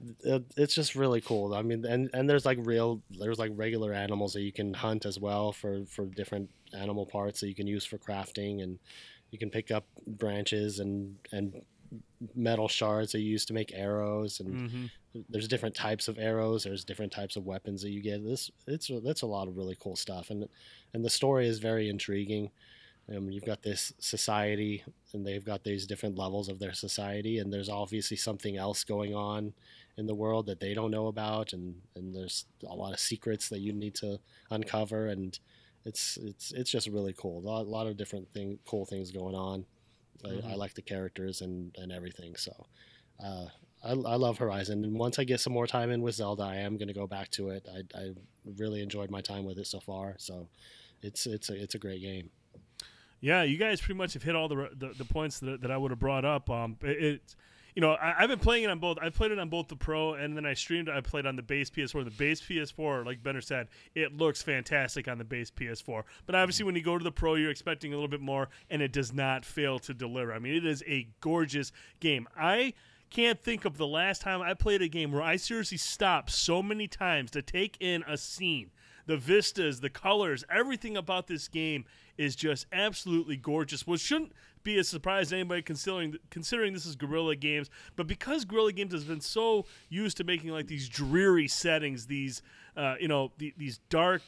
it's just really cool. I mean, and there's like regular animals that you can hunt as well for different animal parts that you can use for crafting, and you can pick up branches and metal shards that you use to make arrows, and there's different types of arrows. There's different types of weapons that you get. That's a lot of really cool stuff, and the story is very intriguing. You've got this society, and they've got these different levels of their society, and there's obviously something else going on in the world that they don't know about, and there's a lot of secrets that you need to uncover, and it's just really cool. A lot of different cool things going on. I like the characters and everything, so I love Horizon, and once I get some more time in with Zelda, I am going to go back to it. I really enjoyed my time with it so far, so it's a great game. Yeah, you guys pretty much have hit all the points that I would have brought up. I've been playing it on both. I played it on both the Pro, and then I streamed. I played on the base PS4. The base PS4, like Benner said, it looks fantastic on the base PS4. But obviously, when you go to the Pro, you're expecting a little bit more, and it does not fail to deliver. I mean, it is a gorgeous game. I can't think of the last time I played a game where I seriously stopped so many times to take in a scene. The vistas, the colors, everything about this game is just absolutely gorgeous, which shouldn't be a surprise to anybody considering this is Guerrilla Games. But because Guerrilla Games has been so used to making like these dreary settings, these these dark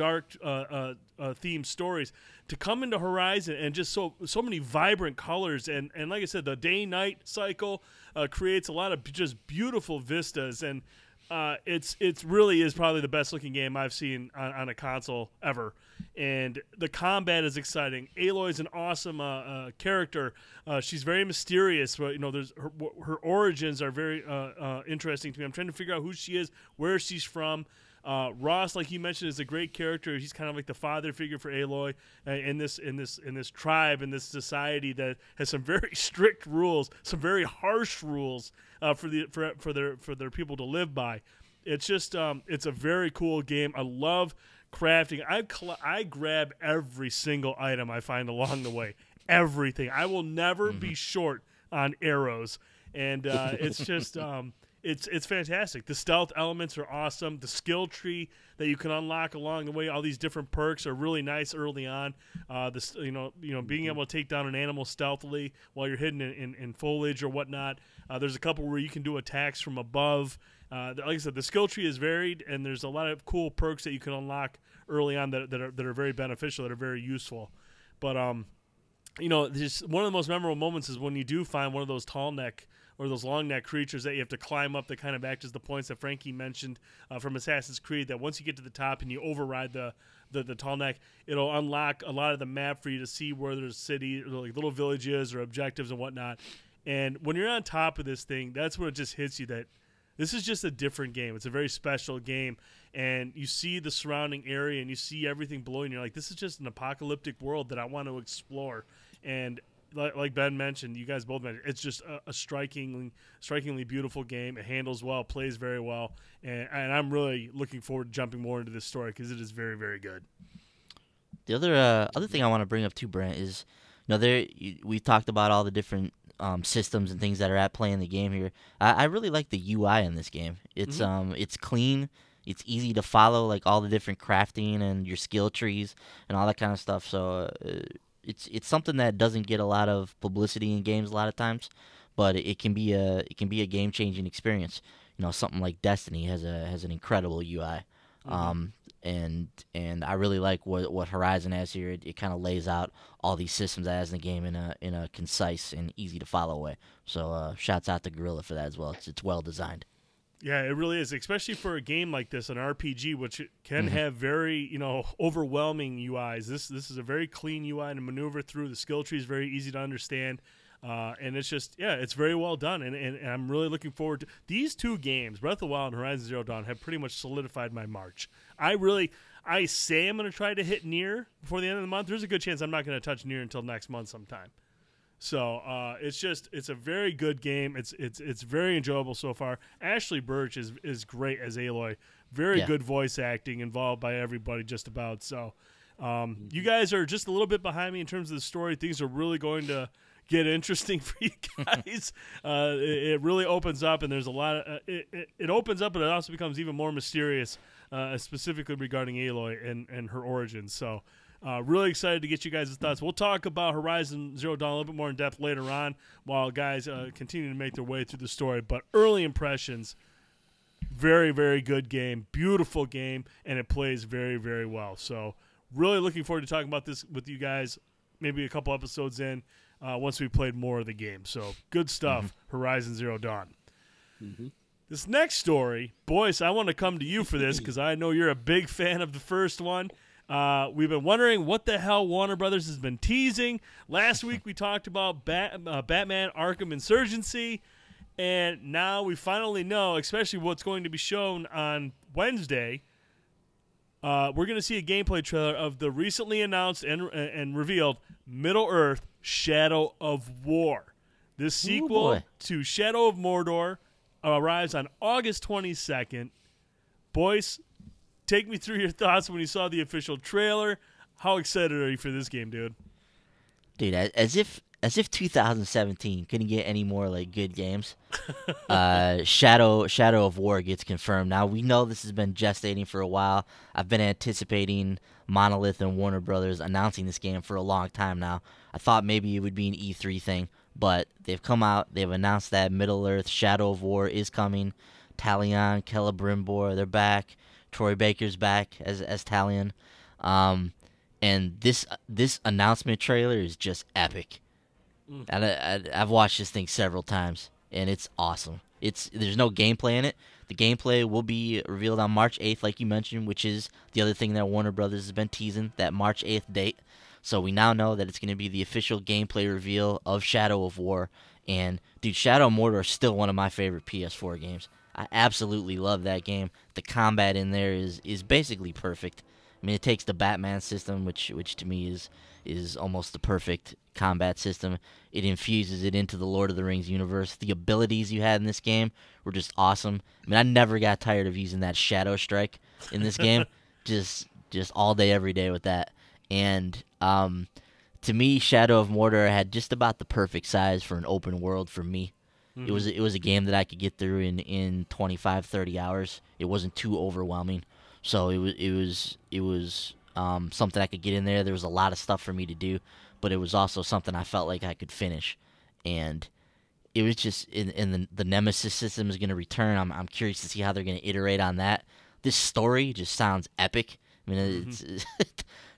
themed stories, to come into Horizon and just so many vibrant colors and like I said, the day-night cycle creates a lot of just beautiful vistas, and it really is probably the best looking game I've seen on a console ever. And the combat is exciting. Aloy's an awesome character. She's very mysterious. But, there's her origins are very interesting to me. I'm trying to figure out who she is, where she's from. Ross, like you mentioned, is a great character. He's kind of like the father figure for Aloy in this tribe, in this society that has some very strict rules, some very harsh rules for their people to live by. It's just it's a very cool game. I love crafting. I grab every single item I find along the way. Everything. I will never be short on arrows, and it's just. It's fantastic. The stealth elements are awesome. The skill tree that you can unlock along the way, all these different perks are really nice early on. Being able to take down an animal stealthily while you're hidden in foliage or whatnot. There's a couple where you can do attacks from above. Like I said, the skill tree is varied, and there's a lot of cool perks that you can unlock early on that are very beneficial, that are very useful. But just one of the most memorable moments is when you do find one of those tall neck or those long neck creatures that you have to climb up that kind of act as the points that Frankie mentioned from Assassin's Creed, that once you get to the top and you override the tall neck, it'll unlock a lot of the map for you to see where there's cities, like little villages or objectives and whatnot. And when you're on top of this thing, that's when it just hits you that This is just a different game. It's a very special game, and you see the surrounding area and you see everything below, and you're like, this is just an apocalyptic world that I want to explore. And like Ben mentioned, you guys both mentioned, it's just a strikingly beautiful game. It handles well, plays very well, and I'm really looking forward to jumping more into this story because it is very, very good. The other thing I want to bring up too, Brent, is we talked about all the different systems and things that are at play in the game here. I really like the UI in this game. It's it's clean, it's easy to follow, like all the different crafting and your skill trees and all that kind of stuff. So it's something that doesn't get a lot of publicity in games a lot of times, but it can be a game changing experience. Something like Destiny has an incredible UI. And I really like what Horizon has here. It kind of lays out all these systems that it has in the game in a concise and easy to follow way. So shouts out to Guerrilla for that as well. It's well designed. Yeah, it really is, especially for a game like this, an RPG, which can have very overwhelming UIs. This is a very clean UI to maneuver through. The skill tree is very easy to understand. And it's just, it's very well done, and I'm really looking forward to these two games. Breath of the Wild and Horizon Zero Dawn have pretty much solidified my march. I say I'm going to try to hit Nier before the end of the month. There's a good chance I'm not going to touch Nier until next month sometime. So it's a very good game. It's very enjoyable so far. Ashley Birch is great as Aloy. Very good voice acting involved by everybody just about. So you guys are just a little bit behind me in terms of the story. Things are really going to get interesting for you guys. It really opens up, and there's a lot of it opens up, but it also becomes even more mysterious, specifically regarding Aloy and her origins. So really excited to get you guys' thoughts. We'll talk about Horizon Zero Dawn a little bit more in depth later on while guys continue to make their way through the story. But early impressions, very, very good game, beautiful game, and it plays very, very well. So really looking forward to talking about this with you guys maybe a couple episodes in. Once we played more of the game. So, good stuff, Horizon Zero Dawn. This next story, Boyce, I want to come to you for this because I know you're a big fan of the first one. We've been wondering what the hell Warner Brothers has been teasing. Last week we talked about Batman Arkham Insurgency, and now we finally know, especially what's going to be shown on Wednesday. We're going to see a gameplay trailer of the recently announced and revealed Middle-earth Shadow of War. This sequel to Shadow of Mordor arrives on August 22nd. Boyce, take me through your thoughts when you saw the official trailer. How excited are you for this game, dude? Dude, as if 2017 couldn't get any more like good games. Shadow of War gets confirmed. Now we know this has been gestating for a while. I've been anticipating Monolith and Warner Brothers announcing this game for a long time now. I thought maybe it would be an E3 thing, but they've come out. They've announced that Middle-earth Shadow of War is coming. Talion, Celebrimbor, they're back. Troy Baker's back as Talion. And this announcement trailer is just epic. And I've watched this thing several times, and it's awesome. There's no gameplay in it. The gameplay will be revealed on March 8th, like you mentioned, which is the other thing that Warner Brothers has been teasing, that March 8th date. So we now know that it's going to be the official gameplay reveal of Shadow of War. And, dude, Shadow of Mordor is still one of my favorite PS4 games. I absolutely love that game. The combat in there is basically perfect. I mean, it takes the Batman system, which to me is almost the perfect combat system. It infuses it into the Lord of the Rings universe. The abilities you had in this game were just awesome. I mean, I never got tired of using that Shadow Strike in this game. just all day, every day with that. And to me, Shadow of Mordor had just about the perfect size for an open world for me. It was a game that I could get through in 25, 30 hours. It wasn't too overwhelming. So it was something I could get in there. There was a lot of stuff for me to do, but it was also something I felt like I could finish. And it was just in the Nemesis system is going to return. I'm curious to see how they're going to iterate on that. This story just sounds epic. I mean, it's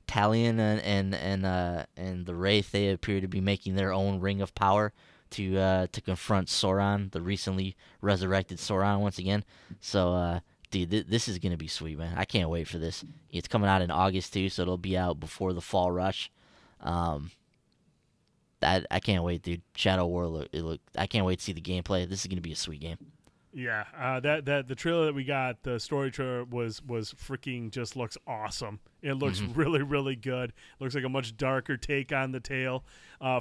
Talion and the Wraith, they appear to be making their own ring of power to confront Sauron, the recently resurrected Sauron once again. So, dude, this is going to be sweet, man. I can't wait for this. It's coming out in August, too, so it'll be out before the fall rush. I can't wait, dude. Shadow War, I can't wait to see the gameplay. This is going to be a sweet game. Yeah, that the trailer that we got, the story trailer was freaking just looks awesome. It looks really, really good. Looks like a much darker take on the tale.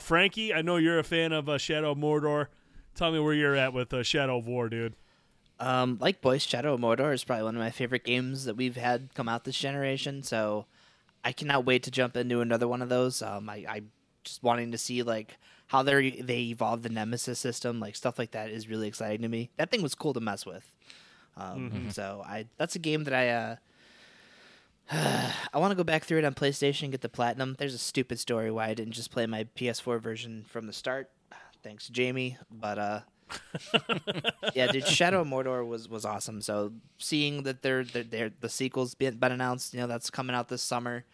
Frankie, I know you're a fan of Shadow of Mordor. Tell me where you're at with Shadow of War, dude. Like Boyce, Shadow of Mordor is probably one of my favorite games that we've had come out this generation, so I cannot wait to jump into another one of those. I just wanting to see like how they evolve the Nemesis system, like stuff like that is really exciting to me. That thing was cool to mess with. So that's a game that I want to go back through it on PlayStation and get the platinum. There's a stupid story why I didn't just play my PS4 version from the start. Thanks, Jamie. But yeah, dude, Shadow of Mordor was awesome. So seeing that the sequel's been announced, that's coming out this summer.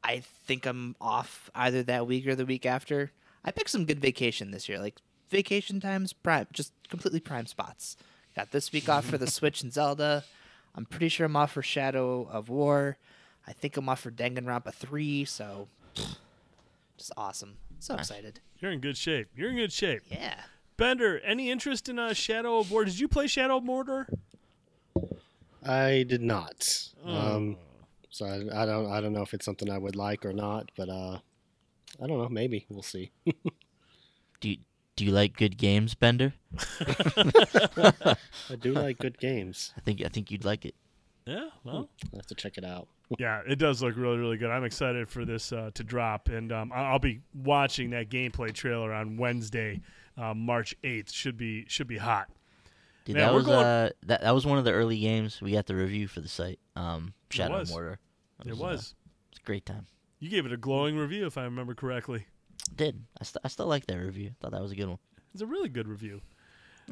I think I'm off either that week or the week after. I picked some good vacation this year, like vacation times, prime, just completely prime spots. Got this week off for the Switch and Zelda. I'm pretty sure I'm off for Shadow of War. I think I'm off for Danganronpa 3. So just awesome. So excited. You're in good shape. Yeah. Bender, any interest in Shadow of War? Did you play Shadow of Mordor? I did not. So I don't know if it's something I would like or not, but I don't know. Maybe we'll see. Do you like good games, Bender? I do like good games. I think you'd like it. Yeah, well, I'll have to check it out. yeah, it does look really, really good. I'm excited for this to drop, and I'll be watching that gameplay trailer on Wednesday, March 8th. Should be hot. Dude, Man, that was one of the early games we got the review for the site. Shadow of Mordor. It was. It's a great time. You gave it a glowing review, if I remember correctly. Did I still like that review? Thought that was a good one. It's a really good review.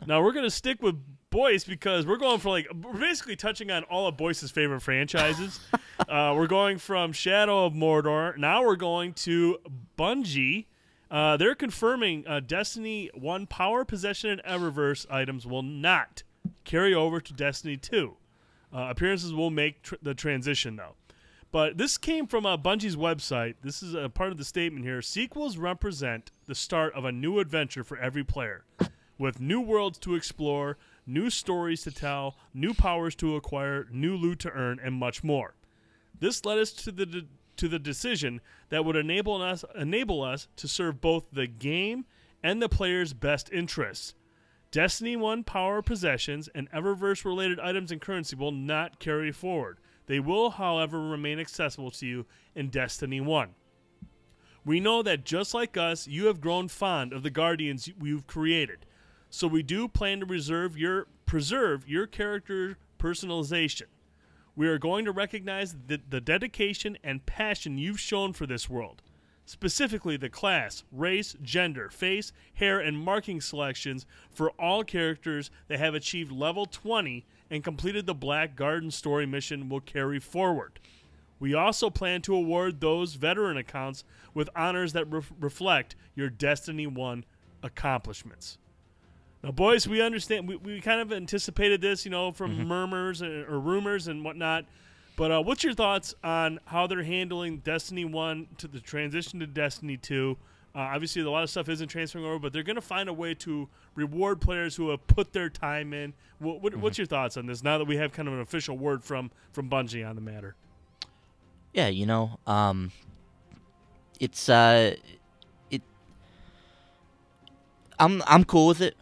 Now we're gonna stick with Boyce because we're going for we're basically touching on all of Boyce's favorite franchises. We're going from Shadow of Mordor. Now we're going to Bungie. They're confirming Destiny 1 power, possession, and Eververse items will not carry over to Destiny 2. Appearances will make the transition, though. But this came from Bungie's website. This is a part of the statement here. Sequels represent the start of a new adventure for every player, with new worlds to explore, new stories to tell, new powers to acquire, new loot to earn, and much more. This led us to the decision that would enable us to serve both the game and the player's best interests. Destiny 1 power possessions and Eververse-related items and currency will not carry forward. They will, however, remain accessible to you in Destiny 1. We know that just like us, you have grown fond of the Guardians you've created. So we do plan to preserve your character personalization. We are going to recognize the dedication and passion you've shown for this world. Specifically the class, race, gender, face, hair, and marking selections for all characters that have achieved level 20 and completed the Black Garden story mission will carry forward. We also plan to award those veteran accounts with honors that reflect your Destiny 1 accomplishments. Now, boys, we understand. We kind of anticipated this, from murmurs or rumors and whatnot. But what's your thoughts on how they're handling Destiny 1 to the transition to Destiny 2? Obviously, a lot of stuff isn't transferring over, but they're going to find a way to reward players who have put their time in. What's your thoughts on this now that we have kind of an official word from Bungie on the matter? Yeah, it's I'm cool with it.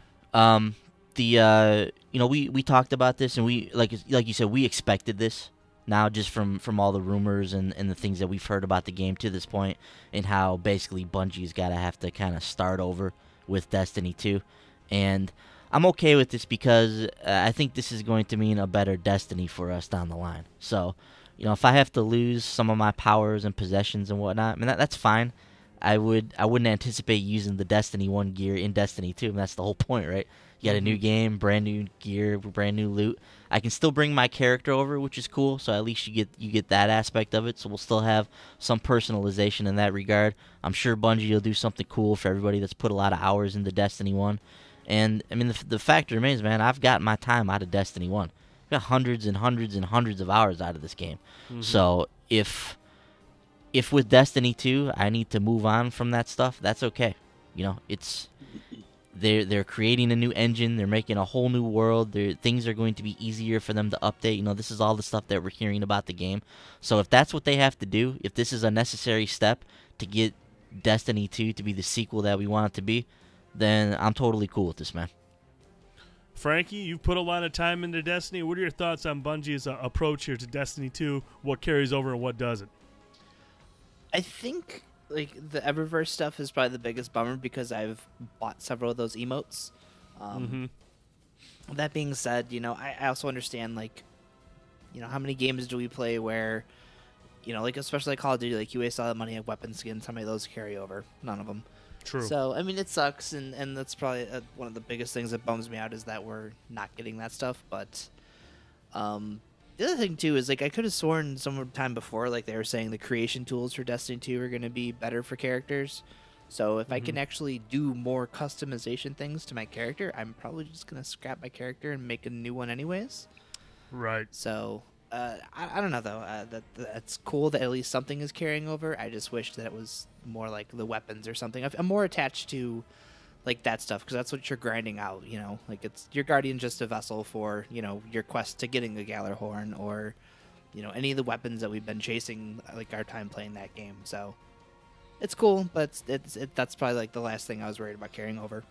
We talked about this, and we like you said, we expected this. Now, just from all the rumors and the things that we've heard about the game to this point, and how basically Bungie's got to have to kind of start over with Destiny 2. And I'm okay with this because I think this is going to mean a better Destiny for us down the line. So, if I have to lose some of my powers and possessions and whatnot, I mean, that's fine. I wouldn't anticipate using the Destiny 1 gear in Destiny 2, and that's the whole point, right? You got a new game, brand new gear, brand new loot. I can still bring my character over, which is cool, so at least you get that aspect of it, so we'll still have some personalization in that regard. I'm sure Bungie will do something cool for everybody that's put a lot of hours into Destiny 1. And, I mean, the fact remains, man, I've gotten my time out of Destiny 1. I've got hundreds and hundreds and hundreds of hours out of this game. So if with Destiny 2 I need to move on from that stuff, that's okay. they're creating a new engine. They're making a whole new world. Things are going to be easier for them to update. You know, this is all the stuff that we're hearing about the game. So if that's what they have to do, if this is a necessary step to get Destiny 2 to be the sequel that we want it to be, then I'm totally cool with this, man. Frankie, you've put a lot of time into Destiny. What are your thoughts on Bungie's approach here to Destiny 2? What carries over and what doesn't? I think like the Eververse stuff is probably the biggest bummer because I've bought several of those emotes. That being said, you know, I also understand, like, you know, how many games do we play where, you know, like, especially like Call of Duty, like, you waste all that money on weapon skins. How many of those carry over? None of them. True. So, I mean, it sucks, and that's probably one of the biggest things that bums me out is that we're not getting that stuff. But the other thing, too, is, like, I could have sworn some time before, like, they were saying the creation tools for Destiny 2 are going to be better for characters. So if I can actually do more customization things to my character, I'm probably just going to scrap my character and make a new one anyways. Right. So, I don't know, though. That's cool that at least something is carrying over. I just wish that it was more like the weapons or something. I'm more attached to, like, that stuff, because that's what you're grinding out, you know? Like, it's your Guardian just a vessel for, you know, your quest to getting the Gallarhorn or, you know, any of the weapons that we've been chasing, like, our time playing that game. So it's cool, but that's probably, like, the last thing I was worried about carrying over.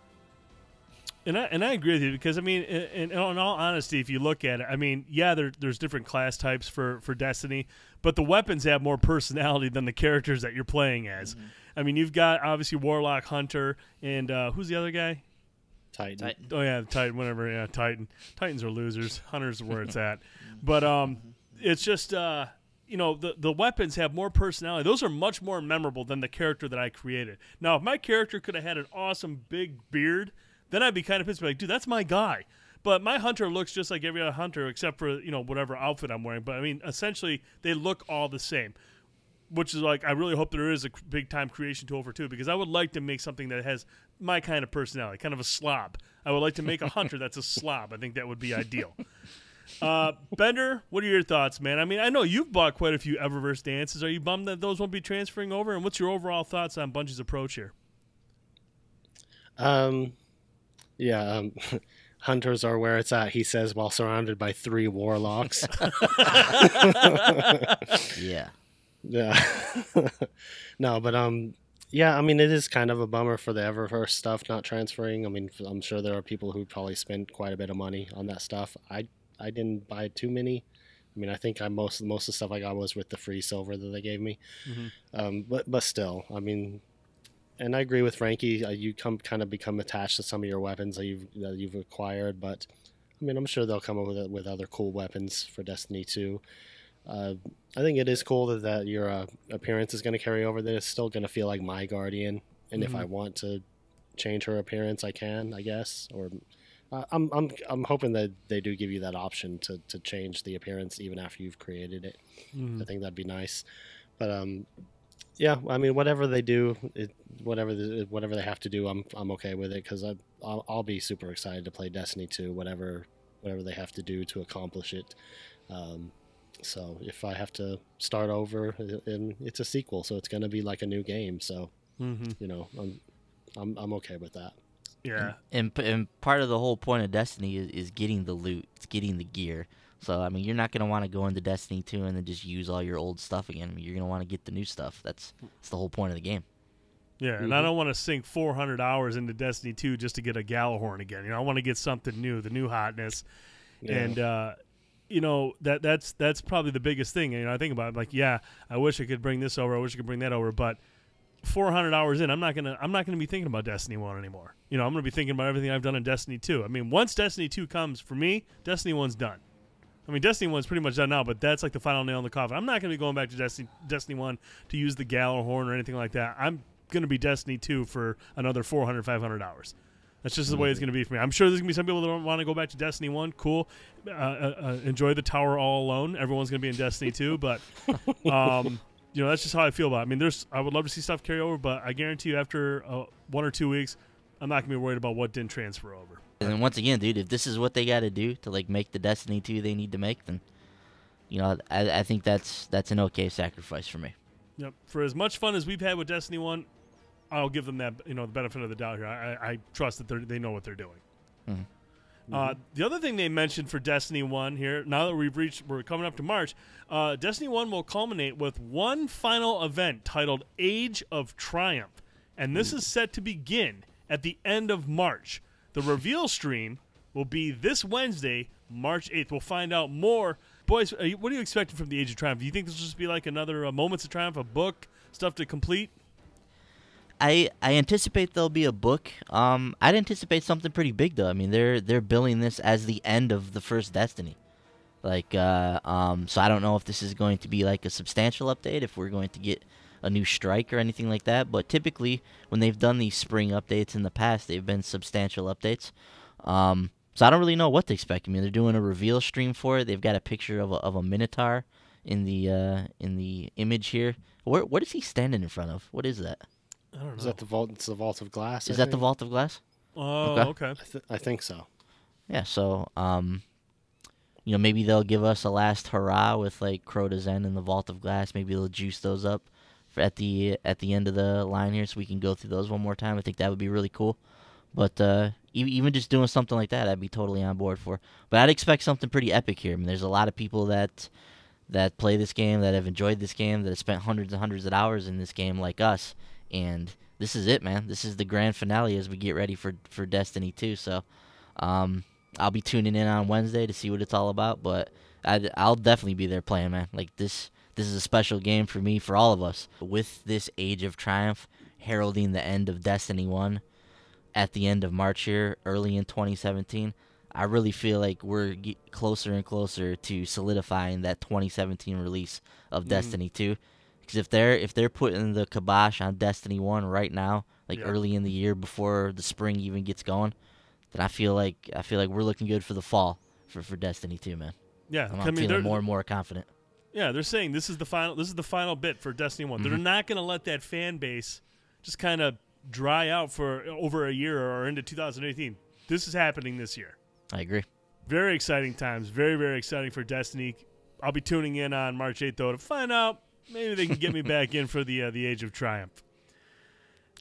And I agree with you because, I mean, in all honesty, if you look at it, I mean, yeah, there's different class types for Destiny, but the weapons have more personality than the characters that you're playing as. Mm-hmm. I mean, you've got, obviously, Warlock, Hunter, and who's the other guy? Titan. Oh, yeah, Titan, whatever. Yeah, Titan. Titans are losers. Hunter's where it's at. But it's just, you know, the weapons have more personality. Those are much more memorable than the character that I created. Now, if my character could have had an awesome big beard, then I'd be kind of pissed, like, dude, that's my guy. But my Hunter looks just like every other Hunter except for, you know, whatever outfit I'm wearing. But, I mean, essentially, they look all the same, which is like, I really hope there is a big-time creation tool for 2, because I would like to make something that has my kind of personality, kind of a slob. I would like to make a Hunter that's a slob. I think that would be ideal. Bender, what are your thoughts, man? I mean, I know you've bought quite a few Eververse dances. Are you bummed that those won't be transferring over? And what's your overall thoughts on Bungie's approach here? Yeah, hunters are where it's at, he says, while surrounded by 3 warlocks. Yeah. Yeah. No, but yeah, I mean, it is kind of a bummer for the Eververse stuff not transferring. I mean, I'm sure there are people who probably spent quite a bit of money on that stuff. I didn't buy too many. I mean, I think most of the stuff I got was with the free silver that they gave me. Mm-hmm. But still, I mean. And I agree with Frankie. You kind of become attached to some of your weapons that you've acquired, but I mean, I'm sure they'll come up with other cool weapons for Destiny 2. I think it is cool that your appearance is going to carry over. That it's still going to feel like my Guardian, and if I want to change her appearance, I can, I guess. Or I'm hoping that they do give you that option to change the appearance even after you've created it. I think that'd be nice, but yeah, I mean, whatever they do, whatever they have to do, I'm okay with it, because I'll be super excited to play Destiny 2, whatever they have to do to accomplish it. So if I have to start over, and it's a sequel, so it's going to be like a new game. So you know, I'm okay with that. Yeah, and part of the whole point of Destiny is getting the loot, it's getting the gear. So, I mean, you're not going to want to go into Destiny 2 and then just use all your old stuff again. I mean, you're going to want to get the new stuff. That's the whole point of the game. Yeah, and I don't want to sink 400 hours into Destiny 2 just to get a Gallarhorn again. You know, I want to get something new, the new hotness. Yeah. And, you know, that's probably the biggest thing. You know, I think about it, like, yeah, I wish I could bring this over. I wish I could bring that over. But 400 hours in, I'm not gonna be thinking about Destiny 1 anymore. You know, I'm going to be thinking about everything I've done in Destiny 2. I mean, once Destiny 2 comes, for me, Destiny 1's done. I mean, Destiny 1's pretty much done now, but that's like the final nail in the coffin. I'm not going to be going back to Destiny 1 to use the Gallarhorn or anything like that. I'm going to be Destiny 2 for another 400, 500 hours. That's just the way it's going to be for me. I'm sure there's going to be some people that don't want to go back to Destiny 1. Cool. Enjoy the tower all alone. Everyone's going to be in Destiny 2, but you know, that's just how I feel about it. I mean, I would love to see stuff carry over, but I guarantee you after 1 or 2 weeks, I'm not going to be worried about what didn't transfer over. And once again, dude, if this is what they got to do to like make the Destiny 2 they need to make, then you know, I think that's an okay sacrifice for me. Yep. For as much fun as we've had with Destiny 1, I'll give them that the benefit of the doubt here. I trust that they know what they're doing. The other thing they mentioned for Destiny 1 here, now that we're coming up to March, Destiny 1 will culminate with one final event titled Age of Triumph, and this is set to begin at the end of March. The reveal stream will be this Wednesday, March 8th. We'll find out more. Boys, what are you expecting from the Age of Triumph? Do you think this will just be like another Moments of Triumph, a book, stuff to complete? I anticipate there'll be a book. I'd anticipate something pretty big though. I mean, they're billing this as the end of the first Destiny. So I don't know if this is going to be like a substantial update, if we're going to get a new strike or anything like that. But typically, when they've done these spring updates in the past, they've been substantial updates. So I don't really know what to expect. I mean, they're doing a reveal stream for it. They've got a picture of a Minotaur in the image here. What is he standing in front of? What is that? I don't know. Is that the vault? It's the Vault of Glass. Is that the Vault of Glass? Oh, okay. I think so. Yeah. So maybe they'll give us a last hurrah with like Crota Zen and the Vault of Glass. Maybe they'll juice those up at the end of the line here, so we can go through those one more time. I think that would be really cool. But even just doing something like that, I'd be totally on board for. But I'd expect something pretty epic here. I mean, there's a lot of people that play this game, that have enjoyed this game, that have spent hundreds and hundreds of hours in this game like us. And this is it, man. This is the grand finale as we get ready for Destiny 2. So I'll be tuning in on Wednesday to see what it's all about. But I'll definitely be there playing, man. Like this is a special game for me, for all of us. With this Age of Triumph heralding the end of Destiny 1 at the end of March here, early in 2017, I really feel like we're closer and closer to solidifying that 2017 release of Destiny 2. Because if they're putting the kibosh on Destiny 1 right now, early in the year before the spring even gets going, then I feel like we're looking good for the fall for Destiny 2, man. Yeah, I'm feeling more and more confident. Yeah, they're saying this is the final bit for Destiny 1. They're not going to let that fan base just kind of dry out for over a year or into 2018. This is happening this year. I agree. Very exciting times. Very, very exciting for Destiny. I'll be tuning in on March 8th, though, to find out maybe they can get me back in for the Age of Triumph.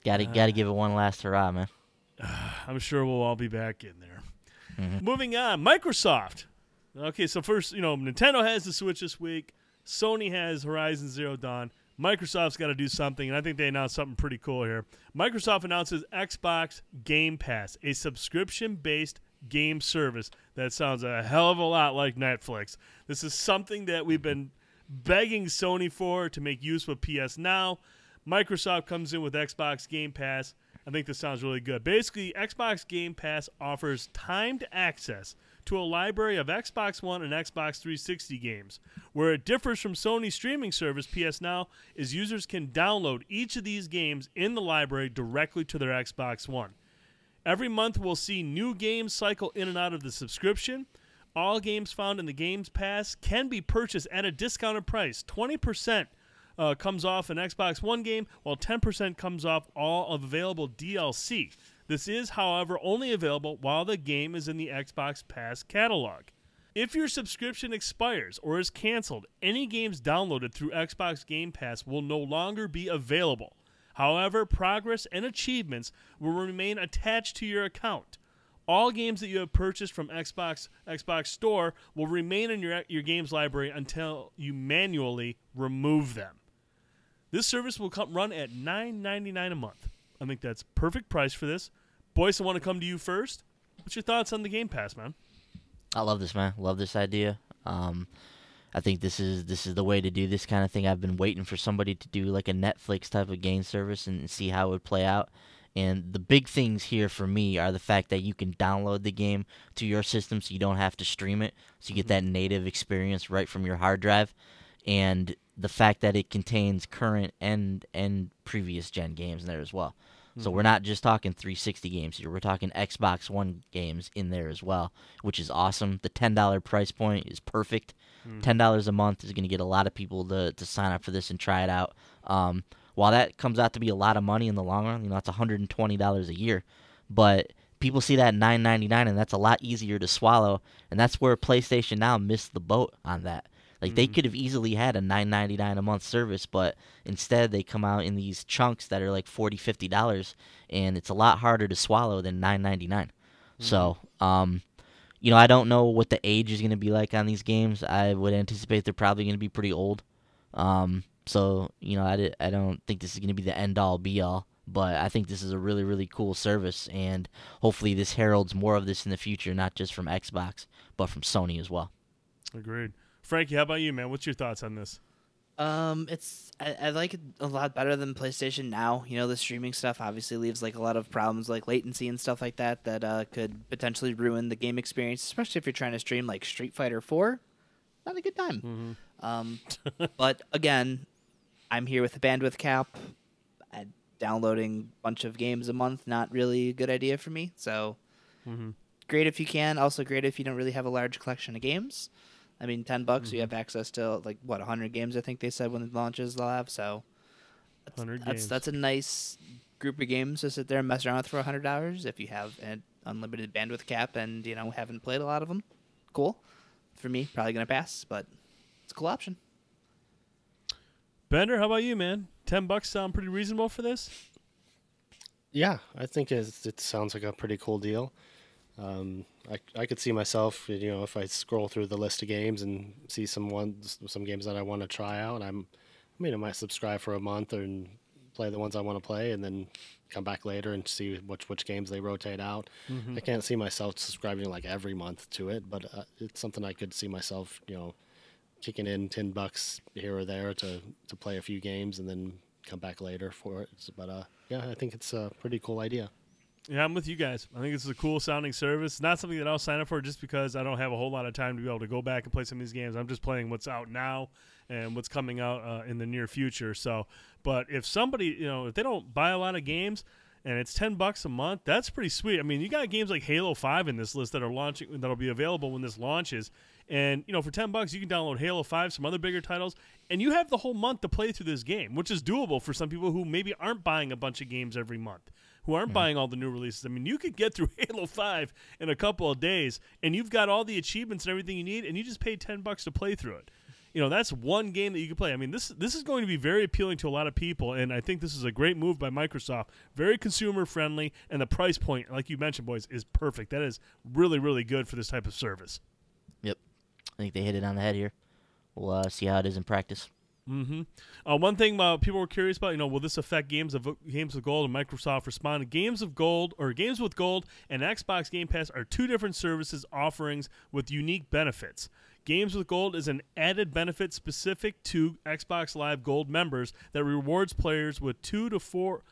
Gotta give it one last hurrah, man. I'm sure we'll all be back in there. Moving on, Microsoft. Okay, so first, Nintendo has the Switch this week. Sony has Horizon Zero Dawn. Microsoft's got to do something, and I think they announced something pretty cool here. Microsoft announces Xbox Game Pass, a subscription-based game service that sounds a hell of a lot like Netflix. This is something that we've been begging Sony for to make use with PS Now. Microsoft comes in with Xbox Game Pass. I think this sounds really good. Basically, Xbox Game Pass offers timed access to a library of Xbox One and Xbox 360 games. Where it differs from Sony's streaming service, PS Now, is users can download each of these games in the library directly to their Xbox One. Every month we'll see new games cycle in and out of the subscription. All games found in the Games Pass can be purchased at a discounted price. 20% comes off an Xbox One game, while 10% comes off all of available DLC. This is, however, only available while the game is in the Xbox Pass catalog. If your subscription expires or is canceled, any games downloaded through Xbox Game Pass will no longer be available. However, progress and achievements will remain attached to your account. All games that you have purchased from Xbox Store will remain in your games library until you manually remove them. This service will run at $9.99 a month. I think that's perfect price for this. Boyce, I want to come to you first. What's your thoughts on the Game Pass, man? I love this, man. Love this idea. I think this is the way to do this kind of thing. I've been waiting for somebody to do like a Netflix type of game service and see how it would play out. And the big things here for me are the fact that you can download the game to your system so you don't have to stream it. So you get that native experience right from your hard drive. And the fact that it contains current and previous gen games in there as well. So we're not just talking 360 games here. We're talking Xbox One games in there as well, which is awesome. The $10 price point is perfect. $10 a month is going to get a lot of people to sign up for this and try it out. While that comes out to be a lot of money in the long run, that's $120 a year. But people see that $9.99, and that's a lot easier to swallow. And that's where PlayStation Now missed the boat on that. Like they could have easily had a $9.99 a month service, but instead they come out in these chunks that are like $40, $50, and it's a lot harder to swallow than $9.99. So, I don't know what the age is going to be like on these games. I would anticipate they're probably going to be pretty old. So, I don't think this is going to be the end-all, be-all. But I think this is a really, really cool service, and hopefully this heralds more of this in the future, not just from Xbox, but from Sony as well. Agreed. Frankie, how about you, man? What's your thoughts on this? I like it a lot better than PlayStation Now. The streaming stuff obviously leaves like a lot of problems like latency and stuff like that could potentially ruin the game experience, especially if you're trying to stream like Street Fighter 4. Not a good time. But again, I'm here with the bandwidth cap. Downloading a bunch of games a month, not really a good idea for me. So great if you can. Also great if you don't really have a large collection of games. I mean, $10, you have access to like 100 games. I think they said when it launches they'll have. So that's a nice group of games to sit there and mess around with for $100 if you have an unlimited bandwidth cap and haven't played a lot of them. Cool. For me, probably gonna pass, but it's a cool option. Bender, how about you, man? $10 sound pretty reasonable for this? Yeah, I think it sounds like a pretty cool deal. I could see myself, if I scroll through the list of games and see some games that I want to try out. I might subscribe for a month and play the ones I want to play, and then come back later and see which games they rotate out. I can't see myself subscribing like every month to it, but it's something I could see myself, kicking in $10 here or there to play a few games and then come back later for it. But yeah, I think it's a pretty cool idea. Yeah, I'm with you guys. I think it's a cool sounding service. Not something that I'll sign up for just because I don't have a whole lot of time to be able to go back and play some of these games. I'm just playing what's out now and what's coming out in the near future. So, but if somebody, if they don't buy a lot of games and it's $10 a month, that's pretty sweet. I mean, you got games like Halo 5 in this list that are launching, that'll be available when this launches. And, for $10, you can download Halo 5, some other bigger titles, and you have the whole month to play through this game, which is doable for some people who maybe aren't buying a bunch of games every month, who aren't buying all the new releases. I mean, you could get through Halo 5 in a couple of days, and you've got all the achievements and everything you need, and you just paid $10 to play through it. That's one game that you can play. I mean, this is going to be very appealing to a lot of people, and I think this is a great move by Microsoft. Very consumer-friendly, and the price point, like you mentioned, boys, is perfect. That is really, really good for this type of service. Yep. I think they hit it on the head here. We'll see how it is in practice. One thing people were curious about, will this affect Games with Gold? And Microsoft responded, Games with Gold and Xbox Game Pass are two different services offerings with unique benefits. Games with Gold is an added benefit specific to Xbox Live Gold members that rewards players with 2 to 4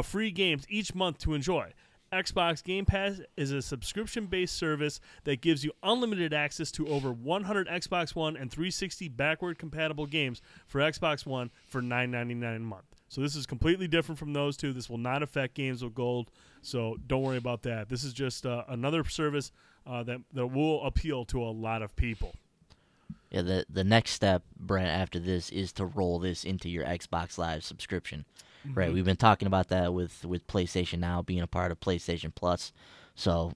free games each month to enjoy. Xbox Game Pass is a subscription-based service that gives you unlimited access to over 100 Xbox One and 360 backward-compatible games for Xbox One for $9.99 a month. So this is completely different from those two. This will not affect Games with Gold, so don't worry about that. This is just another service that will appeal to a lot of people. Yeah, the next step, Brent, after this is to roll this into your Xbox Live subscription. Right, we've been talking about that with PlayStation Now being a part of PlayStation Plus. So,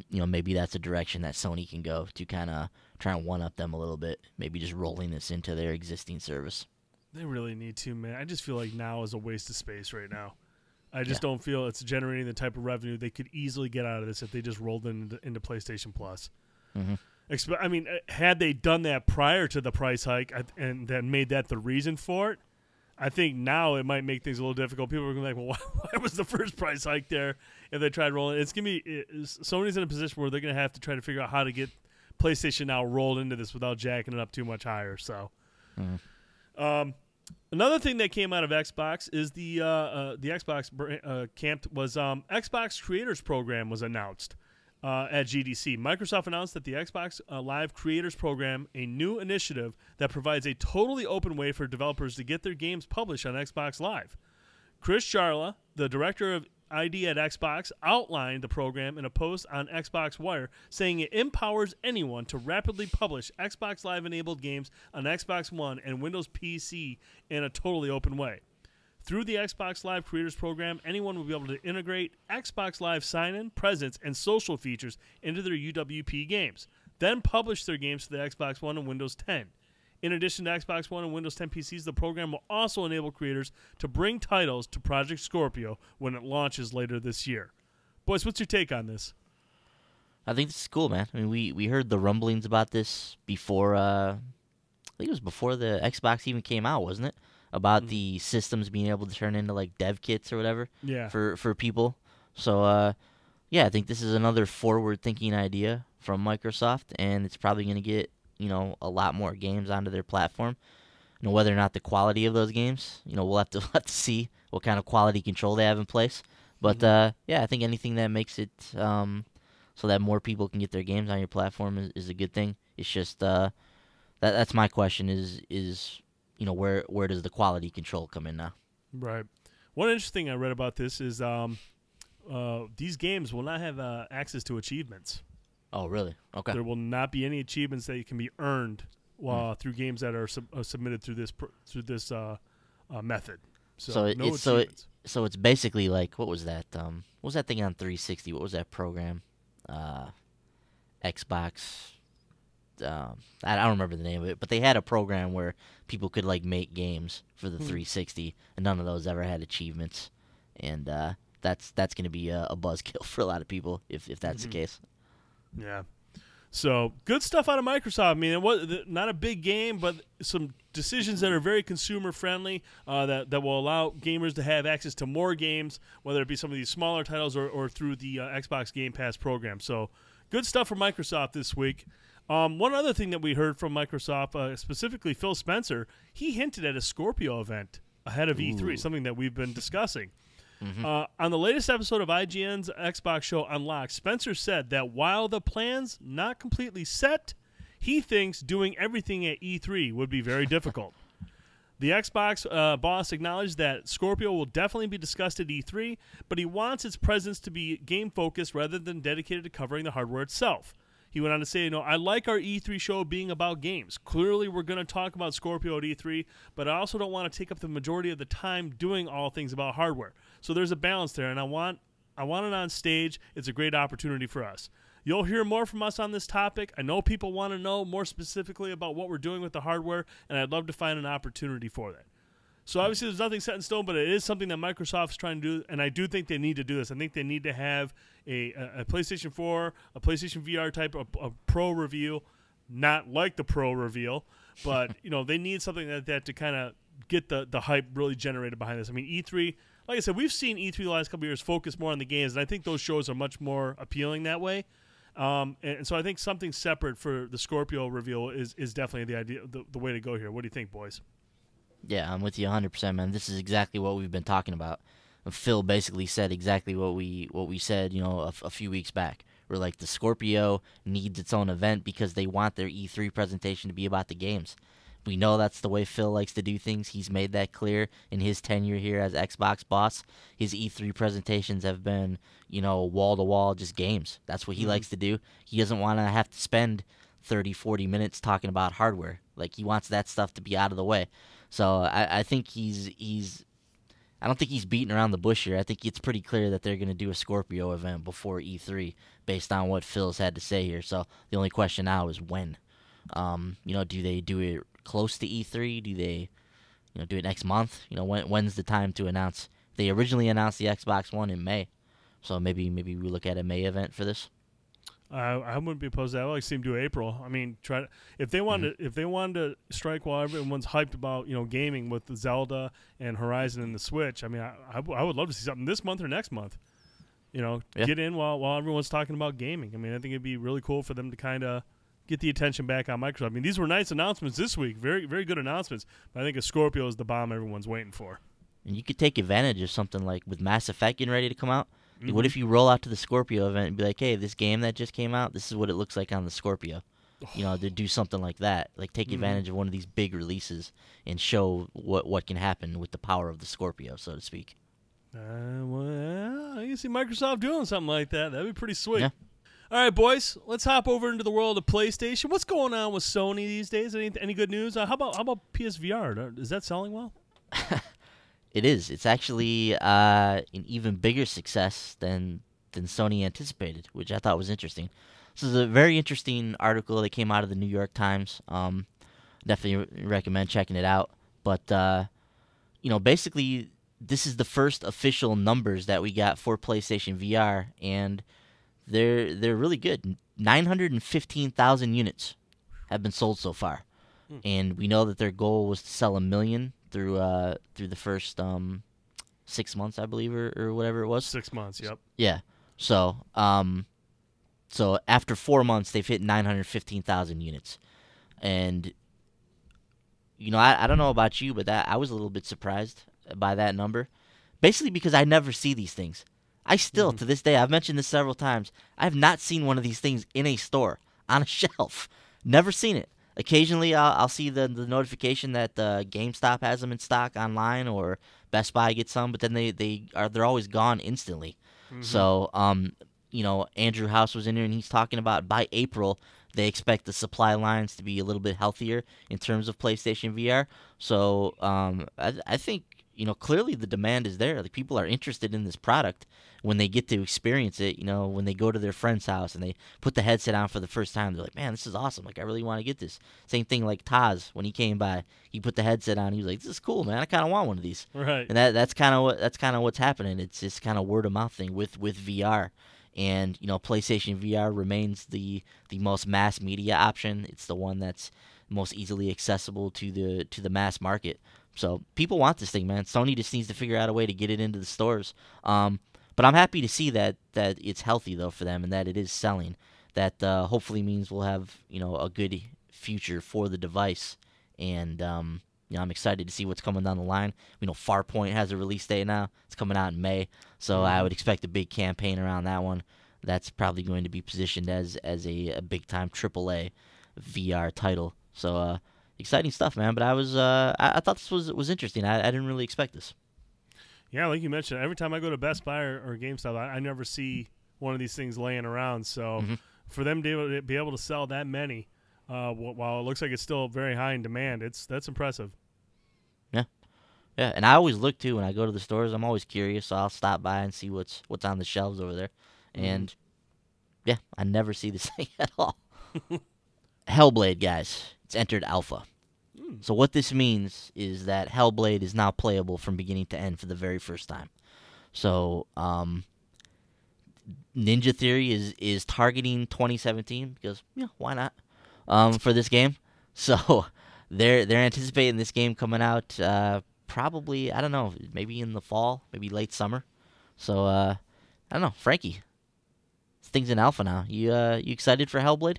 maybe that's a direction that Sony can go to kind of try and one-up them a little bit. Maybe just rolling this into their existing service. They really need to, man. I just feel like Now is a waste of space right now. I just don't feel it's generating the type of revenue they could easily get out of this if they just rolled it into PlayStation Plus. I mean, had they done that prior to the price hike and then made that the reason for it, I think now it might make things a little difficult. People are going to be like, well, why was the first price hike there if they tried rolling? Sony's in a position where they're going to have to try to figure out how to get PlayStation Now rolled into this without jacking it up too much higher. So, another thing that came out of Xbox is the Xbox camp was Xbox Creators Program was announced. At GDC, Microsoft announced that the Xbox Live Creators Program, a new initiative that provides a totally open way for developers to get their games published on Xbox Live. Chris Charla, the director of ID at Xbox, outlined the program in a post on Xbox Wire, saying it empowers anyone to rapidly publish Xbox Live-enabled games on Xbox One and Windows PC in a totally open way. Through the Xbox Live Creators Program, anyone will be able to integrate Xbox Live sign-in, presence, and social features into their UWP games, then publish their games to the Xbox One and Windows 10. In addition to Xbox One and Windows 10 PCs, the program will also enable creators to bring titles to Project Scorpio when it launches later this year. Boys, what's your take on this? I think this is cool, man. I mean, we heard the rumblings about this before. I think it was before the Xbox even came out, wasn't it? About the systems being able to turn into like dev kits or whatever. Yeah. For people. So yeah, I think this is another forward-thinking idea from Microsoft, and it's probably going to get a lot more games onto their platform. Whether or not the quality of those games, we'll have to see what kind of quality control they have in place. But yeah, I think anything that makes it so that more people can get their games on your platform is a good thing. It's just that's my question is where does the quality control come in now? Right. One interesting thing I read about this is these games will not have access to achievements. Oh, really? Okay. There will not be any achievements that can be earned through games that are submitted through this method. So it's basically like, what was that? What was that thing on 360? What was that program? Xbox. I don't remember the name of it, but they had a program where people could like make games for the 360, and none of those ever had achievements, and that's going to be a buzzkill for a lot of people if that's the case. Yeah. So good stuff out of Microsoft. I mean, it was not a big game, but some decisions that are very consumer friendly that will allow gamers to have access to more games, whether it be some of these smaller titles or through the Xbox Game Pass program. So good stuff for Microsoft this week. One other thing that we heard from Microsoft, specifically Phil Spencer, he hinted at a Scorpio event ahead of E3, something that we've been discussing. On the latest episode of IGN's Xbox show Unlocked, Spencer said that while the plan's not completely set, he thinks doing everything at E3 would be very difficult. The Xbox boss acknowledged that Scorpio will definitely be discussed at E3, but he wants its presence to be game-focused rather than dedicated to covering the hardware itself. He went on to say, I like our E3 show being about games. Clearly, we're going to talk about Scorpio at E3, but I also don't want to take up the majority of the time doing all things about hardware. So there's a balance there, and I want it on stage. It's a great opportunity for us. You'll hear more from us on this topic. I know people want to know more specifically about what we're doing with the hardware, and I'd love to find an opportunity for that. So obviously there's nothing set in stone, but it is something that Microsoft's trying to do, and I do think they need to do this. I think they need to have a PlayStation 4, a PlayStation VR type of Pro reveal, not like the Pro reveal, but they need something like that to kind of get the hype really generated behind this. I mean, E3, like I said, we've seen E3 the last couple of years focus more on the games, and I think those shows are much more appealing that way. And so I think something separate for the Scorpio reveal is definitely the idea, the way to go here. What do you think, boys? Yeah, I'm with you 100%, man. This is exactly what we've been talking about. Phil basically said exactly what we said, a few weeks back. We're like, the Scorpio needs its own event because they want their E3 presentation to be about the games. We know that's the way Phil likes to do things. He's made that clear in his tenure here as Xbox boss. His E3 presentations have been, wall-to-wall, just games. That's what he likes to do. He doesn't want to have to spend 30, 40 minutes talking about hardware. Like, he wants that stuff to be out of the way. So I think I don't think he's beating around the bush here. I think it's pretty clear that they're going to do a Scorpio event before E3 based on what Phil's had to say here. So the only question now is when. Do they do it close to E3? Do they do it next month? When's the time to announce? They originally announced the Xbox One in May. So maybe we look at a May event for this. I wouldn't be opposed to that. I would like to see them do April. I mean, if they wanted to strike while everyone's hyped about gaming with the Zelda and Horizon and the Switch. I mean, I would love to see something this month or next month. Get in while everyone's talking about gaming. I mean, I think it'd be really cool for them to kind of get the attention back on Microsoft. I mean, these were nice announcements this week, very very good announcements. But I think a Scorpio is the bomb everyone's waiting for. And you could take advantage of something like with Mass Effect getting ready to come out. What if you roll out to the Scorpio event and be like, hey, this game that just came out, this is what it looks like on the Scorpio. To do something like that. Like, take advantage of one of these big releases and show what can happen with the power of the Scorpio, so to speak. Well, you see Microsoft doing something like that. That'd be pretty sweet. Yeah. All right, boys, let's hop over into the world of PlayStation. What's going on with Sony these days? Any good news? How about PSVR? Is that selling well? It is. It's actually an even bigger success than Sony anticipated, which I thought was interesting. This is a very interesting article that came out of the New York Times. definitely recommend checking it out. But basically, this is the first official numbers that we got for PlayStation VR, and they're really good. 915,000 units have been sold so far, and we know that their goal was to sell 1 million through the first 6 months, I believe, or whatever it was. 6 months. Yep. Yeah. So so after 4 months, they've hit 915,000 units, and I don't know about you, but I was a little bit surprised by that number, basically because I never see these things. I still, to this day, I've mentioned this several times, I have not seen one of these things in a store, on a shelf. Never seen it. Occasionally, I'll see the notification that GameStop has them in stock online, or Best Buy gets some, but then they're always gone instantly. So, Andrew House was in here, and he's talking about by April, they expect the supply lines to be a little bit healthier in terms of PlayStation VR. So, I think, clearly the demand is there. Like, people are interested in this product when they get to experience it. When they go to their friend's house and they put the headset on for the first time, they're like, man, this is awesome. Like, I really want to get this. Same thing like Taz, when he came by, he put the headset on. He was like, this is cool, man. I kind of want one of these. Right. And that's kind of what's happening. It's this kind of word of mouth thing with VR. And PlayStation VR remains the most mass media option. It's the one that's most easily accessible to the mass market. So people want this thing, man. Sony just needs to figure out a way to get it into the stores. But I'm happy to see that it's healthy though for them, and that it is selling. That hopefully means we'll have a good future for the device. And I'm excited to see what's coming down the line. Farpoint has a release date now. It's coming out in May, so I would expect a big campaign around that one. That's probably going to be positioned as a big time AAA VR title. So exciting stuff, man. But I thought this was interesting. I didn't really expect this. Yeah, like you mentioned, every time I go to Best Buy or GameStop, I never see one of these things laying around. So for them to be able to sell that many, while it looks like it's still very high in demand, that's impressive. Yeah, and I always look too when I go to the stores. I'm always curious, so I'll stop by and see what's on the shelves over there. And yeah, I never see this thing at all. Hellblade, guys, it's entered alpha. So what this means is that Hellblade is now playable from beginning to end for the very first time. So Ninja Theory is targeting 2017 because why not? For this game, so they're anticipating this game coming out probably, I don't know, maybe in the fall, maybe late summer. So I don't know, Frankie, this thing's in alpha now. You excited for Hellblade?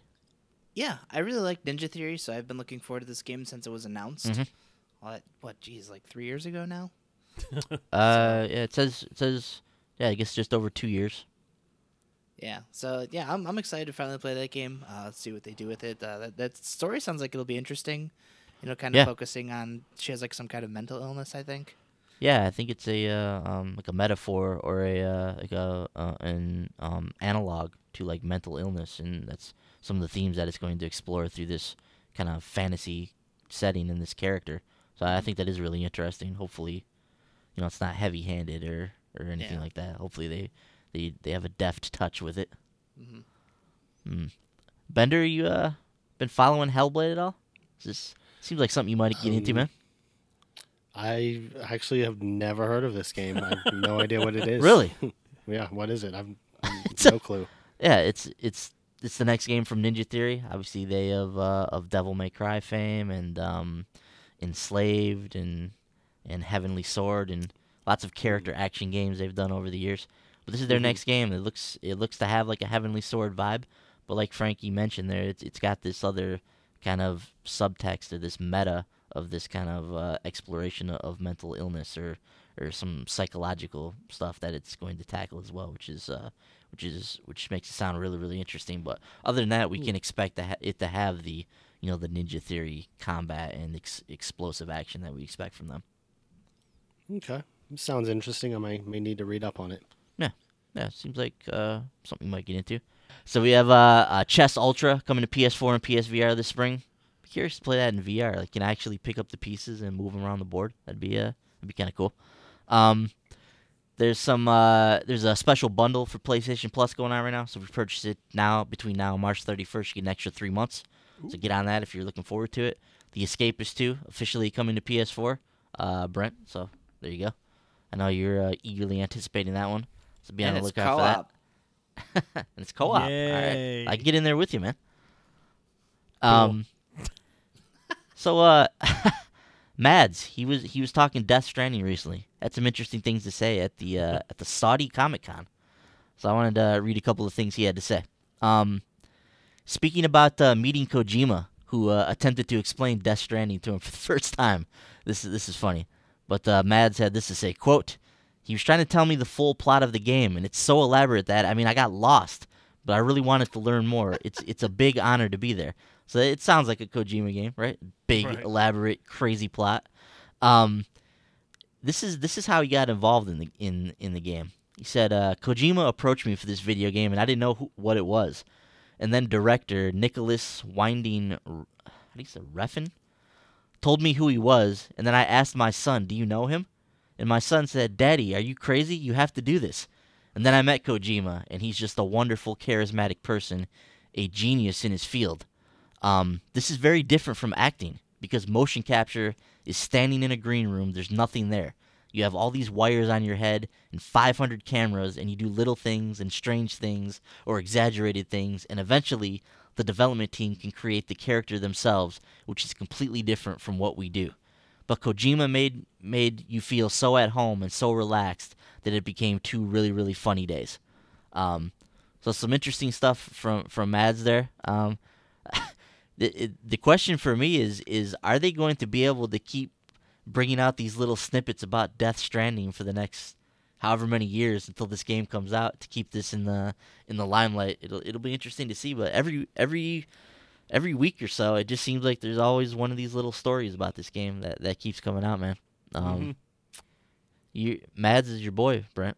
Yeah, I really like Ninja Theory, so I've been looking forward to this game since it was announced. Like 3 years ago now? Yeah, it says, I guess just over 2 years. Yeah, so yeah, I'm excited to finally play that game. See what they do with it. That story sounds like it'll be interesting. Kind of focusing on, she has like some kind of mental illness, I think. Yeah, I think it's a like a metaphor or an analog to like mental illness, and that's some of the themes that it's going to explore through this kind of fantasy setting in this character. So I think that is really interesting. Hopefully, it's not heavy-handed or anything like that. Hopefully they have a deft touch with it. Bender, you been following Hellblade at all? This seems like something you might get into, man. I actually have never heard of this game. I have no idea what it is. Really? Yeah, what is it? I've no clue. Yeah, it's the next game from Ninja Theory. Obviously, they of Devil May Cry fame and Enslaved and Heavenly Sword and lots of character action games they've done over the years. But this is their next game. It looks to have like a Heavenly Sword vibe. But like Frankie mentioned there, it's got this other kind of subtext or this meta of this kind of exploration of mental illness or some psychological stuff that it's going to tackle as well, which makes it sound really, really interesting. But other than that, we can expect it to have the the Ninja Theory combat and explosive action that we expect from them. Okay, sounds interesting. I may need to read up on it. Yeah, seems like something you might get into. So we have Chess Ultra coming to PS4 and PSVR this spring. Be curious to play that in VR. Like, can I actually pick up the pieces and move them around the board? That'd be kind of cool. There's a special bundle for PlayStation Plus going on right now. So if you purchase it between now and March 31st, you get an extra 3 months. So get on that if you're looking forward to it. The Escapist 2 officially coming to PS4, Brent. So there you go. I know you're eagerly anticipating that one. So be on the lookout for that. And it's co-op. Yay. All right. I can get in there with you, man. Cool. So Mads, he was talking Death Stranding recently. Had some interesting things to say at the Saudi Comic-Con. So I wanted to read a couple of things he had to say. Speaking about meeting Kojima, who attempted to explain Death Stranding to him for the first time. This is funny. But Mads had this to say, quote, "He was trying to tell me the full plot of the game, and it's so elaborate that, I mean, I got lost, but I really wanted to learn more. It's a big honor to be there." So it sounds like a Kojima game, right? Big, Right. elaborate, crazy plot. This is how he got involved in the game. He said, "Kojima approached me for this video game, and I didn't know what it was. And then director Nicholas Winding, how do you say, Refn, told me who he was, and then I asked my son, 'Do you know him?' And my son said, 'Daddy, are you crazy? You have to do this.' And then I met Kojima, and he's just a wonderful, charismatic person, a genius in his field. This is very different from acting, because motion capture is standing in a green room, there's nothing there. You have all these wires on your head and 500 cameras, and you do little things and strange things or exaggerated things, and eventually the development team can create the character themselves, which is completely different from what we do. But Kojima made you feel so at home and so relaxed that it became 2 really, really funny days." So some interesting stuff from Mads there. The question for me is are they going to be able to keep bringing out these little snippets about Death Stranding for the next however many years until this game comes out to keep this in the limelight? It'll be interesting to see. But every week or so, it just seems like there's always one of these little stories about this game that keeps coming out, man. Mads is your boy, Brent.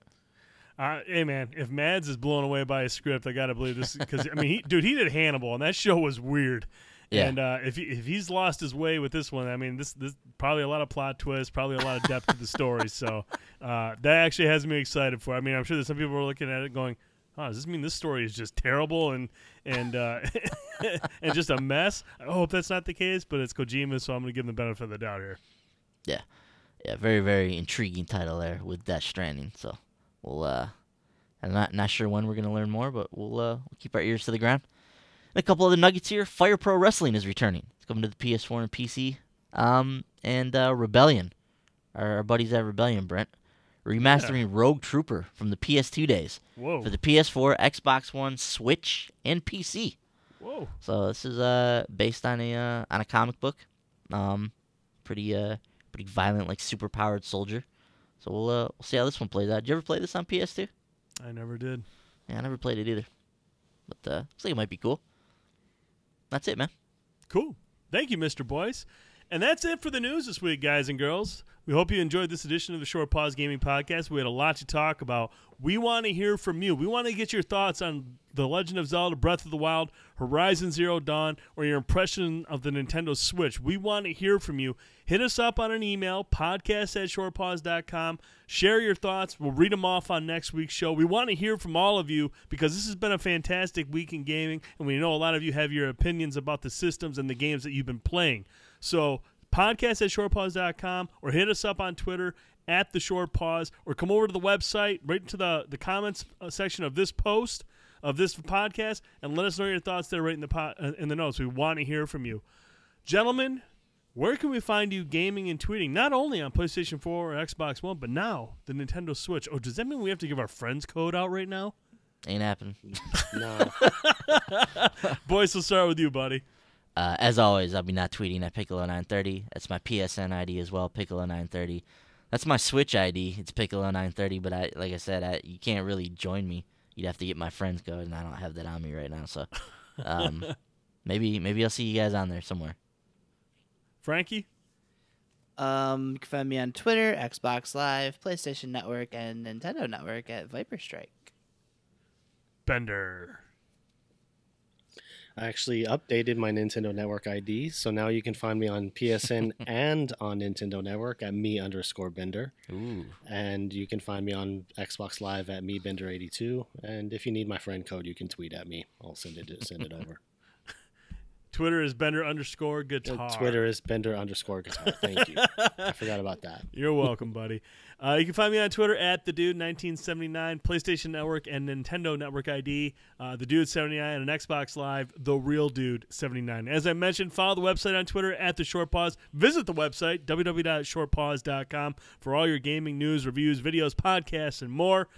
Hey man, if Mads is blown away by his script, I gotta believe this because I mean, he did Hannibal, and that show was weird. Yeah. And if he's lost his way with this one, I mean, this probably a lot of plot twists, probably a lot of depth to the story. So that actually has me excited for. I mean, I'm sure that some people are looking at it going, "Oh, does this mean this story is just terrible and and just a mess?" I hope that's not the case, but it's Kojima, so I'm gonna give him the benefit of the doubt here. Yeah, very, very intriguing title there with Death Stranding. So we'll I'm not sure when we're gonna learn more, but we'll keep our ears to the ground. And a couple other nuggets here. Fire Pro Wrestling is returning. It's coming to the PS4 and PC. And Rebellion, our buddies at Rebellion, Brent, remastering Rogue Trooper from the PS2 days. Whoa. For the PS4, Xbox One, Switch, and PC. Whoa. So this is based on a comic book. Pretty violent, like super powered soldier. So we'll see how this one plays out. Did you ever play this on PS2? I never did. Yeah, I never played it either. But looks like it might be cool. That's it, man. Cool. Thank you, Mr. Boyce. And that's it for the news this week, guys and girls. We hope you enjoyed this edition of the Short Pause Gaming Podcast. We had a lot to talk about. We want to hear from you. We want to get your thoughts on The Legend of Zelda Breath of the Wild, Horizon Zero Dawn, or your impression of the Nintendo Switch. We want to hear from you. Hit us up on an email, podcast@shortpause.com. Share your thoughts. We'll read them off on next week's show. We want to hear from all of you because this has been a fantastic week in gaming, and we know a lot of you have your opinions about the systems and the games that you've been playing. So podcast@shortpause.com, or hit us up on Twitter @the Short Pause, or come over to the website, right into the comments section of this post of this podcast, and let us know your thoughts there right in the notes. We want to hear from you. Gentlemen, where can we find you gaming and tweeting? Not only on PlayStation 4 or Xbox One, but now the Nintendo Switch. Oh, does that mean we have to give our friends code out right now? Ain't happening. No. Boys, we'll start with you, buddy. As always, I'll be not tweeting at Piccolo930. That's my PSN ID as well, Piccolo930. That's my Switch ID. It's Piccolo930, but like I said, you can't really join me. You'd have to get my friend's code, and I don't have that on me right now. So maybe I'll see you guys on there somewhere. Frankie? You can find me on Twitter, Xbox Live, PlayStation Network, and Nintendo Network at Viper Strike. Bender. I actually updated my Nintendo Network ID, so now you can find me on PSN and on Nintendo Network at me_Bender. Ooh. And you can find me on Xbox Live at mebender82. And if you need my friend code, you can tweet at me. I'll send it over. Twitter is Bender_guitar. Twitter is Bender_guitar. Thank you. I forgot about that. You're welcome, buddy. You can find me on Twitter at TheDude1979, PlayStation Network and Nintendo Network ID, TheDude79, and an Xbox Live, TheRealDude79. As I mentioned, follow the website on Twitter at The Short Pause. Visit the website, www.shortpause.com, for all your gaming news, reviews, videos, podcasts, and more.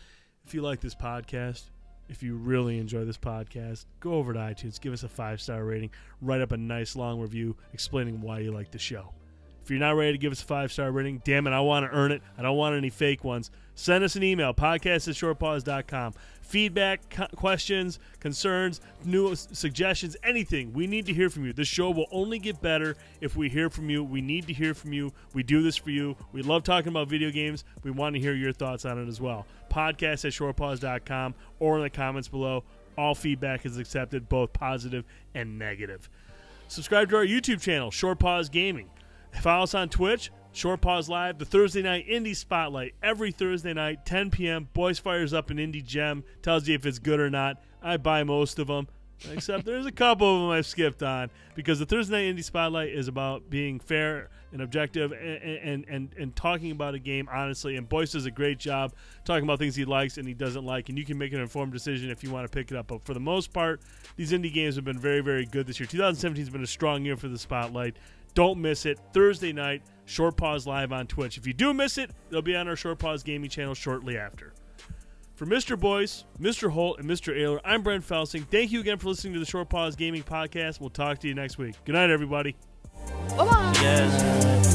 If you like this podcast, if you really enjoy this podcast, go over to iTunes, give us a 5-star rating, write up a nice long review explaining why you like the show. If you're not ready to give us a 5-star rating, damn it, I want to earn it. I don't want any fake ones. Send us an email, podcast@shortpause.com. Feedback, questions, concerns, new suggestions, anything. We need to hear from you. The show will only get better if we hear from you. We need to hear from you. We do this for you. We love talking about video games. We want to hear your thoughts on it as well. Podcast@shortpause.com or in the comments below. All feedback is accepted, both positive and negative. Subscribe to our YouTube channel, Short Pause Gaming. Follow us on Twitch, Short Pause Live, the Thursday Night Indie Spotlight. Every Thursday night, 10 p.m., Boys fires up an indie gem, tells you if it's good or not. I buy most of them, except there's a couple of them I've skipped on, because the Thursday Night Indie Spotlight is about being fair and objective and talking about a game honestly. And Boyce does a great job talking about things he likes and he doesn't like, and you can make an informed decision if you want to pick it up. But for the most part, these indie games have been very, very good this year. 2017 has been a strong year for the Spotlight. Don't miss it. Thursday night, Short Pause Live on Twitch. If you do miss it, it'll be on our Short Pause Gaming channel shortly after. For Mr. Boyce, Mr. Holt, and Mr. Ayler, I'm Brent Felsing. Thank you again for listening to the Short Pause Gaming Podcast. We'll talk to you next week. Good night, everybody. Bye-bye. Yes.